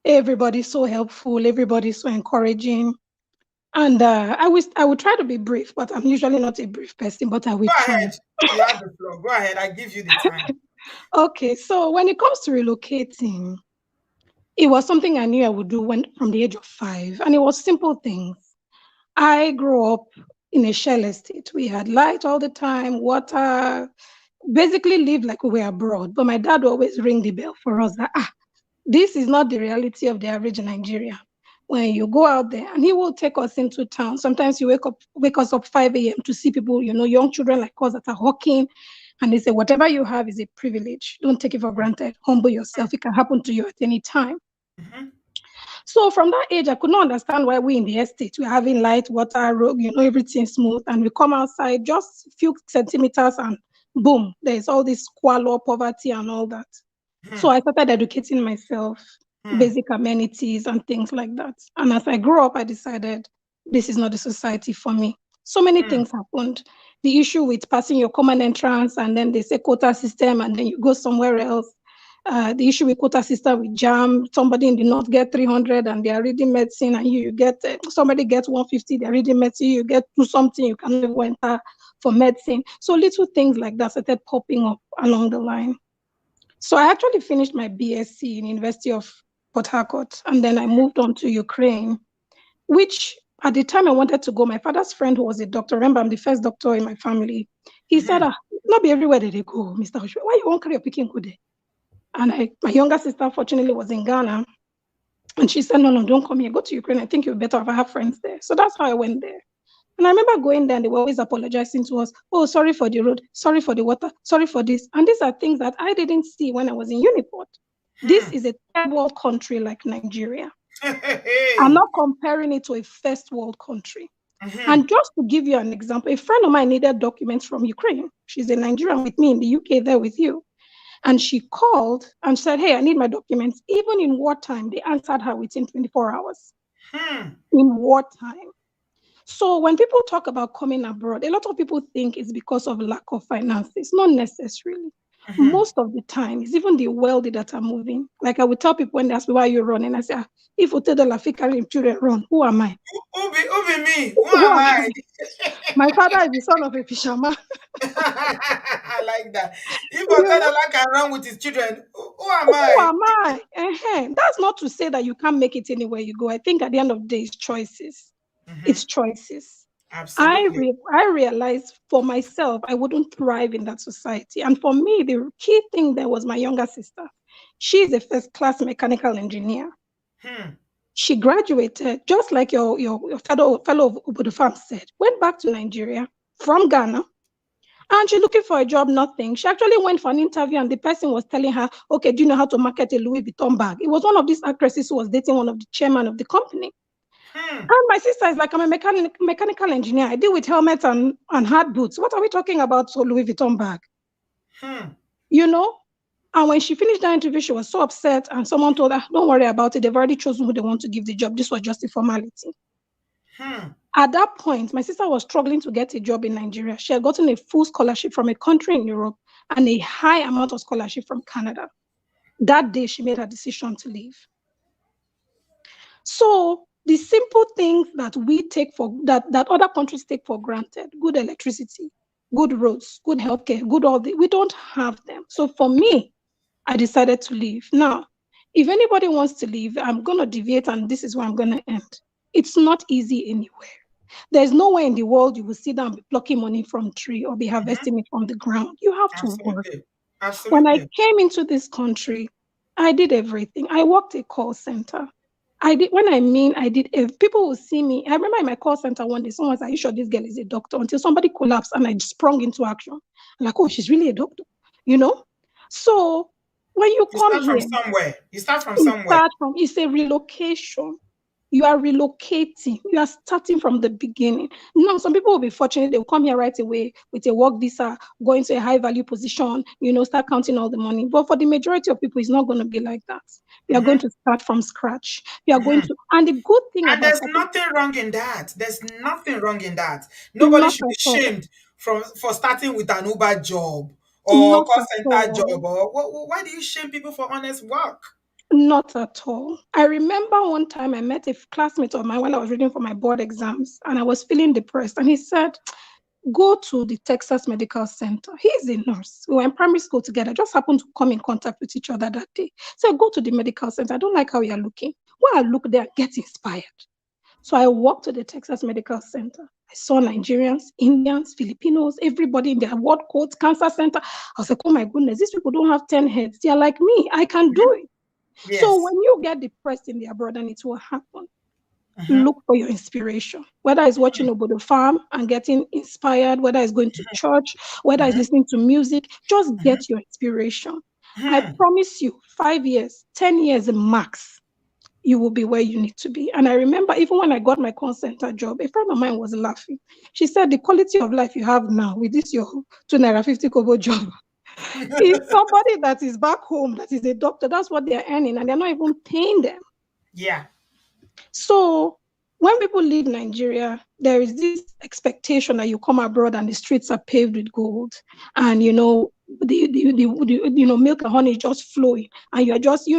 Everybody's so helpful. Everybody's so encouraging. And I will try to be brief, but I'm usually not a brief person, but I will try. Ahead. You have the floor. Go ahead. I give you the time. Okay, so when it comes to relocating, it was something I knew I would do from the age of 5, and it was simple things. I grew up in a shell estate. We had light all the time, water, basically lived like we were abroad. But my dad always ring the bell for us that, this is not the reality of the average Nigeria. When you go out there, and he will take us into town. Sometimes you wake us up 5 a.m. to see people, young children like us that are hawking. And they say, whatever you have is a privilege. Don't take it for granted. Humble yourself. It can happen to you at any time. Mm-hmm. So from that age, I could not understand why we in the estate, we're having light, water, road, everything smooth. And we come outside just a few centimeters and boom, there's all this squalor, poverty and all that. So I started educating myself, basic amenities and things like that. And as I grew up, I decided this is not the society for me. So many things happened. The issue with passing your common entrance and then they say quota system and then you go somewhere else. The issue with quota system with JAM, somebody in the north get 300 and they are reading medicine and you get, somebody gets 150, they're reading medicine, you get to something, you cannot even enter for medicine. So little things like that started popping up along the line. So I actually finished my BSc in University of Port Harcourt, and then I moved on to Ukraine, which at the time I wanted to go. My father's friend who was a doctor, remember I'm the first doctor in my family, he said, not be everywhere that they go, Mr. Oshwe. Why you won't carry your picking good? And my younger sister, fortunately, was in Ghana. And she said, no, don't come here. Go to Ukraine. I think you're better if I have friends there. So that's how I went there. And I remember going there and they were always apologizing to us. Oh, sorry for the road. Sorry for the water. Sorry for this. And these are things that I didn't see when I was in Uniport. This is a third world country like Nigeria. I'm not comparing it to a first world country. And just to give you an example, a friend of mine needed documents from Ukraine. She's a Nigerian with me in the UK there with you. And she called and said, hey, I need my documents. Even in wartime, they answered her within 24 hours. In wartime. So when people talk about coming abroad, a lot of people think it's because of lack of finances. Not necessarily. Most of the time, it's even the wealthy that are moving. Like I would tell people when they ask me why you're running, I say, if you tell the African children run, who am I? Who be me? Who am I? My father is the son of a fisherman. I like that. If Otadala can run with his children, who am I? Who am I? That's not to say that you can't make it anywhere you go. I think at the end of the day, it's choices. It's choices. Absolutely. I realized for myself, I wouldn't thrive in that society. And for me, the key thing there was my younger sister. She's a first-class mechanical engineer. She graduated, just like your fellow of Obodo Farm said, went back to Nigeria from Ghana, and she's looking for a job, nothing. She actually went for an interview, and the person was telling her, okay, do you know how to market a Louis Vuitton bag? It was one of these actresses who was dating one of the chairman of the company. And my sister is like, I'm a mechanical engineer. I deal with helmets and hard boots. What are we talking about? So Louis Vuitton bag. You know? And when she finished that interview, she was so upset. And someone told her, don't worry about it. They've already chosen who they want to give the job. This was just a formality. At that point, my sister was struggling to get a job in Nigeria. She had gotten a full scholarship from a country in Europe and a high amount of scholarship from Canada. That day, she made her decision to leave. So the simple things that we take for that other countries take for granted, good electricity, good roads, good healthcare, we don't have them. So for me, I decided to leave. Now, if anybody wants to leave, I'm going to deviate and this is where I'm going to end. It's not easy anywhere. There's nowhere in the world you will sit down and be plucking money from tree or be harvesting it from the ground. You have to work. When I came into this country, I did everything. I worked a call center. People will see me. I remember in my call center one day, someone said, are you sure this girl is a doctor? Until somebody collapsed and I sprung into action. I'm like, oh, she's really a doctor, you know? So when you come here, you start from somewhere. It's a relocation. You are relocating. You are starting from the beginning. Now, some people will be fortunate. They'll come here right away with a work visa, go into a high value position, start counting all the money. But for the majority of people, it's not going to be like that. You are going to start from scratch. You are going to, and the good thing about there's nothing wrong in that. There's nothing wrong in that. Nobody should be shamed for starting with an Uber job or call center job. Or why do you shame people for honest work? Not at all. I remember one time I met a classmate of mine while I was reading for my board exams and I was feeling depressed. And he said, go to the Texas Medical Center. He's a nurse. We were in primary school together. Just happened to come in contact with each other that day. So go to the medical center. I don't like how you're looking. When I look there, get inspired. So I walked to the Texas Medical Center. I saw Nigerians, Indians, Filipinos, everybody in their ward codes, cancer center. I was like, oh my goodness, these people don't have 10 heads. They're like me. I can do it. Yes. So when you get depressed in the abroad, and it will happen, look for your inspiration. Whether it's watching Obodo Farm and getting inspired, whether it's going to church, whether it's listening to music, just get your inspiration. I promise you, 5 years, 10 years max, you will be where you need to be. And I remember even when I got my call center job, a friend of mine was laughing. She said, the quality of life you have now with this your 2.50 kobo job, is somebody that is back home, that is a doctor, that's what they're earning, and they're not even paying them. Yeah. So when people leave Nigeria, there is this expectation that you come abroad and the streets are paved with gold. And, milk and honey just flowing, and you're just,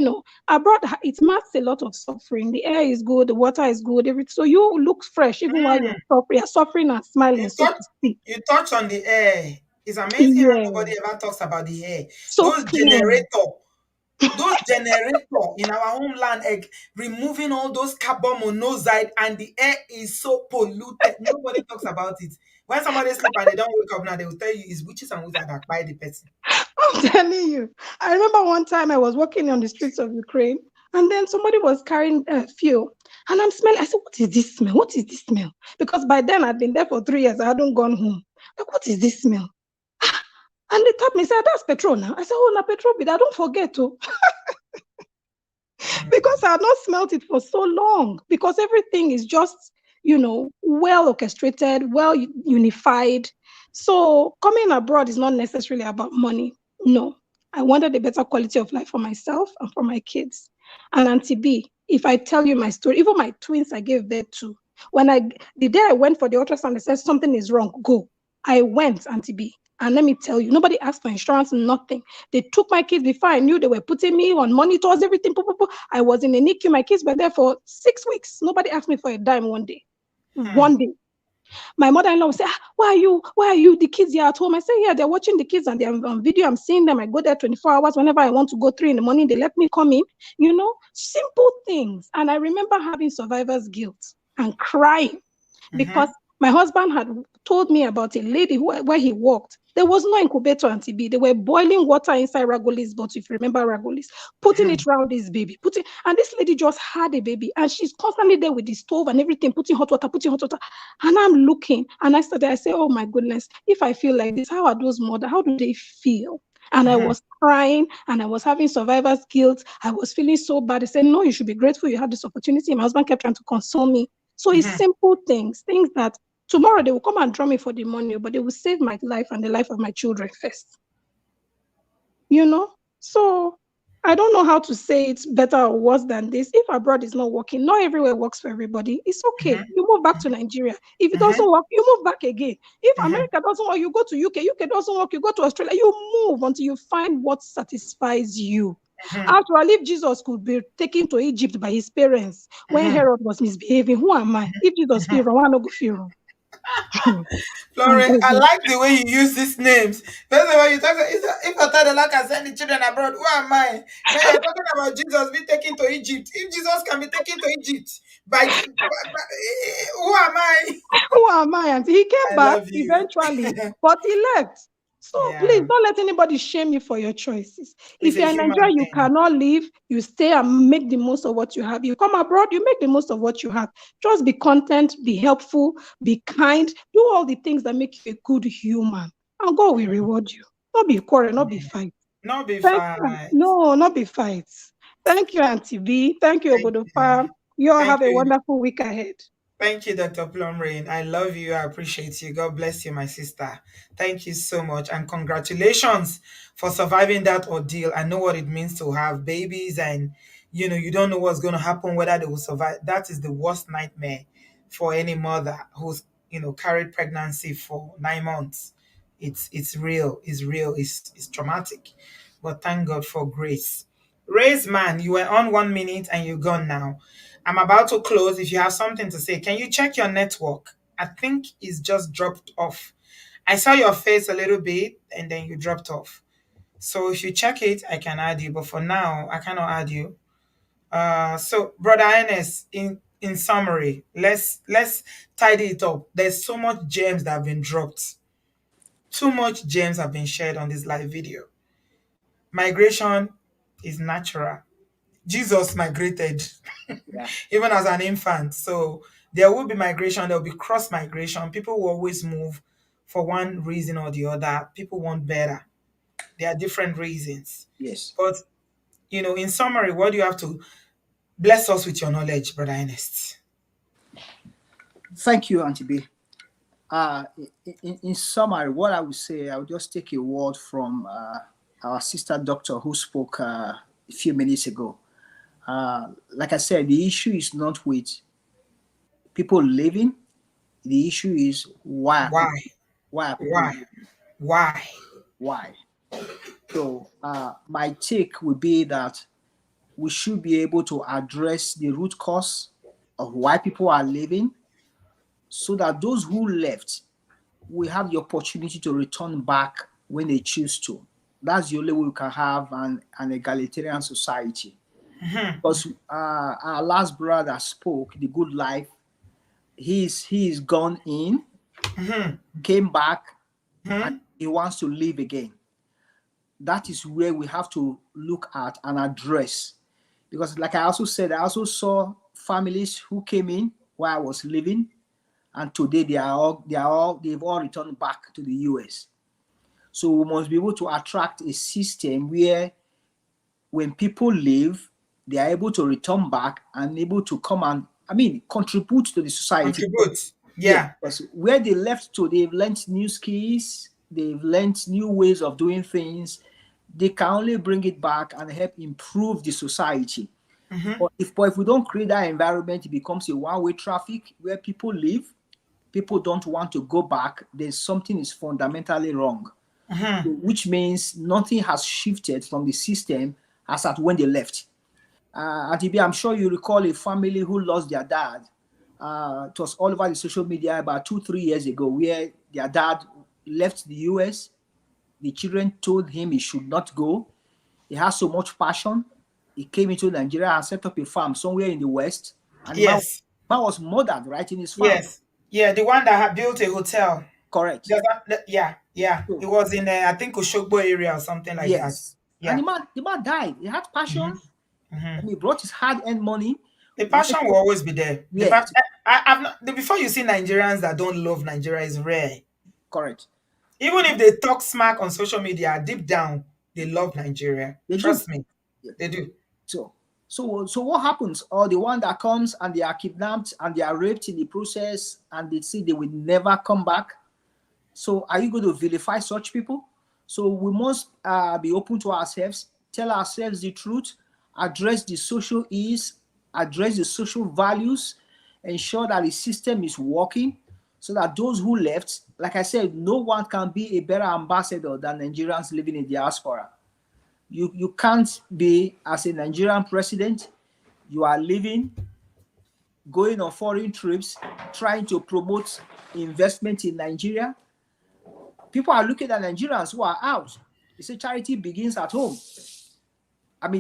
abroad, it masks a lot of suffering. The air is good, the water is good, everything. So you look fresh even while Mm. you're suffering and smiling, You so touch to speak. you touch on the air. It's amazing how Yeah, nobody ever talks about the air. so Those clean. generator in our homeland, removing all those carbon monoxide, and the air is so polluted. Nobody talks about it. When somebody sleep and they don't wake up now, they will tell you it's witches and wizards that buy the person. I'm telling you. I remember one time I was walking on the streets of Ukraine, and then somebody was carrying fuel, and I'm smelling. I said, "What is this smell? What is this smell?" Because by then I'd been there for 3 years. I hadn't gone home. Like, what is this smell? And they tapped me, said, "That's petrol now." I said, "Oh, na petrol, but I don't forget to." Because I had not smelt it for so long, because everything is just, well orchestrated, well unified. So coming abroad is not necessarily about money. No, I wanted a better quality of life for myself and for my kids. And Auntie B, if I tell you my story, even my twins I gave birth to, the day I went for the ultrasound, they said something is wrong, go. I went, Auntie B. And let me tell you, nobody asked for insurance, nothing. They took my kids before I knew. They were putting me on monitors, everything. I was in a NICU. My kids were there for 6 weeks. Nobody asked me for a dime one day. One day. My mother-in-law would say, why are you? The kids are at home. I say, yeah, they're watching the kids and they're on video. I'm seeing them. I go there 24 hours. Whenever I want to go, 3 in the morning, they let me come in. Simple things. And I remember having survivor's guilt and crying because my husband had told me about a lady where he worked. There was no incubator, Auntie B. They were boiling water inside Ragoli's bottle, if you remember Ragoli's, putting it around this baby, and this lady just had a baby, and she's constantly there with the stove and everything, putting hot water. And I'm looking, and I say, oh my goodness, if I feel like this, how are those mothers? How do they feel? And I was crying, and I was having survivor's guilt. I was feeling so bad. I said, no, you should be grateful you had this opportunity. My husband kept trying to console me. So it's simple things that tomorrow they will come and draw me for the money, but they will save my life and the life of my children first. So I don't know how to say it's better or worse than this. If abroad is not working, not everywhere works for everybody. It's okay. You move back to Nigeria. If it doesn't work, you move back again. If America doesn't work, you go to UK doesn't work, you go to Australia. You move until you find what satisfies you. After all, if Jesus could be taken to Egypt by his parents when Herod was misbehaving, who am I? If Jesus fear, why not go fear? Florence, I like the way you use these names. First of all, you talk if I thought the Lord can send the children abroad, who am I? Now you're talking about Jesus being taken to Egypt. If Jesus can be taken to Egypt, who am I? Who am I? And he came I back love you. eventually, but he left. So please Yeah, don't let anybody shame you for your choices. it's If a you're in human Nigeria, you thing. cannot leave. You stay and make the most of what you have. You come abroad, you make the most of what you have. Just be content, be helpful, be kind, do all the things that make you a good human. And God will reward you. Not be quarrel, not be fight. Not be Thank you. fight. No, not be fights. Thank you, Auntie B. Thank you, Thank Obodo you. Farm. You all Thank have a you. wonderful week ahead. Thank you, Dr. Plumrain. I love you. I appreciate you. God bless you, my sister. Thank you so much. And congratulations for surviving that ordeal. I know what it means to have babies and, you don't know what's going to happen, whether they will survive. That is the worst nightmare for any mother who's, carried pregnancy for 9 months. It's real. It's real. It's traumatic. But thank God for grace. Raise man, you were on 1 minute and you're gone now. I'm about to close. If you have something to say, can you check your network? I think it's just dropped off. I saw your face a little bit and then you dropped off. So if you check it, I can add you. But for now, I cannot add you. So Brother Ernest, in summary, let's tidy it up. There's so much gems that have been dropped. Too much gems have been shared on this live video. Migration is natural. Jesus migrated Yeah. even as an infant. So there will be migration, there will be cross migration. People will always move for one reason or the other. People want better. There are different reasons. Yes. But, in summary, what do you have to bless us with your knowledge, Brother Ernest? Thank you, Auntie B. In summary, what I would say, I would just take a word from our sister doctor who spoke a few minutes ago. Like I said, the issue is not with people living. The issue is why are Why? people, why are people Why? living? Why? Why? So my take would be that we should be able to address the root cause of why people are leaving, so that those who left will have the opportunity to return back when they choose to. That's the only way we can have an egalitarian society. Because our last brother spoke the good life. He's gone in, came back, and he wants to live again. That is where we have to look at and address. Because like I also said, I also saw families who came in while I was living, and today they've all returned back to the US. So we must be able to attract a system where when people leave, they are able to return back and able to come and contribute to the society. Contribute. Yeah. Because where they left to, they've learned new skills, they've learned new ways of doing things. They can only bring it back and help improve the society. But if we don't create that environment, it becomes a one-way traffic where people leave, people don't want to go back. There's something is fundamentally wrong, which means nothing has shifted from the system as at when they left. Atibi, I'm sure you recall a family who lost their dad. It was all over the social media about 2-3 years ago, where their dad left the US. The children told him he should not go. He has so much passion. He came into Nigeria and set up a farm somewhere in the West. And the man was murdered right in his farm. Yes. Yeah, the one that had built a hotel. Correct. Yeah. It was in, I think, Oshogbo area or something like that. Yeah. And the man died. He had passion. And he brought his hard-earned money. The passion will always be there. Before you see Nigerians that don't love Nigeria is rare. Correct. Even if they talk smack on social media, deep down, they love Nigeria. Trust me, they do. So what happens? Or the one that comes and they are kidnapped and they are raped in the process and they say they will never come back. So are you going to vilify such people? So we must be open to ourselves, tell ourselves the truth, address the social ills, address the social values, ensure that the system is working, so that those who left, like I said, no one can be a better ambassador than Nigerians living in diaspora. You can't be, as a Nigerian president, you are living, going on foreign trips, trying to promote investment in Nigeria. People are looking at Nigerians who are out. They say charity begins at home.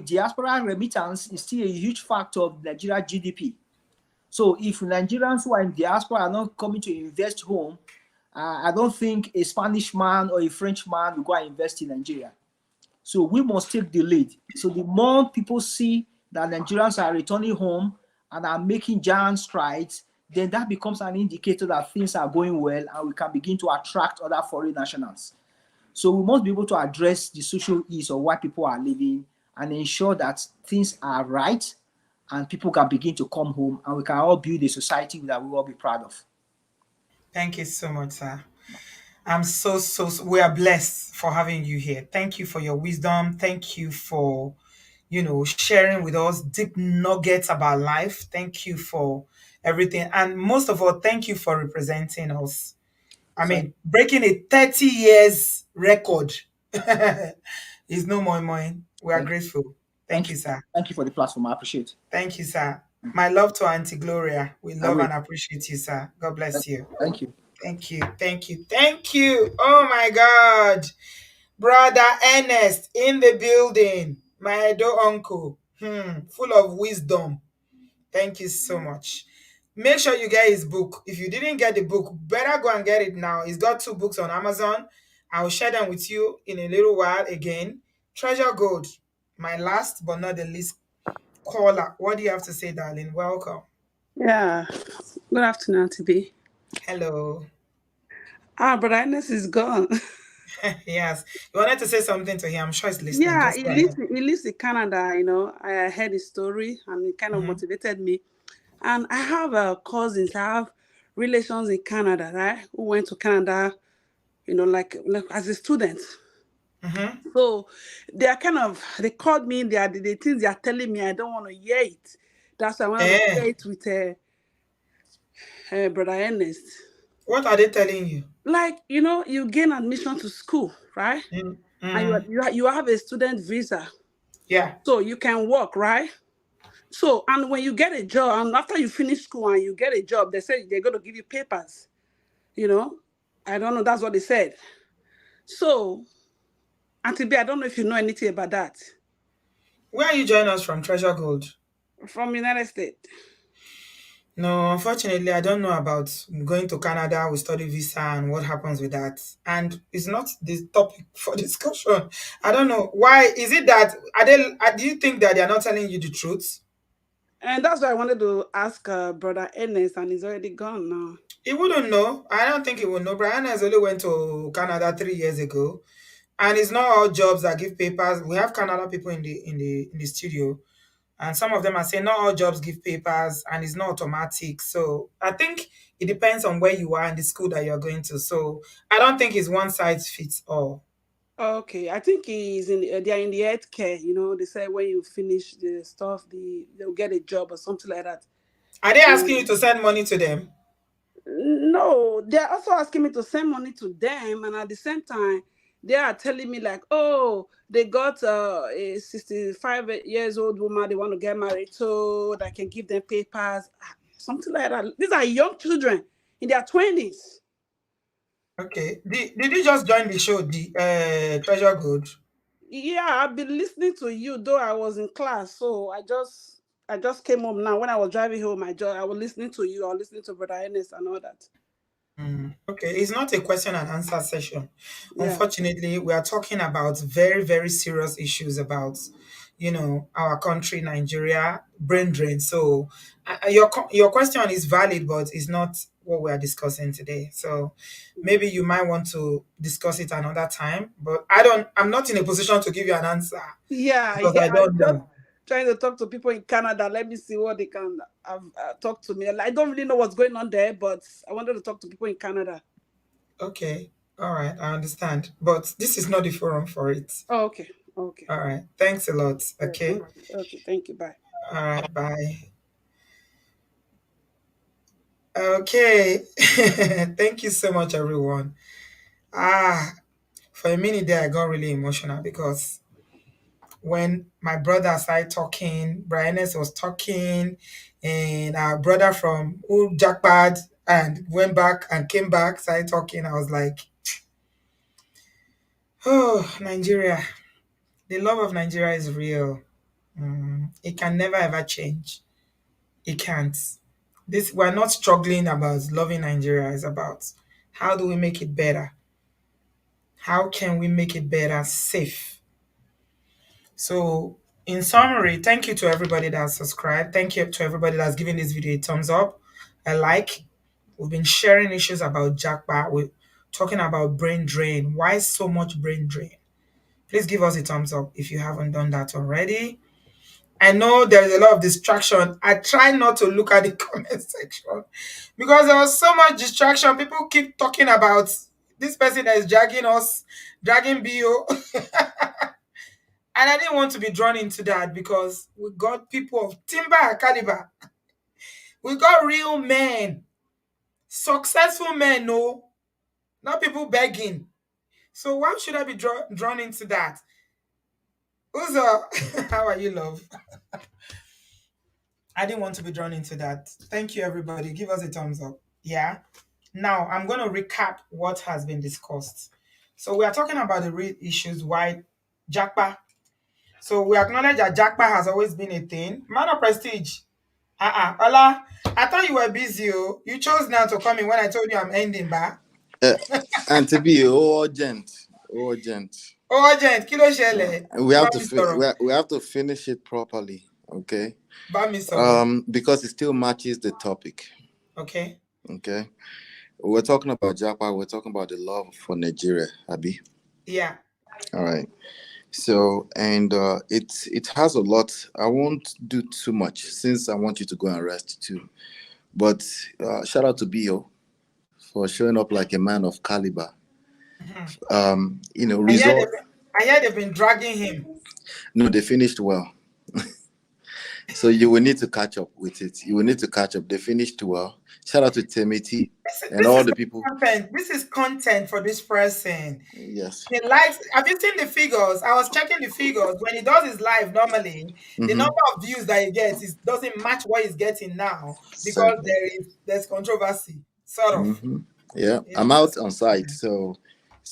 Diaspora remittance is still a huge factor of Nigeria GDP. So if Nigerians who are in diaspora are not coming to invest home, I don't think a Spanish man or a French man will go and invest in Nigeria. So we must take the lead. So the more people see that Nigerians are returning home and are making giant strides, then that becomes an indicator that things are going well and we can begin to attract other foreign nationals. So we must be able to address the social ills of why people are living and ensure that things are right and people can begin to come home and we can all build a society that we will all be proud of. Thank you so much, sir. I'm so we are blessed for having you here. Thank you for your wisdom. Thank you for, sharing with us deep nuggets about life. Thank you for everything. And most of all, thank you for representing us. Breaking a 30 years record is no more. We are grateful. Thank you, sir. Thank you for the platform. I appreciate it. Thank you, sir. My love to Auntie Gloria. We love and appreciate you, sir. God bless you. Thank you. Thank you. Oh my God. Brother Ernest in the building. My Edo uncle. Full of wisdom. Thank you so much. Make sure you get his book. If you didn't get the book, better go and get it now. He's got 2 books on Amazon. I'll share them with you in a little while again. Treasure Gold. My last but not the least caller. What do you have to say, darling? Welcome. Yeah. Good afternoon, TB. Hello. But Ernest is gone. Yes. You wanted to say something to him. I'm sure he's listening. Yeah, he lives in Canada, I heard his story and it kind of motivated me. And I have cousins, I have relations in Canada, right? Who went to Canada, like as a student. So they are they called me, the things they are telling me, I don't want to hear it. That's why I want to hear it with Brother Ernest. What are they telling you? Like, you gain admission to school, right? and you have a student visa, Yeah. so you can work, right? So, and when you get a job, and after you finish school and you get a job, they say they're going to give you papers. You know, I don't know. That's what they said. So, Auntie B, I don't know if you know anything about that. Where are you joining us from, Treasure Gold? From United States. No, unfortunately, I don't know about going to Canada with study visa and what happens with that. And it's not the topic for discussion. I don't know. Why is it that do you think that they are not telling you the truth? And that's why I wanted to ask Brother Ernest, and he's already gone now. He wouldn't know. I don't think he would know. Brian has only went to Canada 3 years ago. And it's not all jobs that give papers. We have Canada people in the studio. And some of them are saying not all jobs give papers and it's not automatic. So I think it depends on where you are in the school that you're going to. So I don't think it's one size fits all. Okay, I think he's in. They are in the healthcare. You know, they say when you finish the stuff, they'll get a job or something like that. Are they asking you to send money to them? No, they're also asking me to send money to them, and at the same time, they are telling me like, oh, they got a 65 years old woman they want to get married, so I can give them papers, something like that. These are young children in their 20s. Okay. Did you just join the show, the Treasure Gold? Yeah, I've been listening to you, though I was in class, so I just came home now. When I was driving home, I was listening to you. I was listening to Brother Ernest and all that. Okay, it's not a question and answer session. Yeah. Unfortunately, we are talking about very, very serious issues about, our country, Nigeria, brain drain. So your question is valid, but it's not what we are discussing today. So maybe you might want to discuss it another time, but I'm not in a position to give you an answer Yeah, because I I'm don't just know. trying to talk to people in Canada. Let me see what they can talk to me. I don't really know what's going on there, but I wanted to talk to people in Canada. Okay, all right, I understand, but this is not the forum for it. Oh, okay. Okay. All right, thanks a lot. Okay. Okay. Thank you. Bye. All right, bye. Okay. Thank you so much, everyone. For a minute there, I got really emotional because when my brother started talking, Brianes was talking, and our brother from who Jackpad and went back and came back, started talking. I was like, oh, Nigeria. The love of Nigeria is real. It can never ever change. It can't. We're not struggling about loving Nigeria. It's about how do we make it better? How can we make it better, safe? So, in summary, thank you to everybody that subscribed. Thank you to everybody that's given this video a thumbs up, a like. We've been sharing issues about Japa. We're talking about brain drain. Why so much brain drain? Please give us a thumbs up if you haven't done that already. I know there's a lot of distraction. I try not to look at the comment section because there was so much distraction. People keep talking about this person that is dragging us, dragging BO. And I didn't want to be drawn into that because we got people of timber caliber. We got real men, successful men, no, not people begging. So why should I be drawn into that? Uzo, how are you, love? I didn't want to be drawn into that. Thank you, everybody. Give us a thumbs up. Yeah. Now, I'm going to recap what has been discussed. So we are talking about the real issues why Japa. So we acknowledge that Japa has always been a thing. Man of prestige. Ola, I thought you were busy. Oh. You chose now to come in when I told you I'm ending, ba. And to be urgent. Oh, urgent. Kilo shele. We have to finish it properly. Okay. Bami because it still matches the topic. Okay. Okay. We're talking about Japa. We're talking about the love for Nigeria, Abi. Yeah. All right. So, and it has a lot. I won't do too much since I want you to go and rest too. But shout out to Bio for showing up like a man of caliber. I hear they've been dragging him. No, they finished well. So you will need to catch up with it. You will need to catch up. They finished well. Shout out to Timothy and This all is the people. content. This is content for this person. Yes. The likes. Have you seen the figures? I was checking the figures when he does his live. Normally, the number of views that he gets doesn't match what he's getting now because Exactly. there's controversy, sort of. Yeah, You I'm know. out on site, so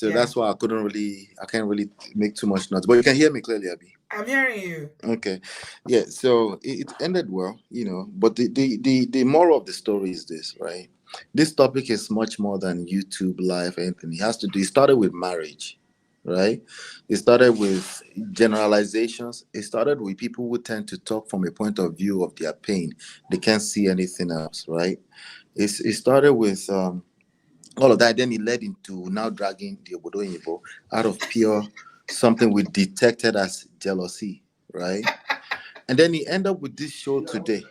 Yeah. that's why I can't really make too much noise. But you can hear me clearly, Abby. I'm hearing you. Okay, yeah. So it ended well, But the moral of the story is this, right? This topic is much more than YouTube live or anything. It has to do. It started with marriage, right? It started with generalizations. It started with people who tend to talk from a point of view of their pain. They can't see anything else, right? It started with all of that. Then it led into now dragging the obodooyinbo out of pure something we detected as jealousy, right? And then he ended up with this show today,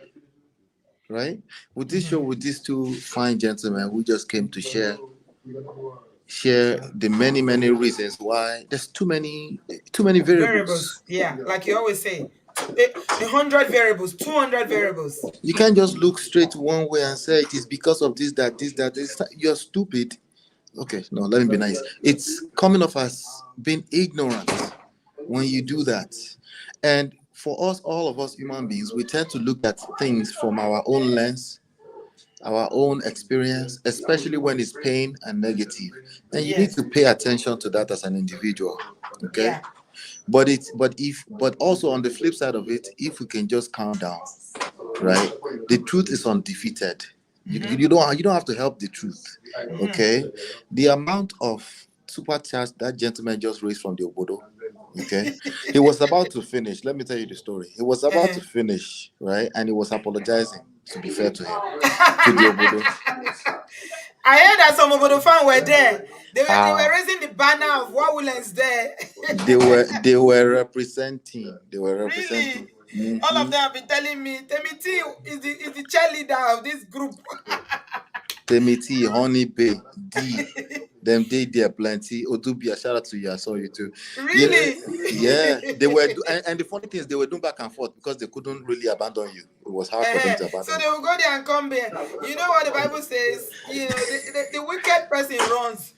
right? With this show with these two fine gentlemen who just came to share the many reasons why there's too many variables. Yeah, like you always say, 100 variables, 200 variables. You can't just look straight one way and say it is because of this, that. You're stupid. Okay, no, let me be nice. It's coming off as being ignorant when you do that. And for us, all of us human beings, we tend to look at things from our own lens, our own experience, especially when it's pain and negative. And you need to pay attention to that as an individual. Okay. Yeah. But also on the flip side of it, if we can just calm down, right? The truth is undefeated. You don't have to help the truth. Okay. The amount of super chats that gentleman just raised from the obodo. Okay. He was about to finish. Let me tell you the story. He was about to finish, right? And he was apologizing, to be fair to him. To the obodo. I heard that some obodo fans were there. They were raising the banner of Wawulens there. They were representing. Really? All of them have been telling me, Temiti is the cheerleader of this group. Temiti, Honey Bay, D. Them there plenty. Odubia, shout out to you. I saw you too. Really? Yeah. They were, and the funny thing is they were doing back and forth because they couldn't really abandon you. It was hard for them to abandon. So they will go there and come there. You know what the Bible says? The wicked person runs.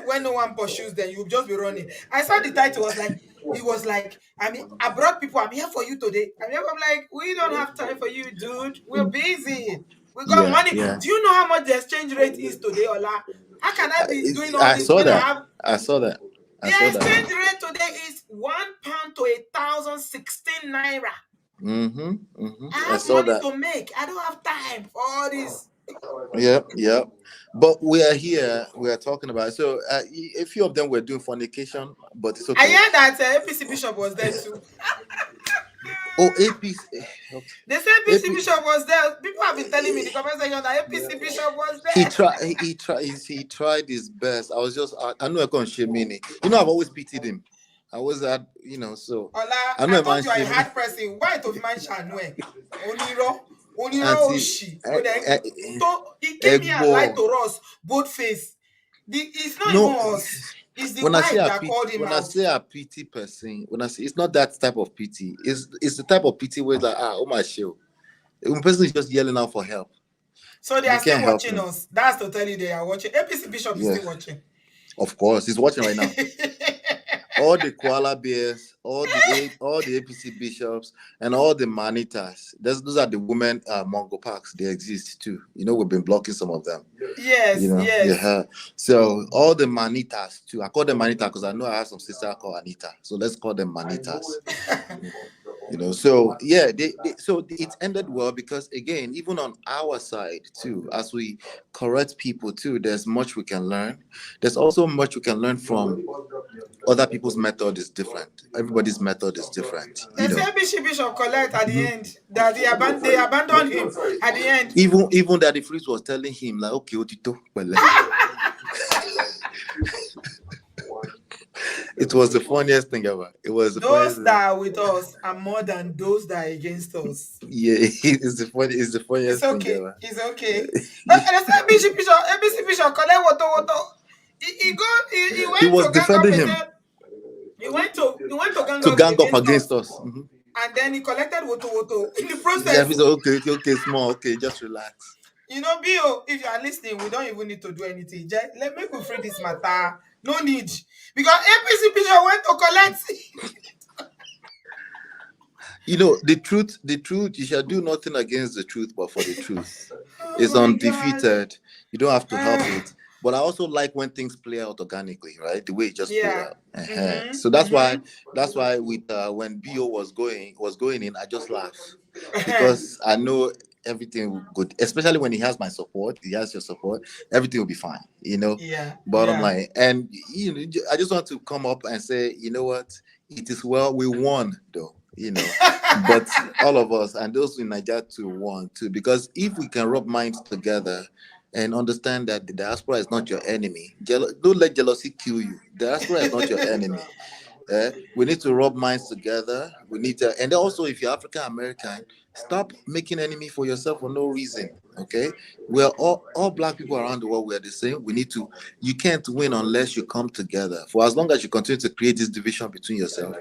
When no one pursues them, you'll just be running. I saw the title was like, I brought people. I'm here for you today. I'm like, we don't have time for you, dude. We're busy. We got money. Yeah. Do you know how much the exchange rate is today, Ola? How can I be doing all this? I saw that. The exchange rate today is £1 to 1,016 naira. I have money to make. I don't have time for all this. Yeah. But we are here. We are talking about it. So a few of them were doing fornication, but it's okay. I heard that APC Bishop was there too. Oh, APC. Okay. They said APC Bishop was there. People have been telling me in the comment section that APC Bishop was there. He tried his best. I know I can't shame me. I've always pitied him. I was at, so. Ola, I thought you are a hard person. Why to mention where? Oniro Ushi. He came here and lied to us, both face. It's not even us. It's the wife that called him out. When I say a pity person, it's not that type of pity. It's the type of pity where it's like, oh my show. When person is just yelling out for help. So they are still watching us. That's to tell you they are watching. APC Bishop is still watching. Of course, he's watching right now. All the koala bears, all the APC bishops, and all the manitas. Those are the women Mongo parks. They exist too. We've been blocking some of them. Yes. Yeah. So all the manitas too. I call them manita because I know I have some sister called Anita. So let's call them manitas. So yeah, so it ended well because again, even on our side too, as we correct people too, there's much we can learn. There's also much we can learn from other people's method is different. Everybody's method is different. They say Bishop collect at the end that they abandoned him at the end. Even that the priest was telling him like, okay, Otito, well. It was the funniest thing ever. It was those that are with us are more than those that are against us. Yeah, it's the funniest thing ever. It's okay. Bishop collect water. He was defending him. He went to gang up against us. And and then he collected woto in the Yeah, process. he's okay, small. Okay, just relax. You know, Bio, if you are listening, we don't even need to do anything. Just let me go free this matter. No need. Because APC Bishop went to collect. You know, the truth, you shall do nothing against the truth, but for the truth. Oh It's my God. undefeated. You don't have to help it. But I also like when things play out organically, right? The way it just played Yeah. out. So that's why with when BO was going in, I just laughed because I know everything will good, especially when he has my support. He has your support. Everything will be fine. Yeah. Bottom Yeah. line. And I just want to come up and say, you know what? It is well. We won, though. But all of us and those in Nigeria too won too, because if we can rub minds together and understand that the diaspora is not your enemy, don't let jealousy kill you. Diaspora is not your enemy. We need to rub minds together. We need to, and also if you're African American, stop making enemy for yourself for no reason. Okay, we're all black people around the world. We're the same. We need to. You can't win unless you come together. For as long as you continue to create this division between yourself,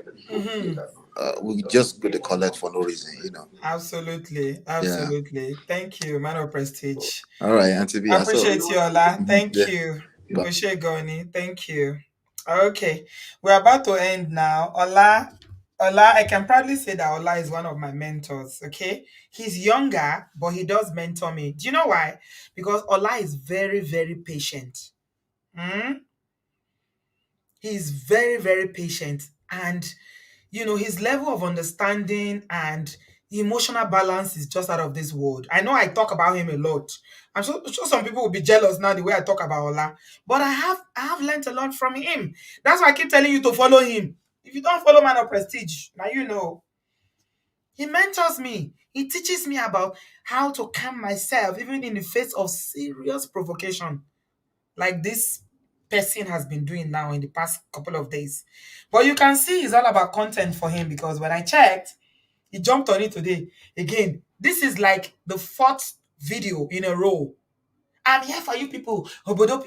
we just go to collect for no reason. Absolutely. Yeah. Absolutely. Thank you, man of prestige. All right, Auntie B. I I saw. appreciate you, Ola. Thank Yeah. you. But Oshe Goni. Thank you. Okay. We're about to end now. Ola, I can proudly say that Ola is one of my mentors. Okay. He's younger, but he does mentor me. Do you know why? Because Ola is very, very patient. Hmm? He's very, very patient. And his level of understanding and emotional balance is just out of this world. I know I talk about him a lot. I'm sure some people will be jealous now the way I talk about Ola, but I have learned a lot from him. That's why I keep telling you to follow him. If you don't follow Man of Prestige, now he mentors me. He teaches me about how to calm myself, even in the face of serious provocation, like this person has been doing now in the past couple of days. But you can see it's all about content for him, because when I checked, he jumped on it today. Again, this is like the fourth video in a row. I'm here for you people. Abroad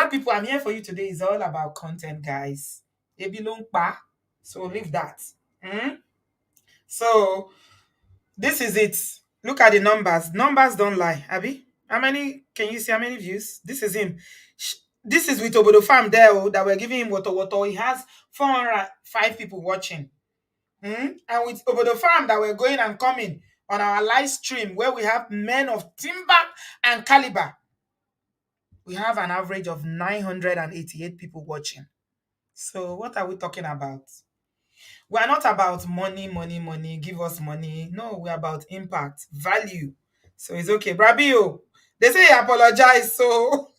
people, I'm here for you today. It's all about content, guys. Ebi ló ń pa. So leave that. So this is it. Look at the numbers. Numbers don't lie. Abby, how many? Can you see how many views? This is him. This is with Obodo Farm there that we're giving him water. He has 405 people watching. And with Obodo Farm that we're going and coming on our live stream, where we have men of timber and caliber, we have an average of 988 people watching. So what are we talking about? We are not about money, give us money. No, we're about impact, value. So it's okay. Brabio, they say he apologize, so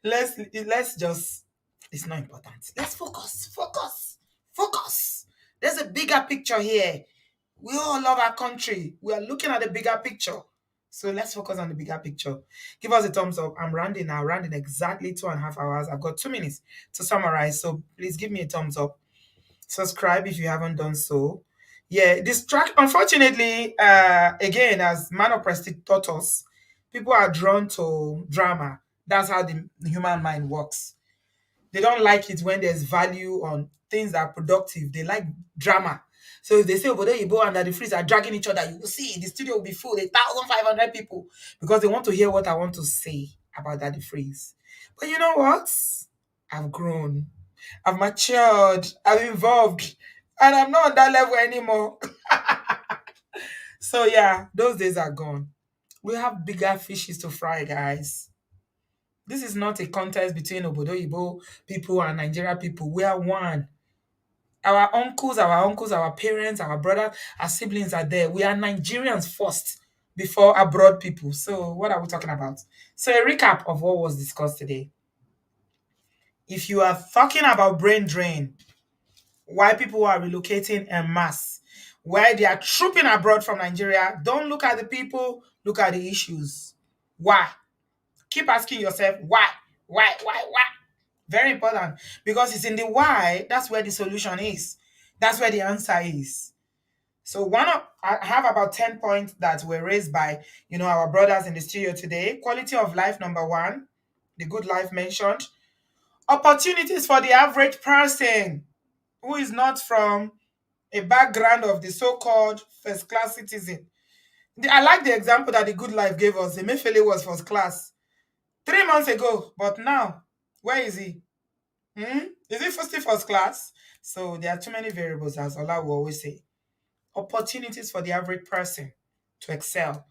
let's just, it's not important. Let's focus. There's a bigger picture here. We all love our country. We are looking at the bigger picture. So let's focus on the bigger picture. Give us a thumbs up. I'm rounding now, rounding exactly 2.5 hours. I've got 2 minutes to summarize. So please give me a thumbs up. Subscribe if you haven't done so. Yeah, this track, unfortunately, again, as Man of Prestige taught us, people are drawn to drama. That's how the human mind works. They don't like it when there's value on things that are productive. They like drama. So if they say Obodo Yibo and that the freeze are dragging each other, you will see the studio will be full, 1,500 people, because they want to hear what I want to say about Daddy Freeze. But you know what? I've grown. I've matured. I've evolved. And I'm not on that level anymore. So yeah, those days are gone. We have bigger fishes to fry, guys. This is not a contest between Obodo Yibo people and Nigeria people. We are one. Our uncles, our parents, our brothers, our siblings are there. We are Nigerians first before abroad people. So what are we talking about? So a recap of what was discussed today. If you are talking about brain drain, why people are relocating en masse, why they are trooping abroad from Nigeria, don't look at the people, look at the issues. Why? Keep asking yourself, why? Why? Very important, because it's in the why, that's where the solution is. That's where the answer is. So I have about 10 points that were raised by, our brothers in the studio today. Quality of life, number one, the good life mentioned. Opportunities for the average person. who is not from a background of the so-called first-class citizen. I like the example that the Good Life gave us. Emefiele was first class 3 months ago, but now, where is he? Is he still first class? So there are too many variables, as Ola will always say. Opportunities for the average person to excel.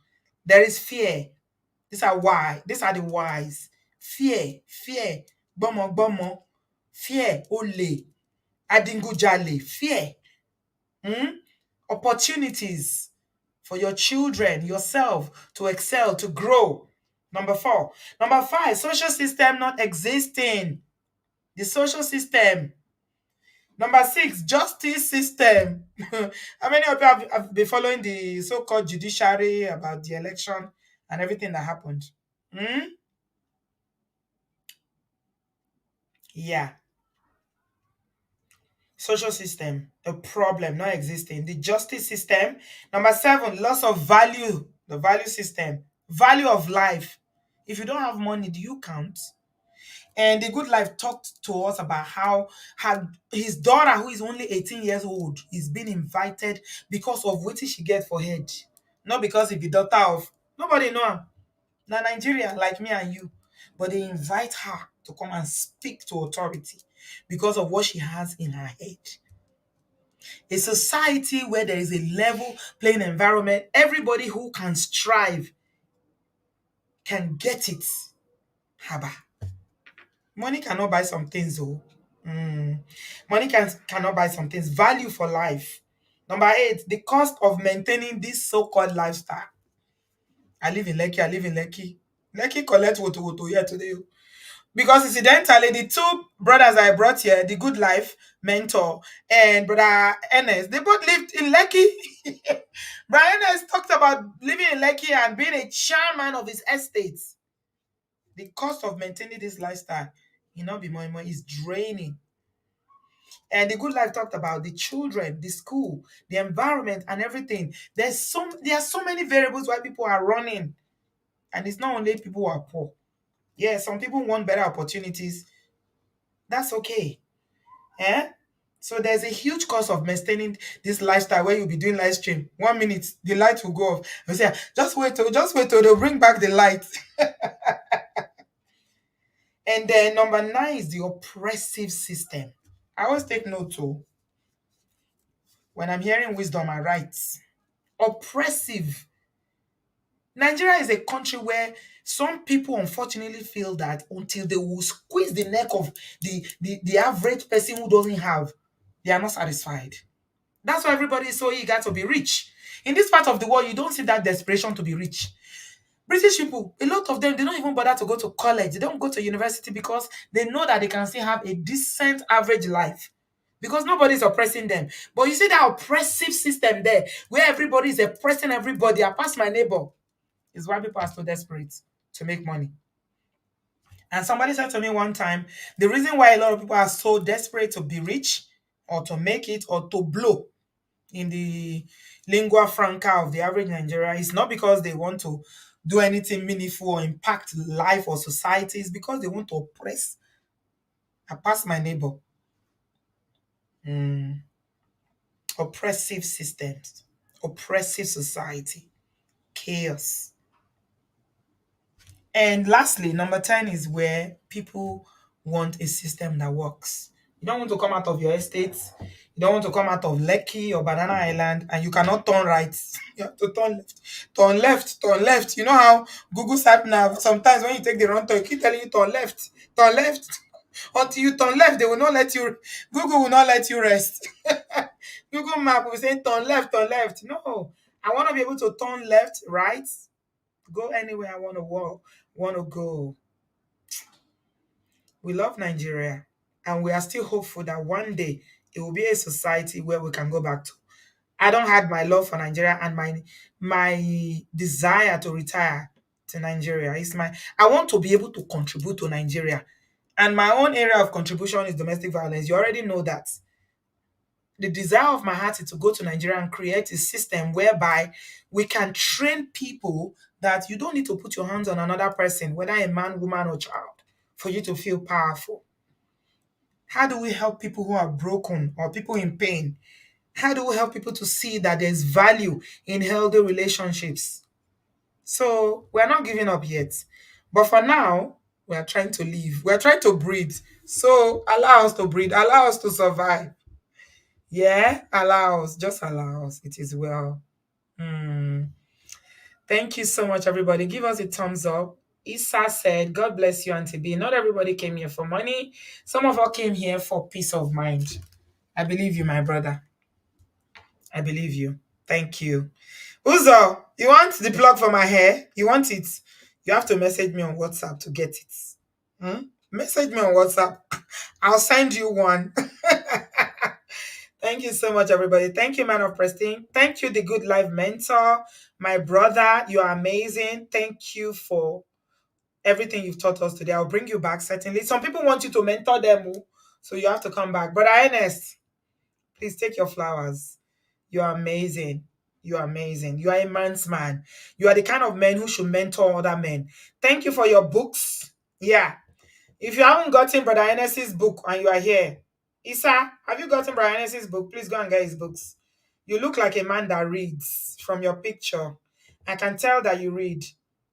There is fear. These are why. These are the whys. Fear. Bomo. Fear. Ole. Adingujale. Fear. Opportunities for your children, yourself, to excel, to grow. Number 4. Number 5, social system not existing. The social system. Number 6, justice system. How many of you have been following the so-called judiciary about the election and everything that happened? Yeah. Social system, a problem not existing. The justice system. Number 7, loss of value. The value system. Value of life. If you don't have money, do you count? And the Good Life talked to us about how his daughter, who is only 18 years old, is being invited because of what she get for head. Not because he be daughter of nobody know her. Now Nigeria, like me and you. But they invite her to come and speak to authority because of what she has in her head. A society where there is a level playing environment, everybody who can strive can get it. Haba. Money cannot buy some things, though. Money cannot buy some things. Value for life. Number 8, the cost of maintaining this so-called lifestyle. I live in Lekki. Lekki collect woto here today. Because incidentally, the 2 brothers I brought here, the Good Life mentor and brother Ernest, they both lived in Lekki. Brother Ernest talked about living in Lekki and being a chairman of his estate. The cost of maintaining this lifestyle, not be more and more, is draining. And the Good Life talked about the children, the school, the environment, and everything. There are so many variables why people are running. And it's not only people who are poor. Yeah, some people want better opportunities. That's okay. So there's a huge cost of maintaining this lifestyle where you'll be doing live stream. 1 minute, the light will go off. You say, just wait till they'll bring back the light. And then number 9 is the oppressive system. I always take note too. When I'm hearing wisdom and rights. Oppressive. Nigeria is a country where some people unfortunately feel that until they will squeeze the neck of the average person who doesn't have, they are not satisfied. That's why everybody is so eager to be rich. In this part of the world, you don't see that desperation to be rich. British people, a lot of them, they don't even bother to go to college. They don't go to university because they know that they can still have a decent average life because nobody is oppressing them. But you see that oppressive system there where everybody is oppressing everybody. I pass my neighbor. Is why people are so desperate to make money. And somebody said to me one time, the reason why a lot of people are so desperate to be rich or to make it or to blow in the lingua franca of the average Nigerian is not because they want to do anything meaningful or impact life or society. It's because they want to oppress. I pass my neighbor. Oppressive systems, oppressive society, chaos. And lastly, number 10 is where people want a system that works. You don't want to come out of your estate. You don't want to come out of Lekki or Banana Island and you cannot turn right. You have to turn left. Turn left, turn left. You know how Google Sat Nav, sometimes when you take the wrong turn, it keep telling you turn left, turn left. Until you turn left, they will not let you, Google will not let you rest. Google Map will say turn left, turn left. No, I want to be able to turn left, right, go anywhere I want to go. We love Nigeria and we are still hopeful that one day it will be a society where we can go back to. I don't hide my love for Nigeria and my desire to retire to Nigeria. I want to be able to contribute to Nigeria. And my own area of contribution is domestic violence. You already know that. The desire of my heart is to go to Nigeria and create a system whereby we can train people that you don't need to put your hands on another person, whether a man, woman, or child, for you to feel powerful. How do we help people who are broken or people in pain? How do we help people to see that there's value in healthy relationships? So we're not giving up yet. But for now, we are trying to live. We're trying to breathe. So allow us to breathe. Allow us to survive. Yeah, allow us. Just allow us. It is well. Hmm. Thank you so much, everybody. Give us a thumbs up. Issa said, God bless you, Auntie B. Not everybody came here for money. Some of us came here for peace of mind. I believe you, my brother. I believe you. Thank you. Uzo, you want the plug for my hair? You want it? You have to message me on WhatsApp to get it. Message me on WhatsApp. I'll send you one. Thank you so much, everybody. Thank you, Man of Prestige. Thank you, the Good Life Mentor. My brother, you are amazing. Thank you for everything you've taught us today. I'll bring you back, certainly. Some people want you to mentor them, so you have to come back. Brother Ernest, please take your flowers. You are amazing. You are amazing. You are a man's man. You are the kind of man who should mentor other men. Thank you for your books. Yeah. If you haven't gotten Brother Enes's book and you are here, Issa, have you gotten Brother Enes's book? Please go and get his books. You look like a man that reads from your picture. I can tell that you read.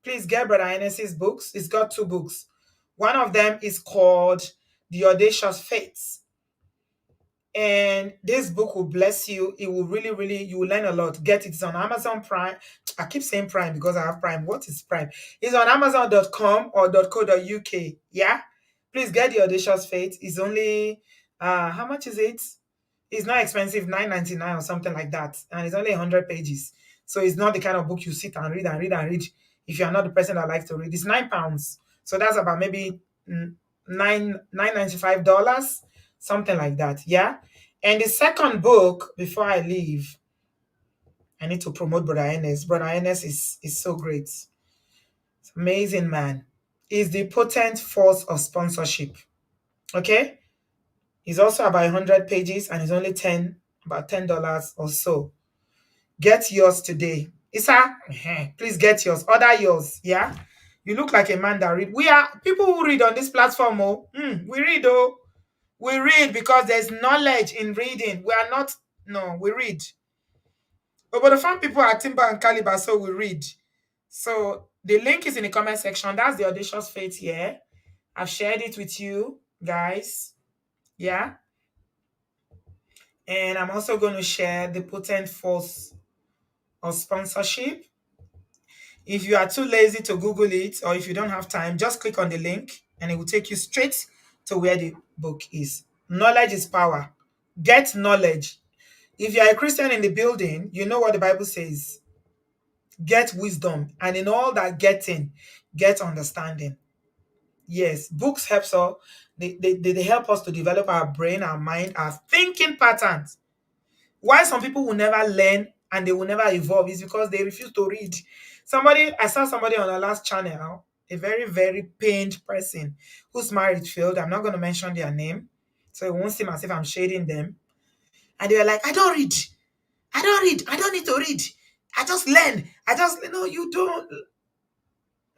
Please get Brother Enes's books. He's got 2 books. One of them is called The Audacious Fates. And this book will bless you. It will really, you will learn a lot. Get it. It's on Amazon Prime. I keep saying Prime because I have Prime. What is Prime? It's on Amazon.com or .co.uk. Yeah? Please get The Audacious Fate. It's only, how much is it? It's not expensive, $9.99 or something like that. And it's only 100 pages. So it's not the kind of book you sit and read and read and read if you're not the person that likes to read. It's £9. So that's about maybe $9.95, something like that. Yeah. And the second book, before I leave, I need to promote Brother Ernest. Brother Ernest is so great. It's amazing, man. Is the potent force of sponsorship. Okay? It's also about 100 pages and it's only about $10 or so. Get yours today. Issa, please get yours. Order yours. Yeah? You look like a man that read. We are people who read on this platform. We read, oh. We read because there's knowledge in reading. We are not, no, we read. But the fun people are Timber and Caliber, so we read. So the link is in the comment section. That's the Audacious Fate here. I've shared it with you guys. Yeah. And I'm also going to share the potent force of sponsorship. If you are too lazy to Google it, or if you don't have time, just click on the link and it will take you straight to where the book is. Knowledge is power. Get knowledge. If you are a Christian in the building, you know what the Bible says. Get wisdom, and in all that getting, get understanding. Yes, books help us. They help us to develop our brain, our mind, our thinking patterns. Why some people will never learn and they will never evolve is because they refuse to read. I saw somebody on the last channel, a very, very pained person whose marriage failed. I'm not going to mention their name, so it won't seem as if I'm shading them. And they were like, I don't read. I don't need to read. I just learn. No, you don't.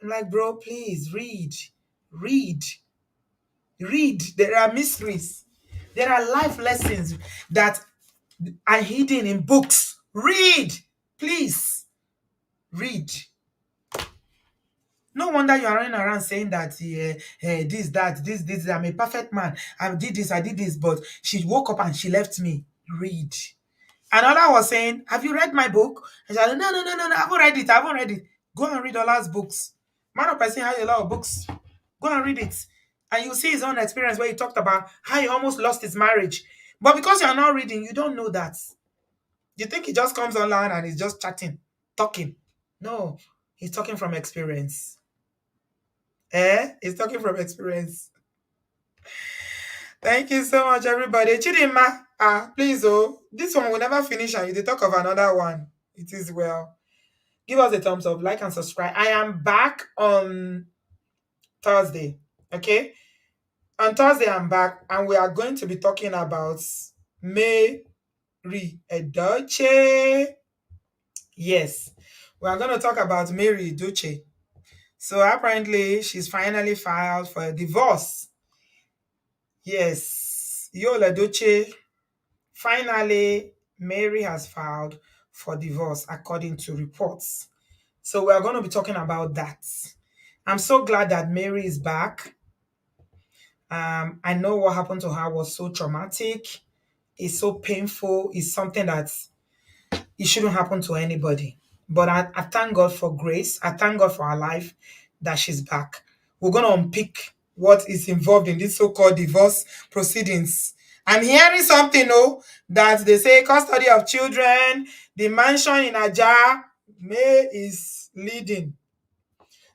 I'm like, bro, please read. There are mysteries. There are life lessons that are hidden in books. Read. Please. Read. No wonder you are running around saying that this, I'm a perfect man. I did this, but she woke up and she left me. Read. Another was saying, have you read my book? And she said, no, I haven't read it. Go and read Ola's books. Man of Person has a lot of books. Go and read it. And you'll see his own experience where he talked about how he almost lost his marriage. But because you're not reading, you don't know that. You think he just comes online and he's just chatting, talking. No, he's talking from experience. He's talking from experience. Thank you so much, everybody. Chidima, please, this one will never finish and you talk of another one. It is well. Give us a thumbs up, like and subscribe. I am back on Thursday, okay? On Thursday, I'm back and we are going to be talking about Mary Edoche. Yes, we are going to talk about Mary Edoche. So apparently, she's finally filed for a divorce. Yes. Yul Edochie, finally, Mary has filed for divorce according to reports. So we are going to be talking about that. I'm so glad that Mary is back. I know what happened to her was so traumatic. It's so painful. It's something that it shouldn't happen to anybody. But I thank God for grace. I thank God for her life that she's back. We're going to unpick what is involved in this so-called divorce proceedings. I'm hearing something, that they say custody of children, the mansion in Naija, May is leading.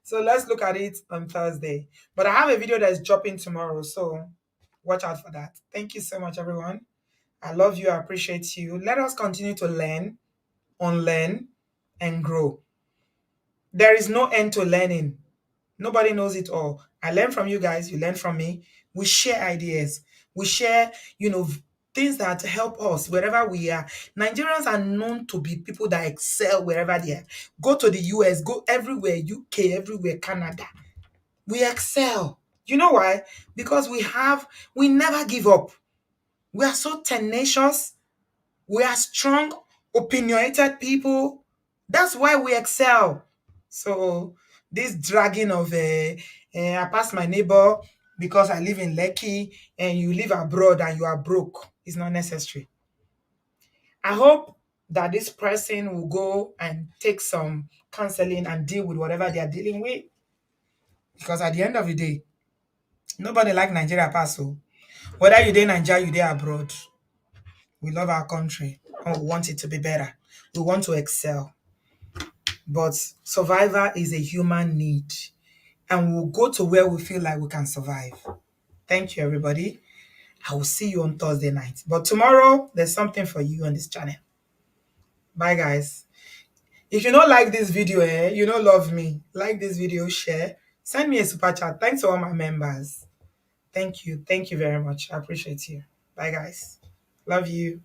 So let's look at it on Thursday. But I have a video that is dropping tomorrow, so watch out for that. Thank you so much, everyone. I love you. I appreciate you. Let us continue to learn, unlearn, and grow. There is no end to learning. Nobody knows it all. I learn from you guys. You learn from me. We share ideas. We share, things that help us wherever we are. Nigerians are known to be people that excel wherever they are. Go to the US, go everywhere, UK, everywhere, Canada. We excel. You know why? Because we never give up. We are so tenacious. We are strong, opinionated people. That's why we excel. So this dragging of I pass my neighbor because I live in Lekki and you live abroad and you are broke is not necessary. I hope that this person will go and take some counseling and deal with whatever they are dealing with. Because at the end of the day, nobody like Nigeria pass. So whether you in Nigeria, you there abroad, we love our country and we want it to be better. We want to excel. But survival is a human need. And we'll go to where we feel like we can survive. Thank you, everybody. I will see you on Thursday night. But tomorrow, there's something for you on this channel. Bye, guys. If you don't like this video, you don't love me, like this video, share, send me a super chat. Thanks to all my members. Thank you. Thank you very much. I appreciate you. Bye, guys. Love you.